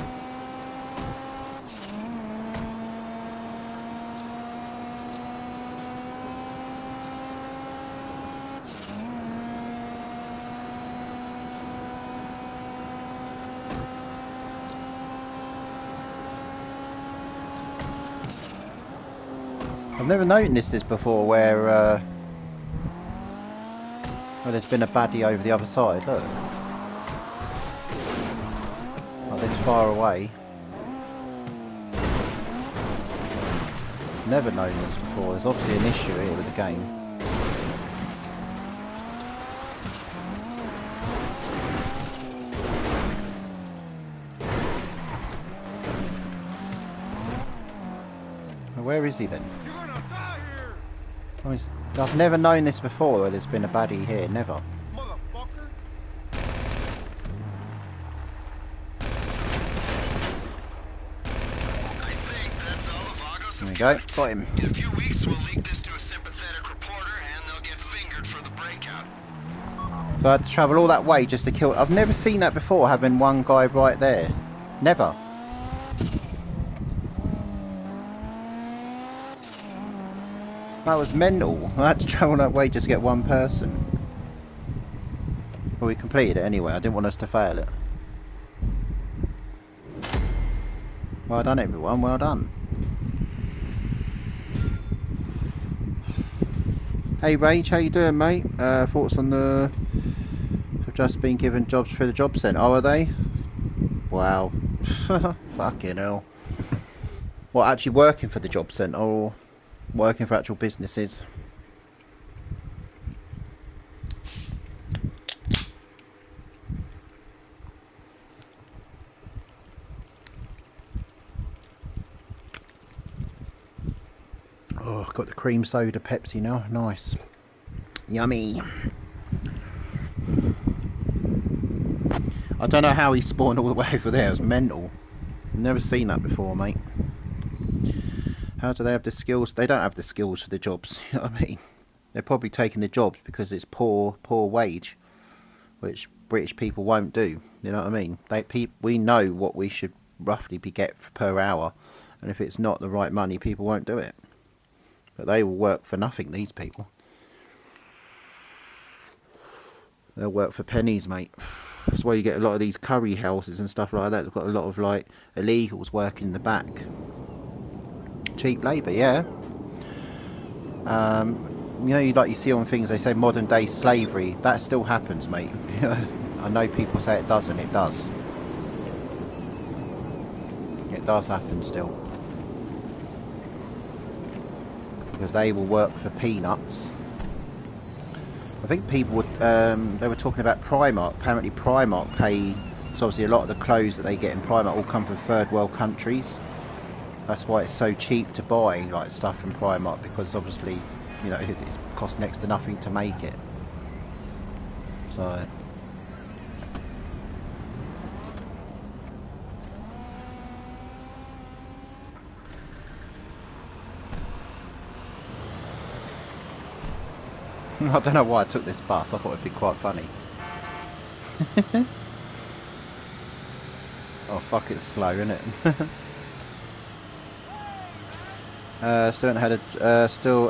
I've never noticed this before where there's been a baddie over the other side, look. Like this far away. Never known this before, there's obviously an issue here with the game. Where is he then? I've never known this before where there's been a baddie here, never. There we go, got him. In a few weeks, we'll leak this to a sympathetic reporter, and they'll get fingered for the breakout. So I had to travel all that way just to kill... I've never seen that before, having one guy right there. Never. That was mental. I had to travel that way just to get one person. But we completed it anyway. I didn't want us to fail it. Well done, everyone. Well done. Hey Rach, how you doing, mate? Thoughts on the... Have just been given jobs for the job centre. Oh, are they? Wow. Fucking hell. What, actually working for the job centre or... working for actual businesses? Oh, I've got the cream soda Pepsi now. Nice. Yummy. I don't know how he spawned all the way over there. It was mental. Never seen that before, mate. How do they have the skills? They don't have the skills for the jobs. You know what I mean? They're probably taking the jobs because it's poor wage, which British people won't do. You know what I mean? We know what we should roughly be get per hour, and if it's not the right money, people won't do it. But they will work for nothing. These people. They'll work for pennies, mate. That's why you get a lot of these curry houses and stuff like that. They've got a lot of like illegals working in the back. Cheap labour, yeah. You know, like you see on things, they say modern day slavery. That still happens, mate. I know people say it doesn't. It does. It does happen still. Because they will work for peanuts. I think people would. They were talking about Primark. Apparently, Primark pay. So obviously, a lot of the clothes that they get in Primark all come from third world countries. That's why it's so cheap to buy like stuff from Primark, because obviously, you know, it costs next to nothing to make it. So. I don't know why I took this bus. I thought it'd be quite funny. Oh fuck, it's slow, isn't it? Still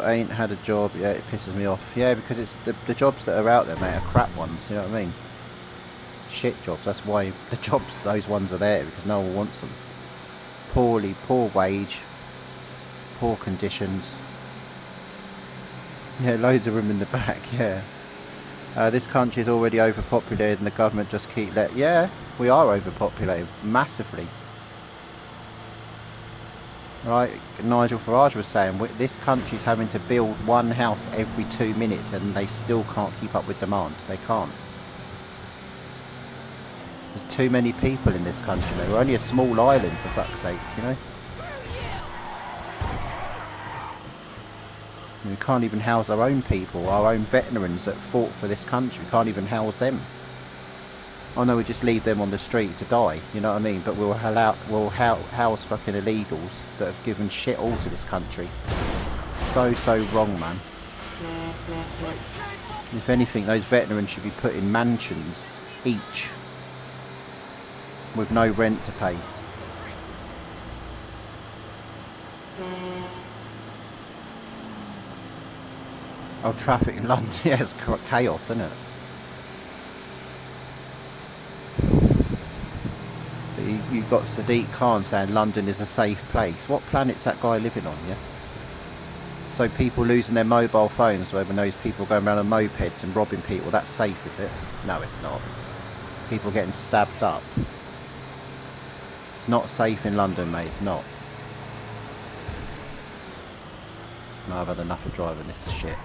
ain't had a job. Yeah, it pisses me off. Yeah, because it's the jobs that are out there, mate, are crap ones. You know what I mean? Shit jobs. That's why the jobs, those ones are there, because no one wants them. Poor wage, poor conditions. Yeah, loads of room in the back. Yeah. This country is already overpopulated and the government just keep yeah, we are overpopulated massively. Right, Nigel Farage was saying this country's having to build one house every 2 minutes and they still can't keep up with demand. They can't. There's too many people in this country. We're only a small island, for fuck's sake, you know. We can't even house our own people, our own veterans that fought for this country. We can't even house them. I know we just leave them on the street to die, you know what I mean? But we'll house fucking illegals that have given shit all to this country. So wrong, man. If anything, those veterans should be put in mansions each, with no rent to pay. Oh, traffic in London, yeah, it's chaos, isn't it? You've got Sadiq Khan saying London is a safe place. What planet's that guy living on, yeah? So people losing their mobile phones when those people going around on mopeds and robbing people, that's safe, is it? No, it's not. People getting stabbed up. It's not safe in London, mate, it's not. No, I've had enough of driving this shit.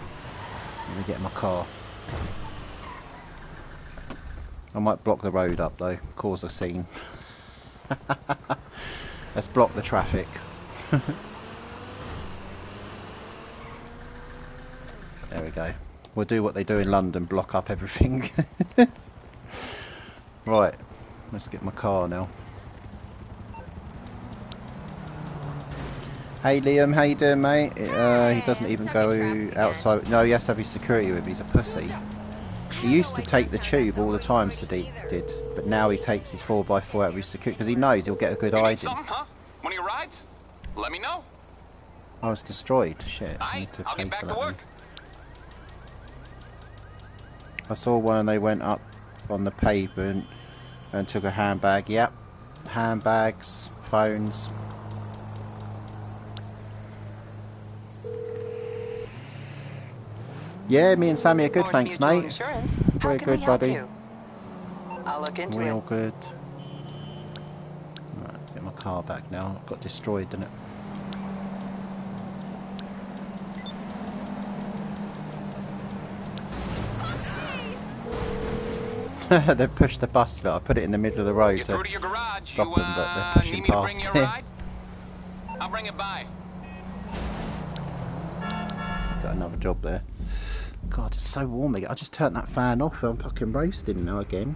Let me get in my car. I might block the road up though, cause a scene. Let's block the traffic. There we go. We'll do what they do in London, block up everything. Right, let's get my car now. Hey Liam, how you doing, mate? He doesn't even go outside. No, he has to have his security with him. He's a pussy. He used to take the tube all the time, Sadiq did, but now he takes his 4x4 out of his security because he knows he'll get a good hiding. Huh? One of your rides? Let me know. I was destroyed. Shit. I need to I'll pay get back for to that work. Then. I saw one and they went up on the pavement and took a handbag. Yep. Handbags, phones. Yeah, me and Sammy are good, thanks, mate. We're good, buddy. I'll look into we it. all good. Right, get my car back now. Got destroyed, didn't it? They've pushed the bus. I put it in the middle of the road to your garage. stop them, but they're pushing past it. I'll bring it by. Got another job there. God, it's so warm again. I just turned that fan off. I'm fucking roasting now again.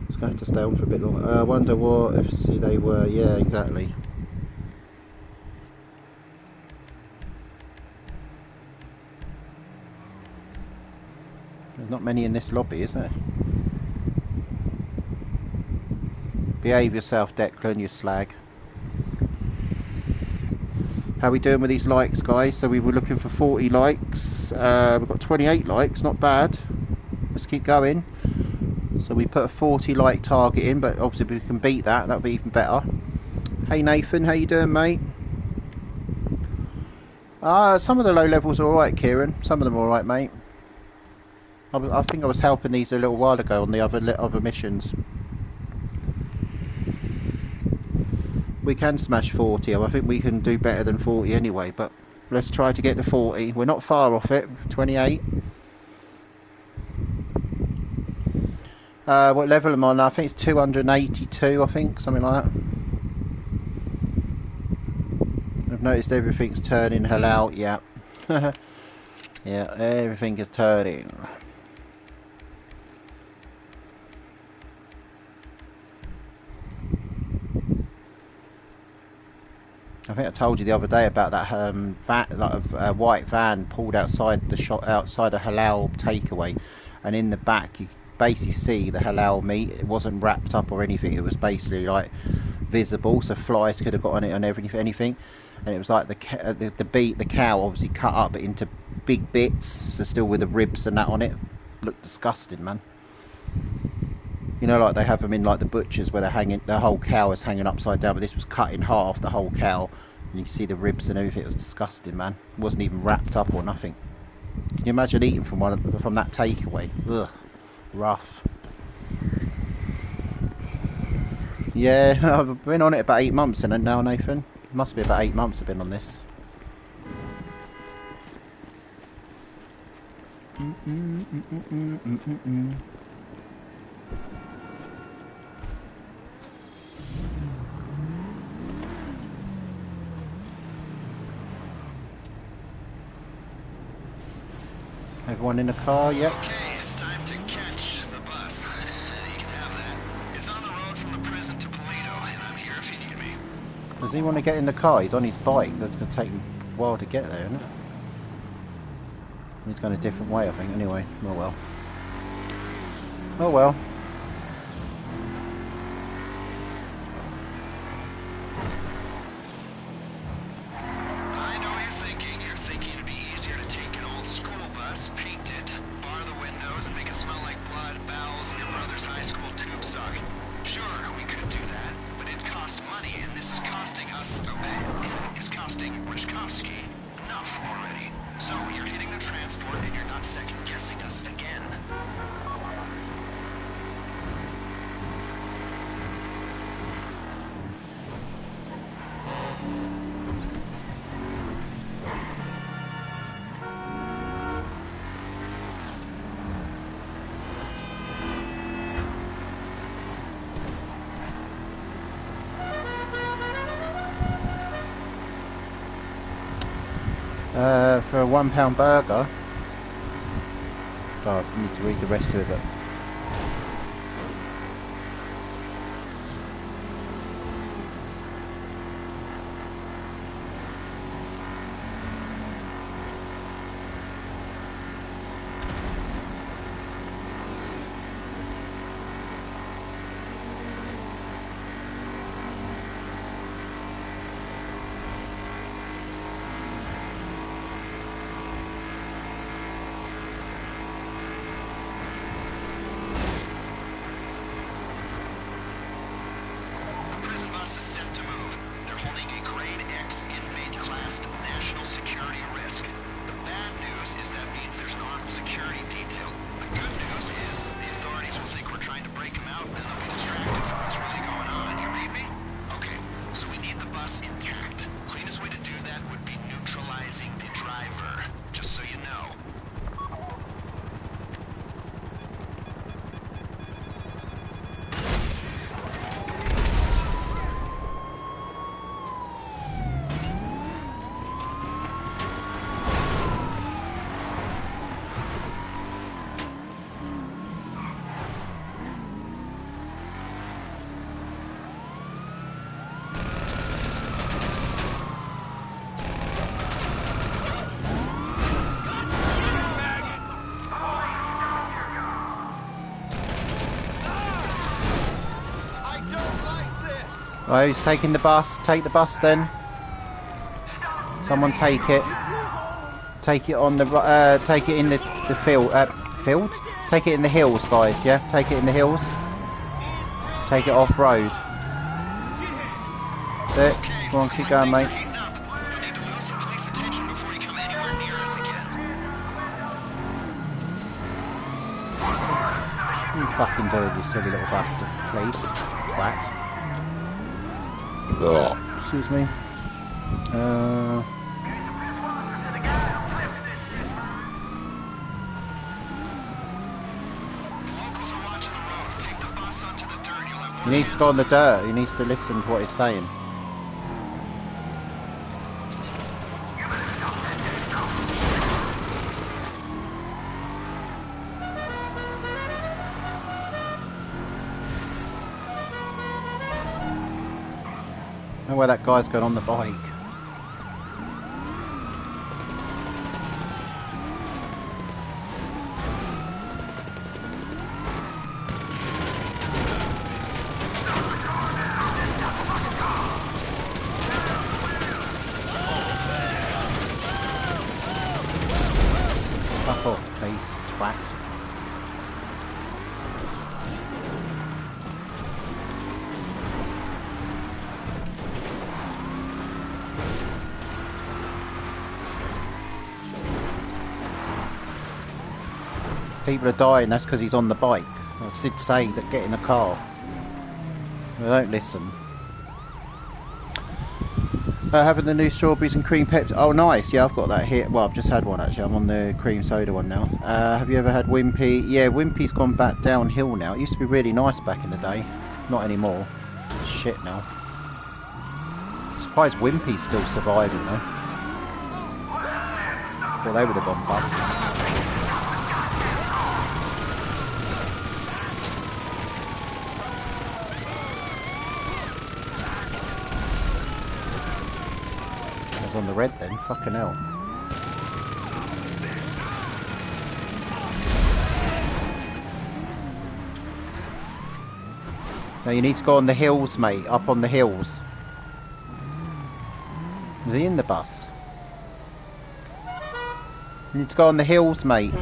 It's going to stay on for a bit longer. I wonder what FC they were. Yeah, exactly. There's not many in this lobby, is there? Behave yourself, Declan, you slag. How we doing with these likes, guys? So we were looking for 40 likes. We've got 28 likes, not bad. Let's keep going. So we put a 40 like target in, but obviously if we can beat that, that'll be even better. Hey Nathan, how you doing, mate? Some of the low levels are alright, Kieran. Some of them are alright, mate. I think I was helping these a little while ago on the other missions. We can smash 40. I think we can do better than 40 anyway, but let's try to get to 40. We're not far off it. 28. What level am I on? I think it's 282, I think, something like that. I've noticed everything's turning halal. Yeah. Yeah, everything is turning. I think I told you the other day about that white van pulled outside the shop, outside a halal takeaway, and in the back you basically see the halal meat. It wasn't wrapped up or anything. It was basically like visible, so flies could have got on it and anything. And it was like the cow obviously cut up into big bits, so still with the ribs and that on it. Looked disgusting, man. You know, like they have them in like the butchers where they're hanging, the whole cow is hanging upside down, but this was cut in half, the whole cow, and you can see the ribs and everything. It was disgusting, man. It wasn't even wrapped up or nothing. Can you imagine eating from that takeaway? Ugh, rough. Yeah, I've been on it about 8 months in it now, Nathan. It must be about 8 months I've been on this. Everyone in the car, yep. Okay, it's time to catch the bus. You can have that. It's on the road from the prison to Toledo, and I'm here if you need me. Does he want to get in the car? He's on his bike. That's going to take him a while to get there, isn't it? He's going a different way, I think. Anyway, oh well. Oh well. I know what you're thinking. You're thinking it'd be easier to take an old school bus, paint it, bar the windows, and make it smell like blood, bowels, and your brother's high school tube sock. Sure, we could do that, but it costs money, and this is costing us, it is costing Rishkovsky enough already. So you're hitting the transport, and you're not second-guessing us again. For a £1 burger. Oh, I need to read the rest of it. Right, who's taking the bus? Take the bus then. Someone take it. Take it on the take it in the field. Fields? Take it in the hills, guys. Yeah, take it in the hills. Take it off road. That's it. Come on, keep going, mate. You fucking do it, you silly little bastard, please. Twat. Excuse me. He needs to go on the dirt. He needs to listen to what he's saying. I know where that guy's going on the bike. Fuck off, please, twat. People are dying, that's because he's on the bike. I did say that get in the car. They don't listen. Having the new strawberries and cream Pepsi. Oh, nice. Yeah, I've got that here. Well, I've just had one actually. I'm on the cream soda one now. Have you ever had Wimpy? Yeah, Wimpy's gone back downhill now. It used to be really nice back in the day. Not anymore. It's shit now. I'm surprised Wimpy's still surviving though. Well, they would have gone bust. On the red then, fucking hell. Now you need to go on the hills, mate, up on the hills. Is he in the bus? You need to go on the hills, mate.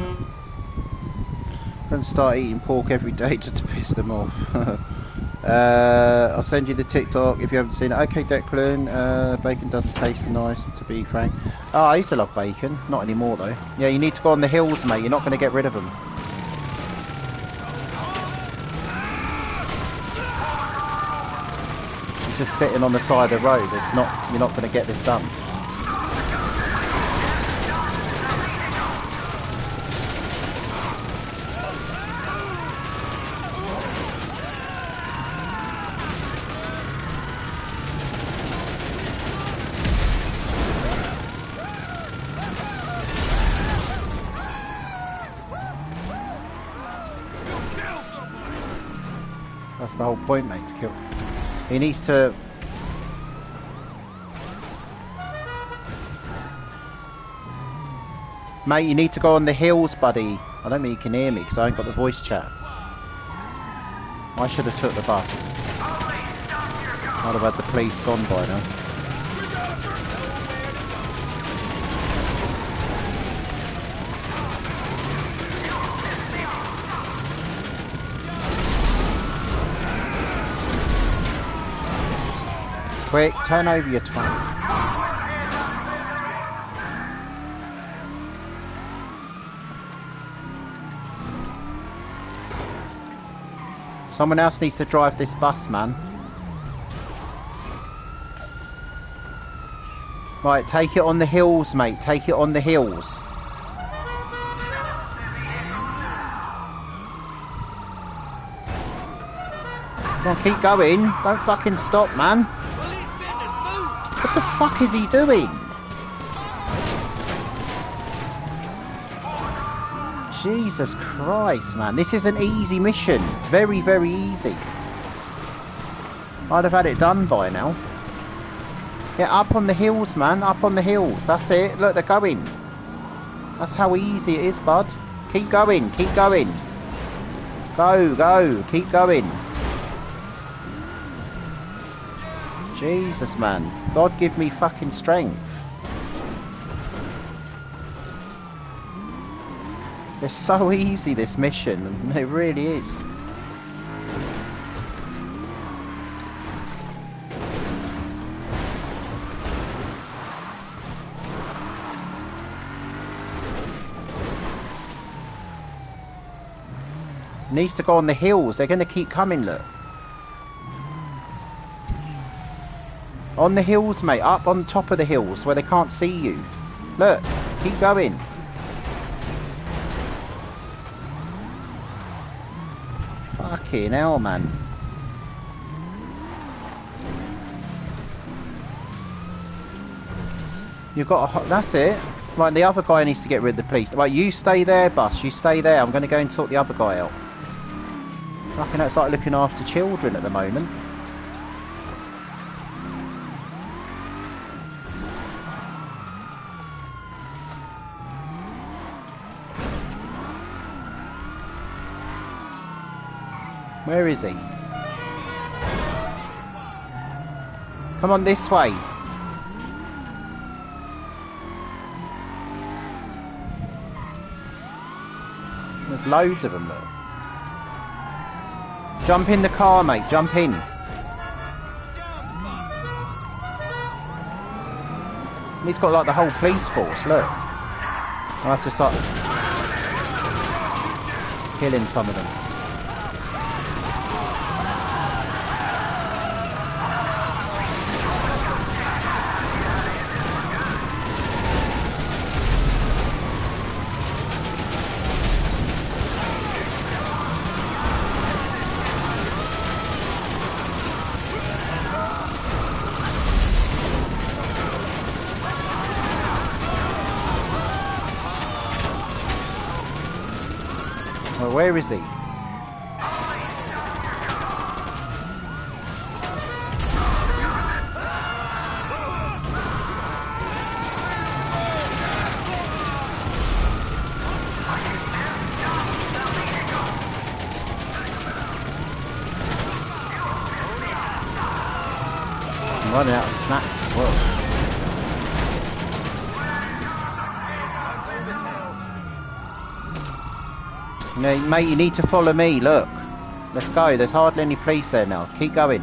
Don't start eating pork every day just to piss them off. I'll send you the TikTok if you haven't seen it. Okay, Declan, bacon doesn't taste nice, to be frank. Oh, I used to love bacon. Not anymore, though. Yeah, you need to go on the hills, mate. You're not going to get rid of them. You're just sitting on the side of the road. It's not. You're not going to get this done. That's the whole point, mate, to kill. He needs to... Mate, you need to go on the hills, buddy. I don't mean you can hear me, because I ain't got the voice chat. I should have took the bus. I'd have had the police gone by now. Quick, turn over your twat. Someone else needs to drive this bus, man. Right, take it on the hills, mate. Take it on the hills. Come on, keep going. Don't fucking stop, man. What the fuck is he doing? Jesus Christ, man. This is an easy mission. Very, very easy. I'd have had it done by now. Yeah, up on the hills, man. Up on the hills. That's it. Look, they're going. That's how easy it is, bud. Keep going. Keep going. Go, go. Keep going. Jesus, man. God give me fucking strength. It's so easy, this mission. It really is. Needs to go on the hills. They're going to keep coming, look. On the hills, mate. Up on top of the hills where they can't see you. Look. Keep going. Fucking hell, man. You've got a... That's it. Right, the other guy needs to get rid of the police. Right, you stay there, Bus. You stay there. I'm going to go and sort the other guy out. Fucking hell, it's like looking after children at the moment. Where is he? Come on this way. There's loads of them, look. Jump in the car, mate. Jump in. He's got like the whole police force, look. I'll have to start... killing some of them. Well, where is he? I'm running out of snacks as well. No, mate, you need to follow me, look. Let's go, there's hardly any police there now. Keep going.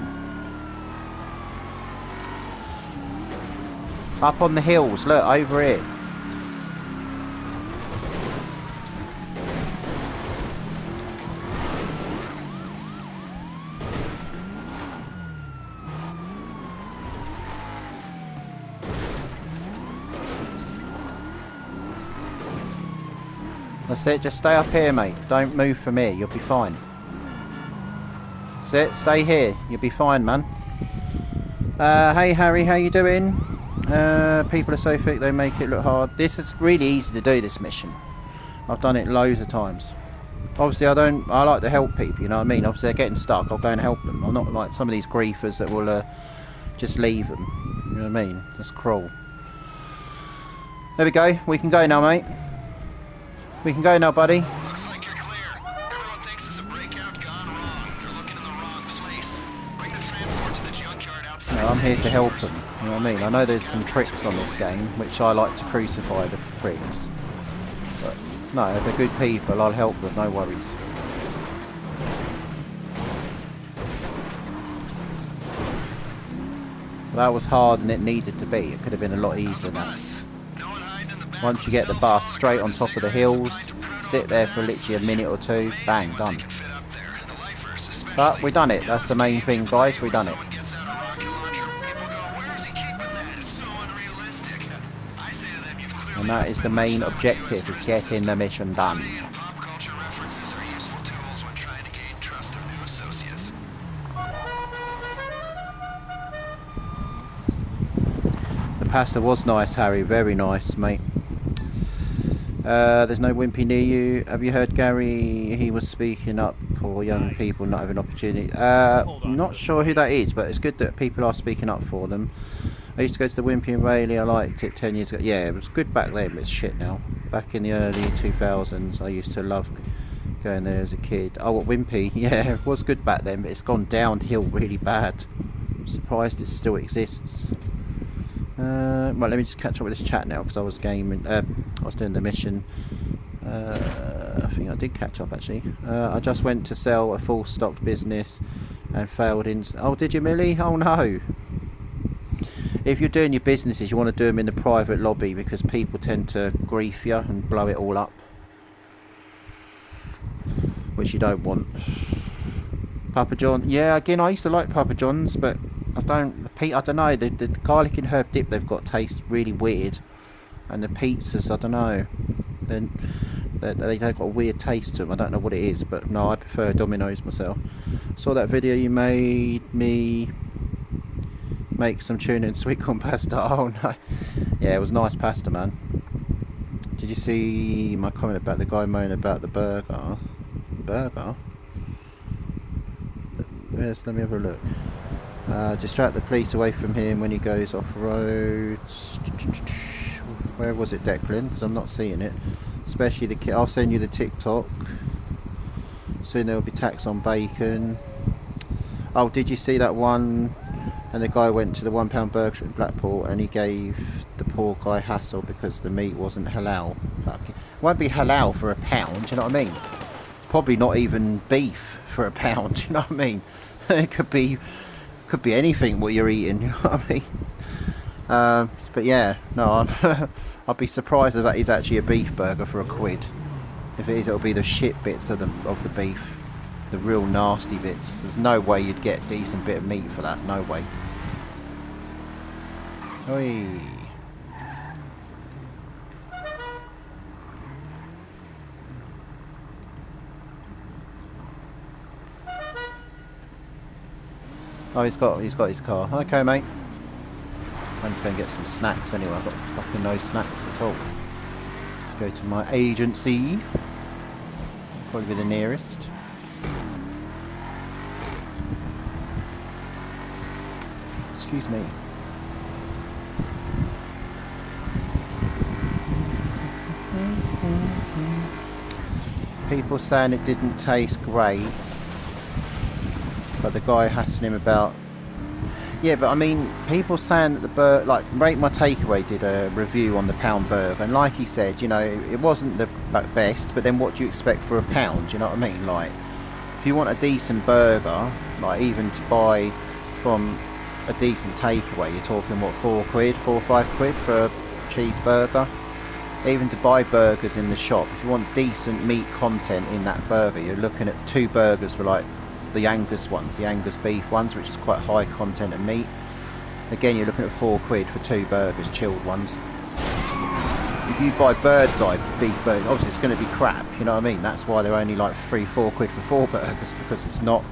Up on the hills, look, over here. That's it, just stay up here, mate. Don't move from here, you'll be fine. That's it, stay here, you'll be fine, man. Hey Harry, how you doing? People are so thick they make it look hard. This is really easy to do, this mission. I've done it loads of times. Obviously I like to help people, you know what I mean? Obviously they're getting stuck, I'll go and help them. I'm not like some of these griefers that will just leave them. You know what I mean? That's cruel. There we go, we can go now, mate. We can go now, buddy. Looks like you're clear. Everyone thinks it's a breakout gone wrong. They're looking in the wrong place. Bring the transport to the junkyard outside. No, I'm here to help them. You know what I mean? I know there's some tricks on this game, which I like to crucify the pricks. But no, if they're good people, I'll help them, no worries. That was hard and it needed to be. It could have been a lot easier than that. Once you get the bus straight on top of the hills, sit there for literally a minute or two, bang, done. But we done it, that's the main thing, guys, we done it. And that is the main objective, is getting the mission done. The pasta was nice, Harry, very nice, mate. There's no wimpy near you. Have you heard Gary? He was speaking up for young people not having opportunity. Not sure who that is, but it's good that people are speaking up for them. I used to go to the Wimpy in Rayleigh. I liked it 10 years ago. Yeah, it was good back then, but it's shit now. Back in the early 2000s, I used to love going there as a kid. Oh, what, Wimpy? Yeah, it was good back then, but it's gone downhill really bad. I'm surprised it still exists. Well, let me just catch up with this chat now because I was gaming. I was doing the mission. I think I did catch up actually. I just went to sell a full stock business and failed in. Oh, did you, Millie? Oh no. If you're doing your businesses, you want to do them in the private lobby because people tend to grief you and blow it all up, which you don't want. Papa John. Yeah, again, I used to like Papa John's, but I don't know, the garlic and herb dip they've got tastes really weird, and the pizzas, I don't know, they've got a weird taste to them. I don't know what it is, but no, I prefer Domino's myself. Saw that video you made me make some tuna and sweet corn pasta. Oh no, yeah, it was nice pasta, man. Did you see my comment about the guy moaning about the burger? Yes, let me have a look. Distract the police away from him when he goes off road. Where was it, Declan? Because I'm not seeing it. Especially the kid. I'll send you the TikTok. Soon there will be tax on bacon. Oh, did you see that one? And the guy went to the £1 burger in Blackpool and he gave the poor guy hassle because the meat wasn't halal. It won't be halal for £1, do you know what I mean? Probably not even beef for £1, do you know what I mean? It could be anything what you're eating, you know what I mean? But yeah, no, I'd be surprised if that is actually a beef burger for £1. If it is, it'll be the shit bits of the beef, the real nasty bits. There's no way you'd get a decent bit of meat for that. No way. Oi. Oh, he's got his car. Okay, mate. I'm just going to get some snacks anyway. I've got fucking no snacks at all. Let's go to my agency. Probably be the nearest. Excuse me. People saying it didn't taste great, but the guy hassling him about. Yeah, but I mean, people saying that the burger, like Rate My Takeaway did a review on the pound burger, and like he said, you know, it wasn't the best, but then what do you expect for a pound? You know what I mean? Like, if you want a decent burger, like even to buy from a decent takeaway, you're talking what, 4 or 5 quid for a cheeseburger. Even to buy burgers in the shop, if you want decent meat content in that burger, you're looking at 2 burgers for like the Angus ones, the Angus beef ones, which is quite high content of meat. Again, you're looking at 4 quid for 2 burgers, chilled ones. If you buy bird's eye beef burgers, obviously it's going to be crap, you know what I mean? That's why they're only like 3-4 quid for 4 burgers, because it's not,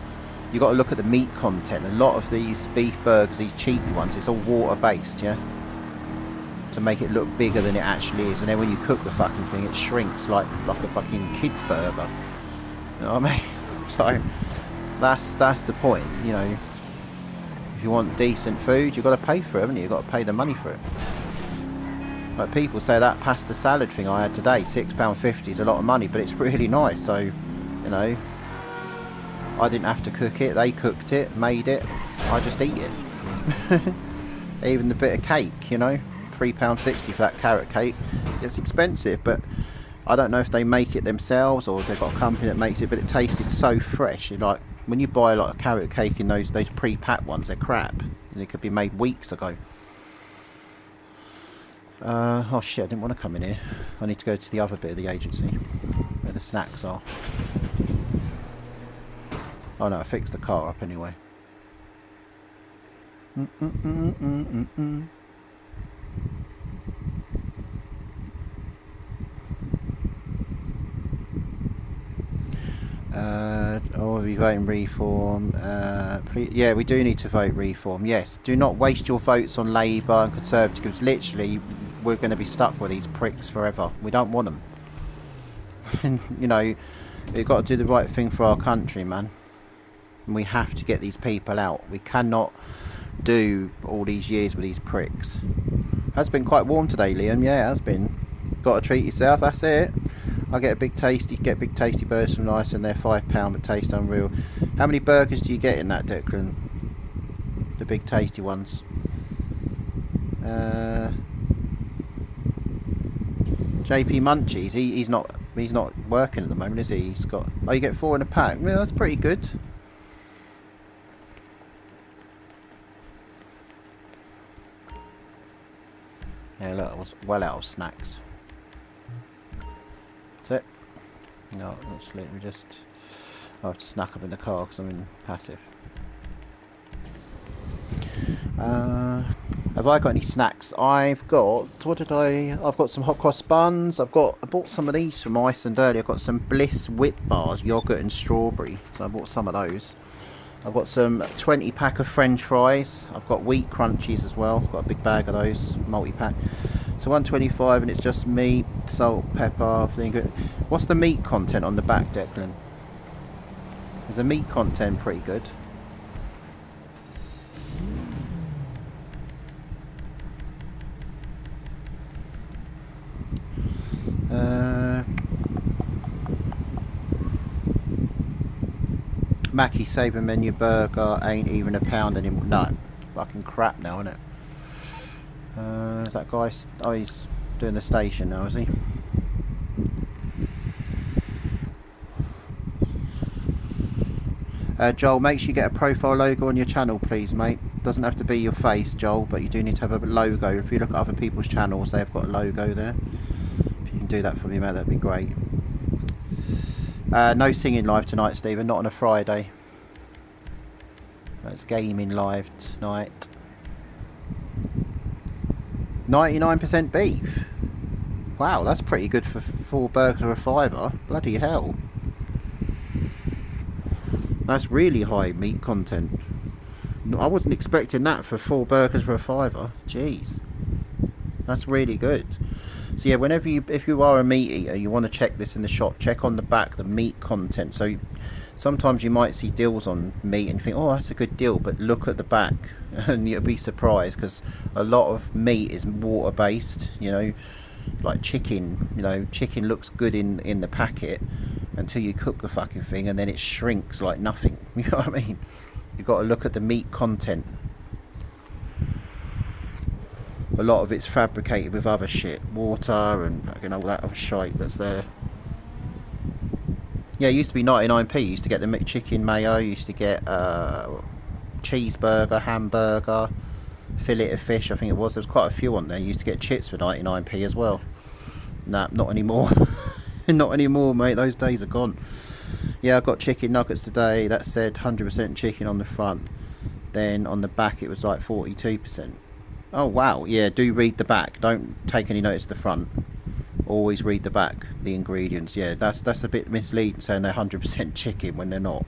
you've got to look at the meat content. A lot of these beef burgers, these cheapy ones, it's all water based, yeah, to make it look bigger than it actually is, and then when you cook the fucking thing, it shrinks like a fucking kid's burger, you know what I mean? So that's the point, you know. If you want decent food, you've got to pay for it, haven't you? You've got to pay the money for it. Like people say that pasta salad thing I had today, £6.50 is a lot of money, but it's really nice. So, you know, I didn't have to cook it, they cooked it, made it, I just eat it. Even the bit of cake, you know, £3.60 for that carrot cake. It's expensive, but I don't know if they make it themselves or they've got a company that makes it, but it tasted so fresh. Like when you buy like a carrot cake in those pre-packed ones, they're crap. They could be made weeks ago. Oh shit, I didn't want to come in here. I need to go to the other bit of the agency where the snacks are. Oh no, I fixed the car up anyway. Are we voting reform? Yeah, we do need to vote reform. Yes, do not waste your votes on Labour and Conservatives. Literally, we're going to be stuck with these pricks forever. We don't want them. You know, we've got to do the right thing for our country, man. And we have to get these people out. We cannot do all these years with these pricks. Has been quite warm today, Liam. Yeah, it has been. Got to treat yourself. That's it. I get big tasty burgers from Nice, and they're £5, but taste unreal. How many burgers do you get in that, Declan? The big tasty ones. JP Munchies. He's not working at the moment, is he? He's got. Oh, you get 4 in a pack. Well, that's pretty good. Yeah, look, I was well out of snacks. That's it. No, actually, we just. I have to snack up in the car because I'm in passive. Have I got any snacks? I've got. What did I? I've got some hot cross buns. I bought some of these from Iceland earlier. I've got some Bliss whip bars, yogurt and strawberry. So I bought some of those. I've got some 20 pack of French fries. I've got wheat crunchies as well. I've got a big bag of those, multi-pack. So 125, and it's just meat, salt, pepper, vinegar. What's the meat content on the back, Declan? Is the meat content pretty good? Mackie Sabre menu burger ain't even £1 anymore. No, fucking crap now, isn't it? Is that guy? Oh, he's doing the station now, is he? Joel, make sure you get a profile logo on your channel, please, mate. Doesn't have to be your face, Joel, but you do need to have a logo. If you look at other people's channels, they've got a logo there. If you can do that for me, mate, that'd be great. No singing live tonight, Stephen. Not on a Friday. It's gaming live tonight. 99% beef. Wow, that's pretty good for 4 burgers or a fiver. Bloody hell. That's really high meat content. I wasn't expecting that for 4 burgers for a fiver. Jeez. That's really good. So yeah, whenever if you are a meat eater, you want to check this in the shop. Check on the back the meat content. So sometimes you might see deals on meat and you think, oh, that's a good deal, but look at the back and you'll be surprised, because a lot of meat is water based, you know, like chicken. You know, chicken looks good in the packet until you cook the fucking thing, and then it shrinks like nothing. You know what I mean? You've got to look at the meat content. A lot of it's fabricated with other shit, water and fucking all that other shite that's there. Yeah, it used to be 99p. You used to get the chicken mayo, you used to get cheeseburger, hamburger, fillet of fish, I think it was. There's quite a few on there. You used to get chips for 99p as well. Nah, not anymore. Not anymore, mate. Those days are gone. Yeah, I got chicken nuggets today. That said 100% chicken on the front. Then on the back it was like 42%. Oh wow, yeah, do read the back. Don't take any notice of the front. Always read the back, the ingredients. Yeah, that's a bit misleading saying they're 100% chicken when they're not.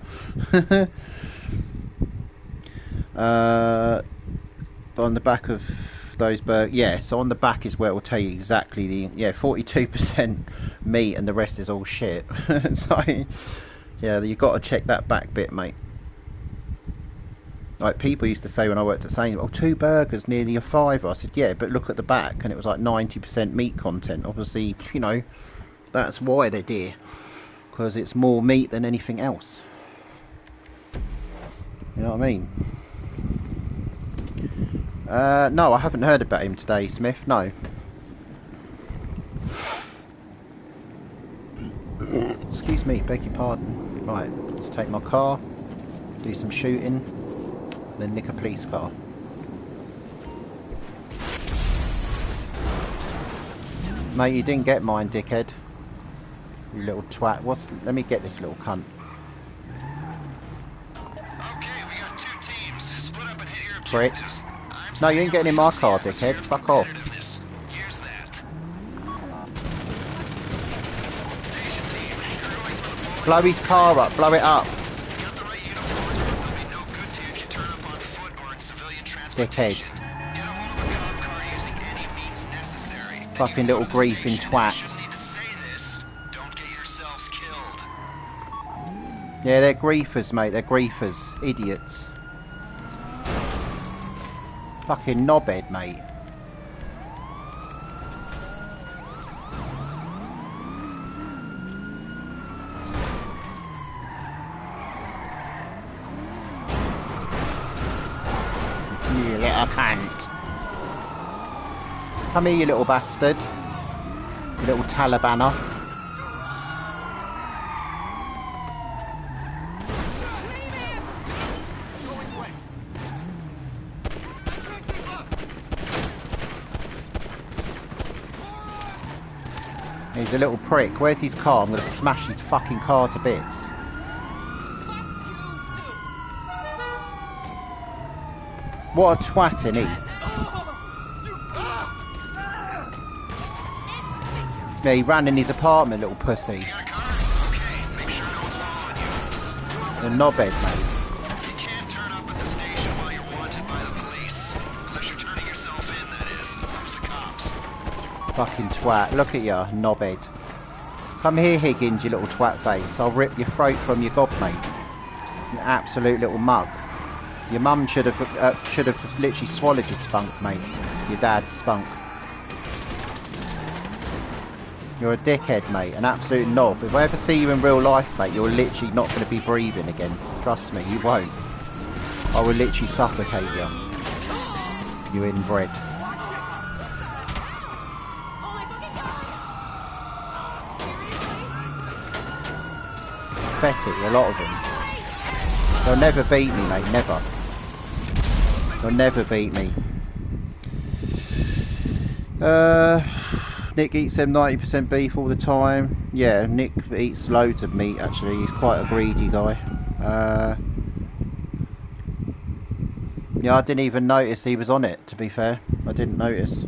But on the back of those burgers, yeah, so on the back is where it will tell you exactly the, yeah, 42% meat and the rest is all shit. So yeah, you've got to check that back bit, mate. Like people used to say when I worked at Sainsbury's, oh, 2 burgers, nearly a fiver. I said, yeah, but look at the back, and it was like 90% meat content. Obviously, you know, that's why they're dear, because it's more meat than anything else. You know what I mean? No, I haven't heard about him today, Smith. No. Excuse me, beg your pardon. Right, let's take my car, do some shooting, then nick a police car. Mate, you didn't get mine, dickhead. You little twat. Let me get this little cunt. Okay, we got 2 teams. Split up and hit your Prick. objectives. No, you ain't getting in my car, dickhead. Fuck off. Use that. Station team, you're going for the ball. Blow his car up. Blow it up. You got the right uniforms, but they'll be no good to you if you turn up on foot or in civilian transportation. Dickhead. Get a hold of a cop car using any means necessary. Fucking little griefing twat. You need to say this. Don't get yourselves killed. Yeah, they're griefers, mate. They're griefers. Idiots. Fucking knobhead, mate. You little cunt. Come here, you little bastard. You little Talibaner. He's a little prick. Where's his car? I'm going to smash his fucking car to bits. What a twat, isn't he? Yeah, he ran in his apartment, little pussy. You got a car? Okay, make sure no one's following you. The knobhead, mate. You can't turn up at the station while you're wanted by the police. Unless you're turning yourself in, that is. Who's the cops? Fucking twat. Look at ya, knobhead. Come here, Higgins, you little twat face. I'll rip your throat from your gob, mate. You absolute little mug. Your mum should have literally swallowed your spunk, mate. Your dad's spunk. You're a dickhead, mate. An absolute knob. If I ever see you in real life, mate, you're literally not going to be breathing again. Trust me, you won't. I will literally suffocate you. You inbred. Pathetic, a lot of them. They'll never beat me, mate. Never. They'll never beat me. Nick eats them 90% beef all the time. Yeah, Nick eats loads of meat actually. He's quite a greedy guy. Yeah, I didn't even notice he was on it, to be fair. I didn't notice.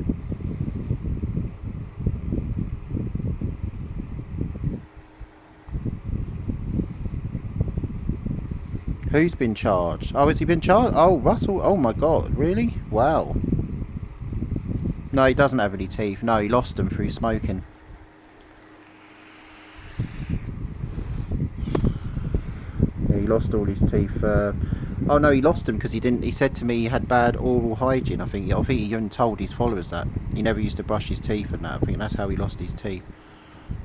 Who's been charged? Oh, has he been charged? Oh, Russell. Oh my god, really? Wow. No, he doesn't have any teeth. No, he lost them through smoking. Yeah, he lost all his teeth. Oh no, he lost them because he didn't. He said to me he had bad oral hygiene. I think he even told his followers that he never used to brush his teeth and that. I think that's how he lost his teeth.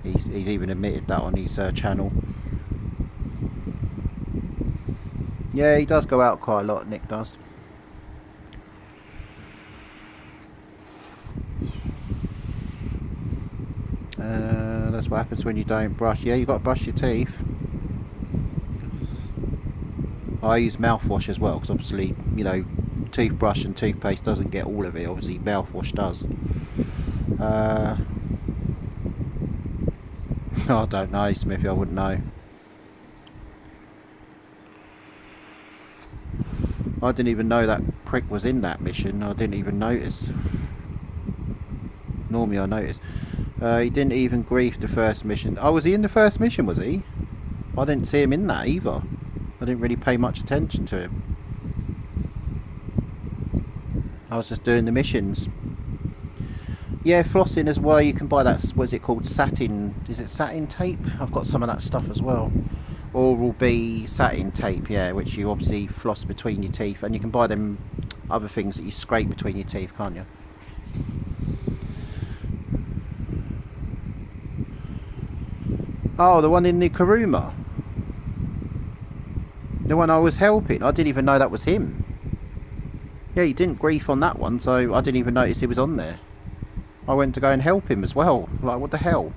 He's even admitted that on his channel. Yeah, he does go out quite a lot. Nick does. That's what happens when you don't brush. Yeah, you got to brush your teeth. I use mouthwash as well because obviously, you know, toothbrush and toothpaste doesn't get all of it. Obviously, mouthwash does. I don't know, Smithy. I wouldn't know. I didn't even know that prick was in that mission. I didn't even notice. Normally I notice. He didn't even grief the first mission. Oh, was he in the first mission, was he? I didn't see him in that either. I didn't really pay much attention to him. I was just doing the missions. Yeah, flossing as well. You can buy that, what's it called? Satin. Is it satin tape? I've got some of that stuff as well. Oral-B satin tape, yeah, which you obviously floss between your teeth. And you can buy them other things that you scrape between your teeth, can't you? Oh, the one in the Kuruma. The one I was helping. I didn't even know that was him. Yeah, he didn't grief on that one, so I didn't even notice he was on there. I went to go and help him as well. Like, what the hell?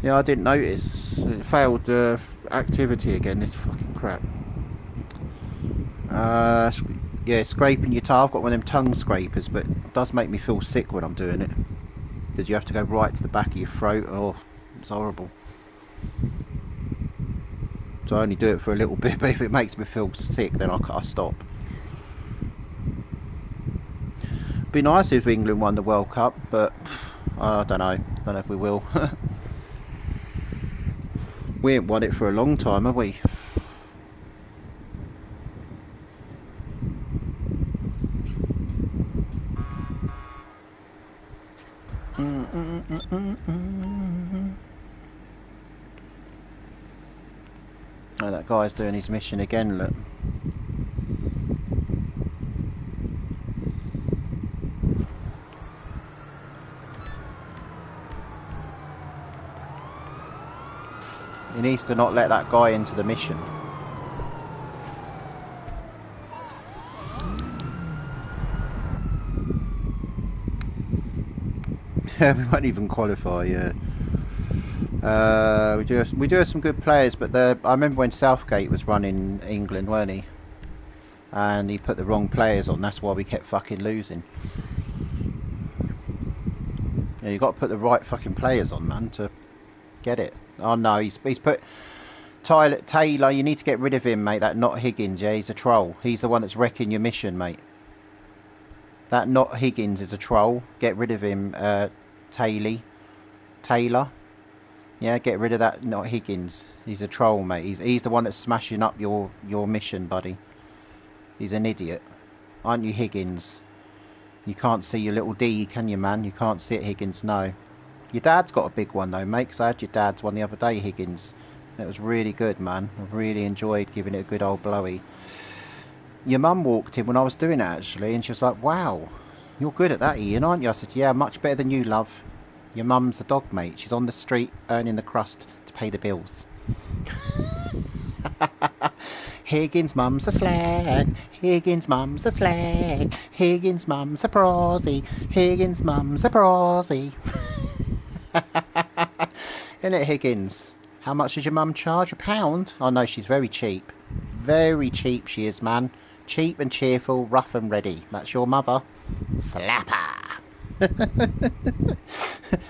Yeah, I didn't notice. It failed activity again. This fucking crap. Yeah, scraping your tongue. I've got one of them tongue scrapers, but it does make me feel sick when I'm doing it. Because you have to go right to the back of your throat. Oh, it's horrible. So I only do it for a little bit, but if it makes me feel sick, then I stop. Be nice if England won the World Cup, but I don't know. Don't know if we will. We ain't won it for a long time, have we? Oh, that guy's doing his mission again, look. He needs to not let that guy into the mission. Yeah, we won't even qualify, yeah. We do have some good players, but I remember when Southgate was running England, weren't he? And he put the wrong players on. That's why we kept fucking losing. Yeah, you got to put the right fucking players on, man, to get it. Oh no, he's put Taylor. You need to get rid of him, mate. That not Higgins. Yeah, he's a troll. He's the one that's wrecking your mission, mate. That not Higgins is a troll. Get rid of him, Taylor. Yeah, get rid of that not Higgins. He's a troll, mate. He's the one that's smashing up your mission, buddy. He's an idiot. Aren't you, Higgins? You can't see your little D, can you, man? You can't see it, Higgins, no. Your dad's got a big one, though, mate, because I had your dad's one the other day, Higgins. It was really good, man. I really enjoyed giving it a good old blowy. Your mum walked in when I was doing it, actually, and she was like, wow, you're good at that, Ian, aren't you? I said, yeah, much better than you, love. Your mum's a dog, mate. She's on the street earning the crust to pay the bills. Higgins' mum's a slag. Higgins' mum's a slag. Higgins' mum's a prosy. Higgins' mum's a prosy. Isn't it, Higgins? How much does your mum charge? £1? Oh no, she's very cheap. Very cheap she is, man. Cheap and cheerful, rough and ready. That's your mother. Slapper.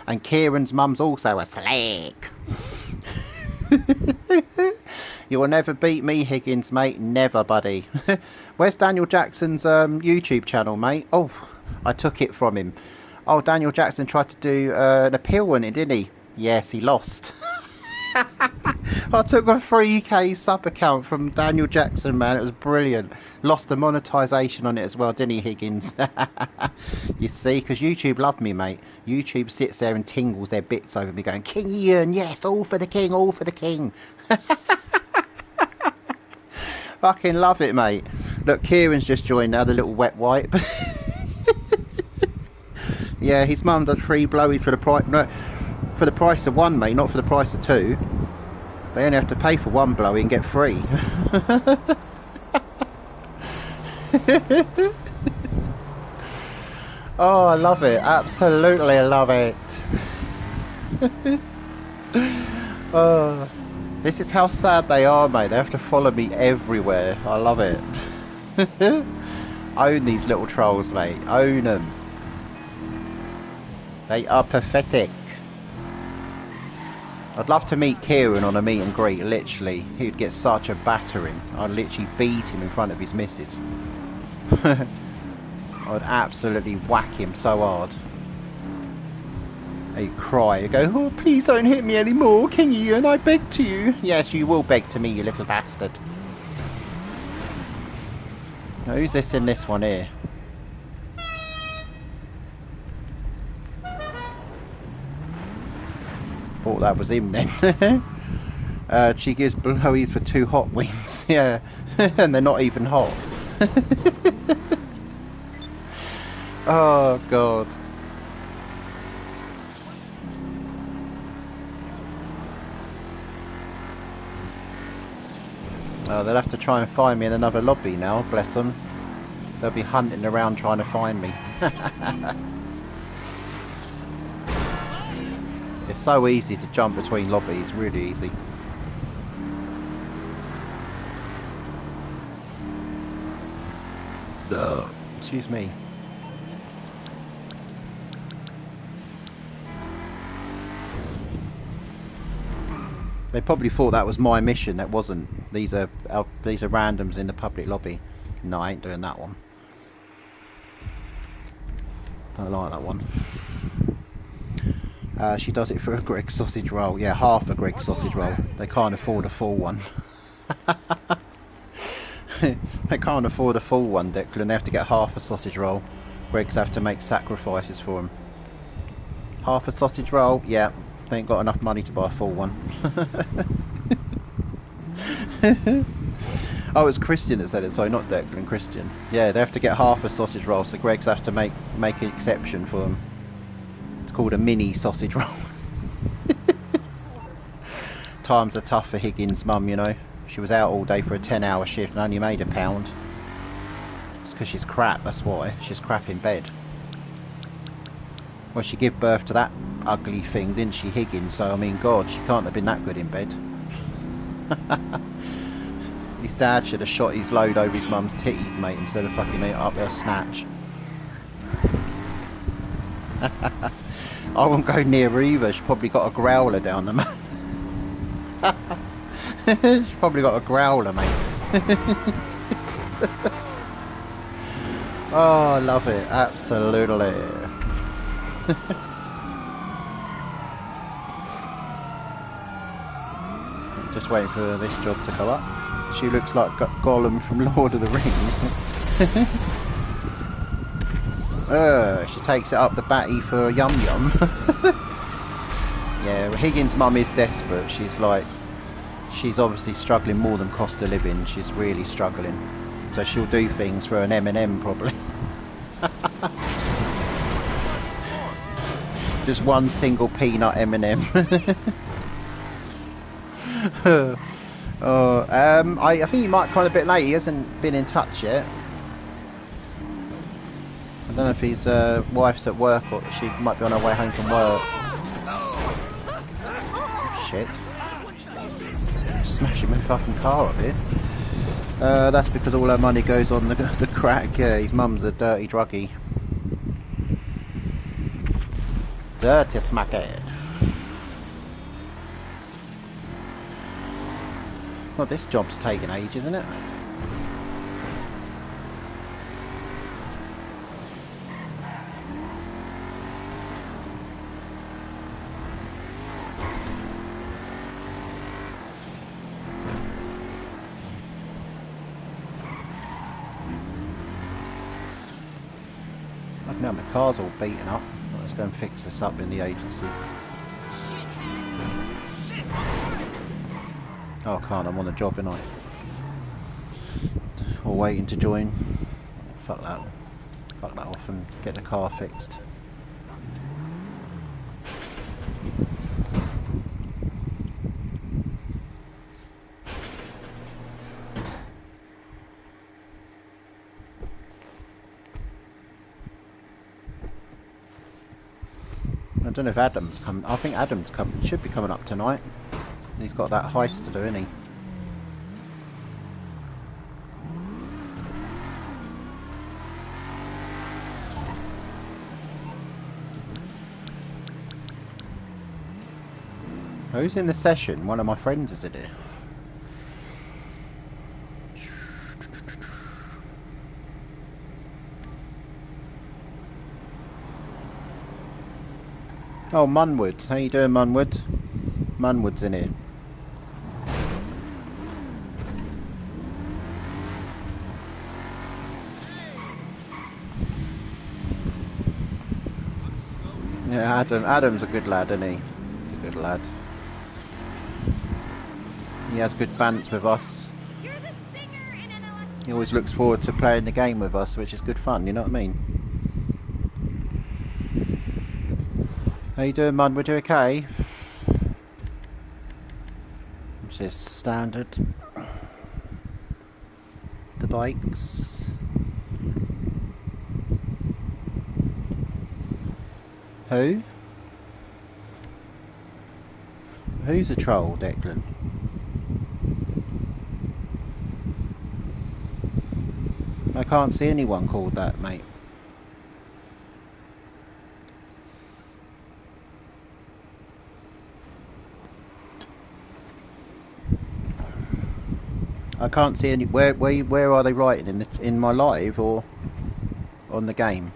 And Kieran's mum's also a slick. You will never beat me, Higgins, mate. Never, buddy. Where's Daniel Jackson's YouTube channel, mate? Oh, I took it from him. Oh, Daniel Jackson tried to do an appeal on it, didn't he? Yes, he lost. I took a 3k sub account from Daniel Jackson, man. It was brilliant. Lost the monetization on it as well, didn't he, Higgins? You see, because YouTube loved me, mate. YouTube sits there and tingles their bits over me going, King Ian, yes, all for the king, all for the king. Fucking love it, mate. Look, Kieran's just joined now, the little wet wipe. Yeah, his mum does 3 blowies for the price. No, for the price of 1, mate, not for the price of 2. They only have to pay for 1 blowy and get 3. Oh, I love it. Absolutely love it. Oh, this is how sad they are, mate. They have to follow me everywhere. I love it. Own these little trolls, mate. Own them. They are pathetic. I'd love to meet Kieran on a meet and greet, literally. He'd get such a battering. I'd literally beat him in front of his missus. I'd absolutely whack him so hard. He'd cry. He'd go, oh, please don't hit me anymore, King Ian, I beg to you. Yes, you will beg to me, you little bastard. Now, who's this in this one here? Thought that was him then. She gives blowies for 2 hot wings. Yeah, and they're not even hot. Oh god. Oh, they'll have to try and find me in another lobby now, bless them. They'll be hunting around trying to find me. It's so easy to jump between lobbies, really easy. Excuse me. They probably thought that was my mission. That wasn't. These are randoms in the public lobby. No, I ain't doing that one. Don't like that one. She does it for a Greg sausage roll. Yeah, half a Greg sausage roll. They can't afford a full one. They can't afford a full one, Declan. They have to get half a sausage roll. Gregs have to make sacrifices for them. Half a sausage roll? Yeah. They ain't got enough money to buy a full one. Oh, it's Christian that said it. Sorry, not Declan. Christian. Yeah, they have to get half a sausage roll, so Gregs have to make an exception for them. It's called a mini sausage roll. Times are tough for Higgins' mum, you know. She was out all day for a 10-hour shift and only made £1. It's because she's crap, that's why. She's crap in bed. Well, she gave birth to that ugly thing, didn't she, Higgins? So, I mean, God, she can't have been that good in bed. His dad should have shot his load over his mum's titties, mate, instead of fucking it up her snatch. I won't go near her either. She's probably got a growler down the mouth. She's probably got a growler, mate. Oh, I love it. Absolutely. Just waiting for this job to come up. She looks like Gollum from Lord of the Rings. She takes it up the batty for Yum Yum. Yeah, Higgins' mum is desperate. She's obviously struggling more than cost of living. She's really struggling. So she'll do things for an M&M probably. Just one single peanut M&M. I think he might come a bit late. He hasn't been in touch yet. I don't know if his wife's at work or she might be on her way home from work. Shit. Smashing my fucking car up here. That's because all her money goes on the crack. Yeah, his mum's a dirty druggie. Dirty smackhead. Well, this job's taking ages, isn't it? Now my car's all beaten up. Let's go and fix this up in the agency. Oh, I can't. I'm on the job, innit? Or waiting to join. Fuck that. Fuck that off and get the car fixed. I don't know if Adam's coming. I think Adam's coming. Should be coming up tonight. He's got that heist to do, isn't he? Who's in the session? One of my friends is in it. Oh, Munwood. How you doing, Munwood? Munwood's in here. Yeah, Adam's a good lad, isn't he? He's a good lad. He has good bants with us. He always looks forward to playing the game with us, which is good fun, you know what I mean? How you doing, Munwood? You okay? Which is standard. The bikes. Who? Who's a troll, Declan? I can't see anyone called that, mate. I can't see any. Where are they writing in my live or on the game?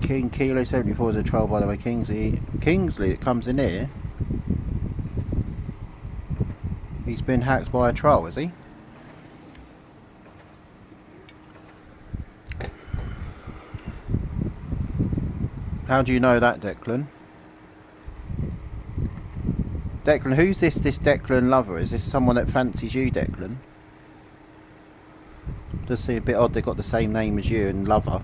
King Kilo 74 is a troll, by the way. Kingsley that comes in here. He's been hacked by a troll, is he? How do you know that, Declan? Declan, who's this Declan lover? Is this someone that fancies you, Declan? Does seem a bit odd they got the same name as you and lover.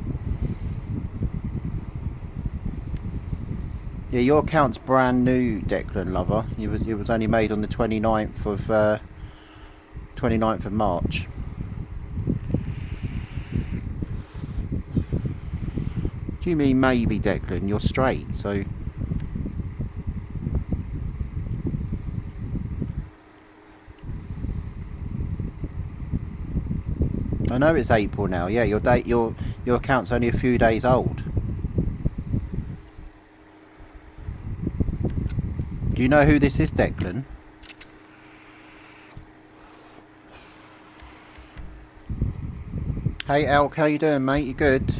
Yeah, your account's brand new, Declan lover. It was only made on the 29th of March. Do you mean maybe, Declan? You're straight, so... I know it's April now. Yeah, your account's only a few days old. Do you know who this is, Declan? Hey, Elk, how you doing, mate? You good?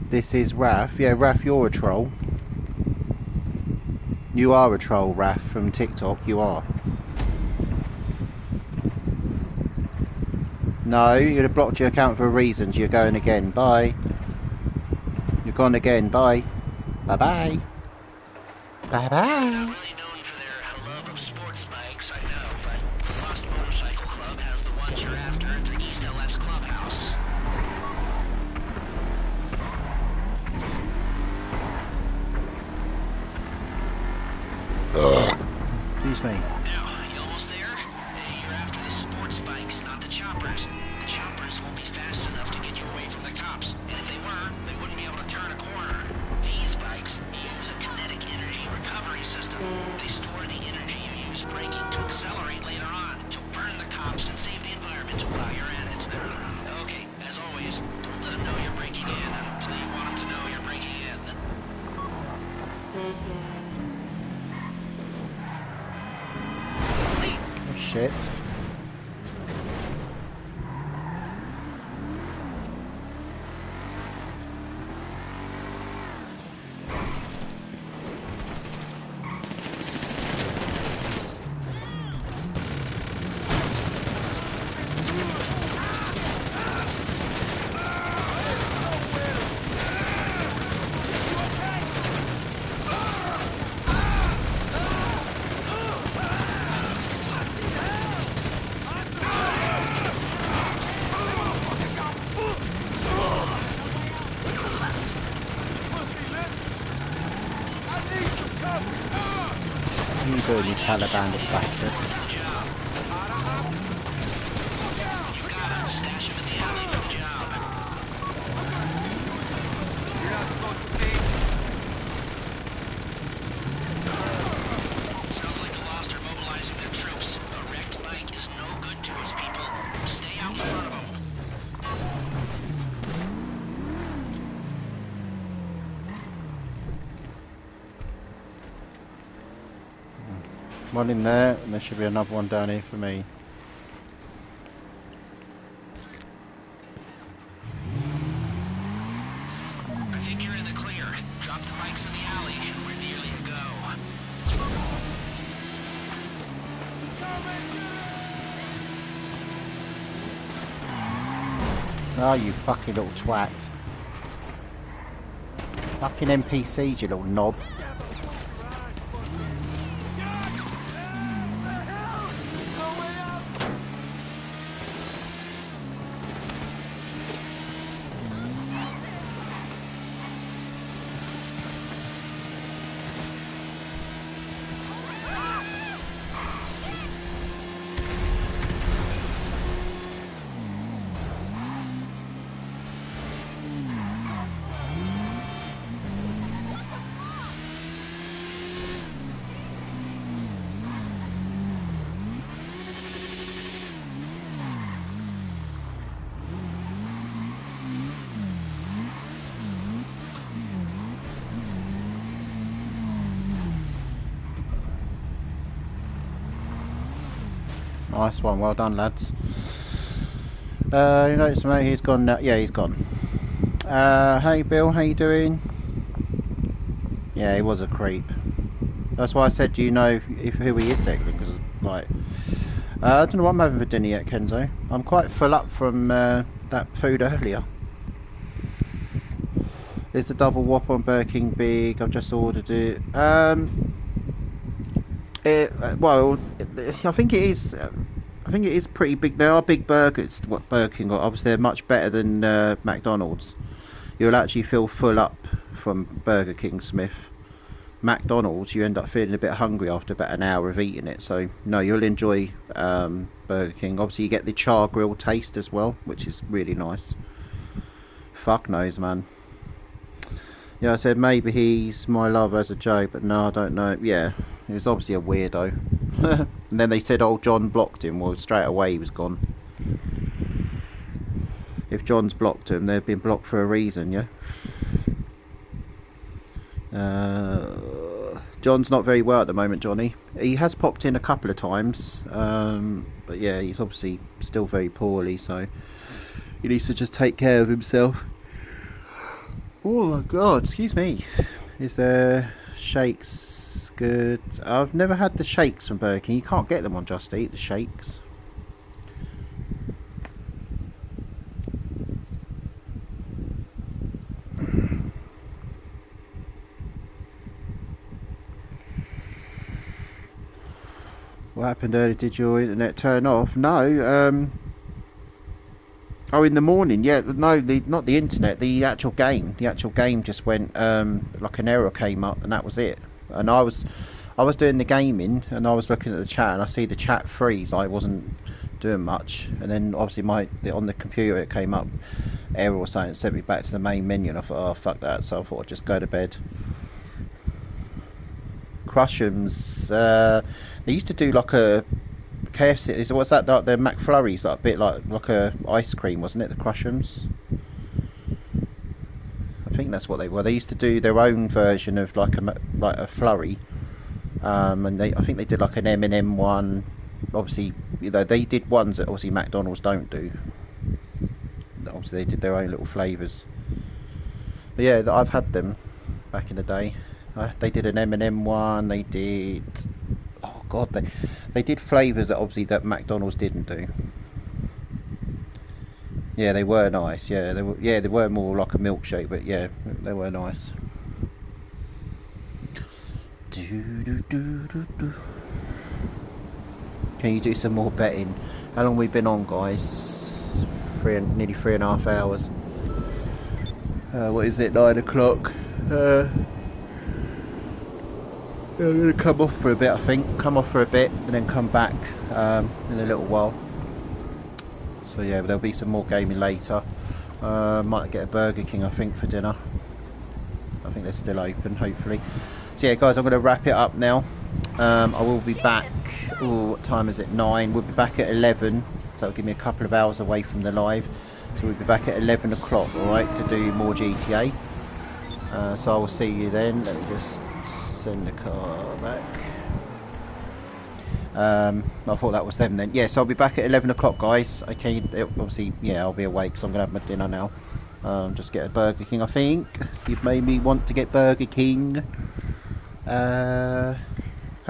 This is Raf. Yeah, Raf, you're a troll. You are a troll, Raf, from TikTok. You are. No, you'd have blocked your account for reasons. You're going again. Bye. You're gone again. Bye. Bye-bye. Bye-bye. Not really known for their love of sports bikes, I know, but the Lost Motorcycle Club has the ones you're after at their East LS clubhouse. Excuse me. Now, you almost there? Hey, you're after the sports bikes, not the choppers. The choppers won't be fast enough to get you away from the cops. And if they were, they wouldn't be able to turn a corner. shit. What are you doing, you Taliban bastard? Sounds like the Lost are mobilizing their troops. A wrecked bike is no good to us, people. Stay out in front of them. One in there, and there should be another one down here for me. I think you're in the clear. Drop the bikes in the alley. We're nearly to go. Oh, you fucking little twat. Fucking NPCs, you little knob. Nice one, well done, lads. You notice, mate, he's gone now. Yeah, he's gone. Hey, Bill, how you doing? Yeah, he was a creep. That's why I said, do you know who he is, Declan? Because, like, I don't know what I'm having for dinner yet, Kenzo. I'm quite full up from that food earlier. Is the double Whopper on Burger King big? I've just ordered it. Well, I think it is. I think it is pretty big. There are big burgers. What Burger King got? Obviously, they're much better than McDonald's. You'll actually feel full up from Burger King, Smith. McDonald's, you end up feeling a bit hungry after about an hour of eating it. So no, you'll enjoy Burger King. Obviously, you get the char grill taste as well, which is really nice. Fuck knows, man. Yeah, I said maybe he's my love as a joke, but no, I don't know. Yeah, he was obviously a weirdo. And then they said, oh, John blocked him. Well, straight away he was gone. If John's blocked him, they've been blocked for a reason, yeah? John's not very well at the moment, Johnny. He has popped in a couple of times. But yeah, he's obviously still very poorly, so he needs to just take care of himself. Oh my god, excuse me. Is there shakes good? I've never had the shakes from Burger King. You can't get them on Just Eat, the shakes. What happened earlier? Did your internet turn off? No. Oh, in the morning, yeah. No, not the internet. The actual game. The actual game just went like an error came up, and that was it. And I was doing the gaming, and I was looking at the chat, and I see the chat freeze. I wasn't doing much, and then obviously on the computer it came up error or something, sent me back to the main menu, and I thought, oh fuck that. So I thought I'd just go to bed. Crush'ems. They used to do like a KFC. What's that? The McFlurries, like a bit like a ice cream, wasn't it? The Crush'ems. I think that's what they were. They used to do their own version of like a flurry, and I think they did like an M&M one. obviously, you know, they did ones that obviously McDonald's don't do. Obviously, they did their own little flavours. But yeah, I've had them back in the day. They did an M&M one. They did. Oh God, they did flavours that obviously that McDonald's didn't do. Yeah, they were nice. Yeah, they were more like a milkshake, but yeah, they were nice. Can you do some more betting? How long have we been on, guys? Nearly 3.5 hours. What is it? 9 o'clock. I'm gonna come off for a bit. I think come off for a bit and then come back in a little while. So yeah, there'll be some more gaming later. Might get a Burger King, I think, for dinner. I think they're still open, hopefully. So yeah, guys, I'm going to wrap it up now. I will be back. Oh, what time is it? 9. We'll be back at 11. So it'll give me a couple of hours away from the live. So we'll be back at 11 o'clock, all right, to do more GTA. So I will see you then. Let me just send the car back. I thought that was them then. Yes, yeah, so I'll be back at 11 o'clock, guys. Okay, obviously, yeah, I'll be awake, so I'm going to have my dinner now. Just get a Burger King, I think. You've made me want to get Burger King. Have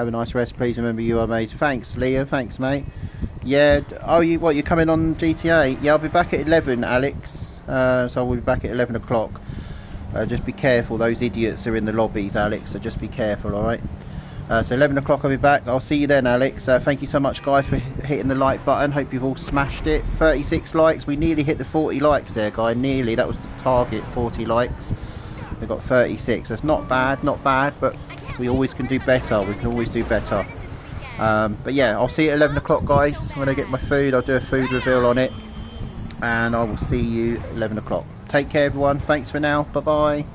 a nice rest, please. Remember, you are amazing. Thanks, Leo. Thanks, mate. Yeah. Oh, you're coming on GTA? Yeah, I'll be back at 11, Alex. So we'll be back at 11 o'clock. Just be careful. Those idiots are in the lobbies, Alex. So just be careful, all right? So 11 o'clock I'll be back. I'll see you then, Alex. Thank you so much, guys, for hitting the like button. Hope you've all smashed it. 36 likes. We nearly hit the 40 likes there, guy. Nearly. That was the target, 40 likes. We got 36. That's not bad, but we always can do better. We can always do better. But yeah, I'll see you at 11 o'clock, guys. When I get my food, I'll do a food reveal on it. And I will see you at 11 o'clock. Take care, everyone. Thanks for now. Bye-bye.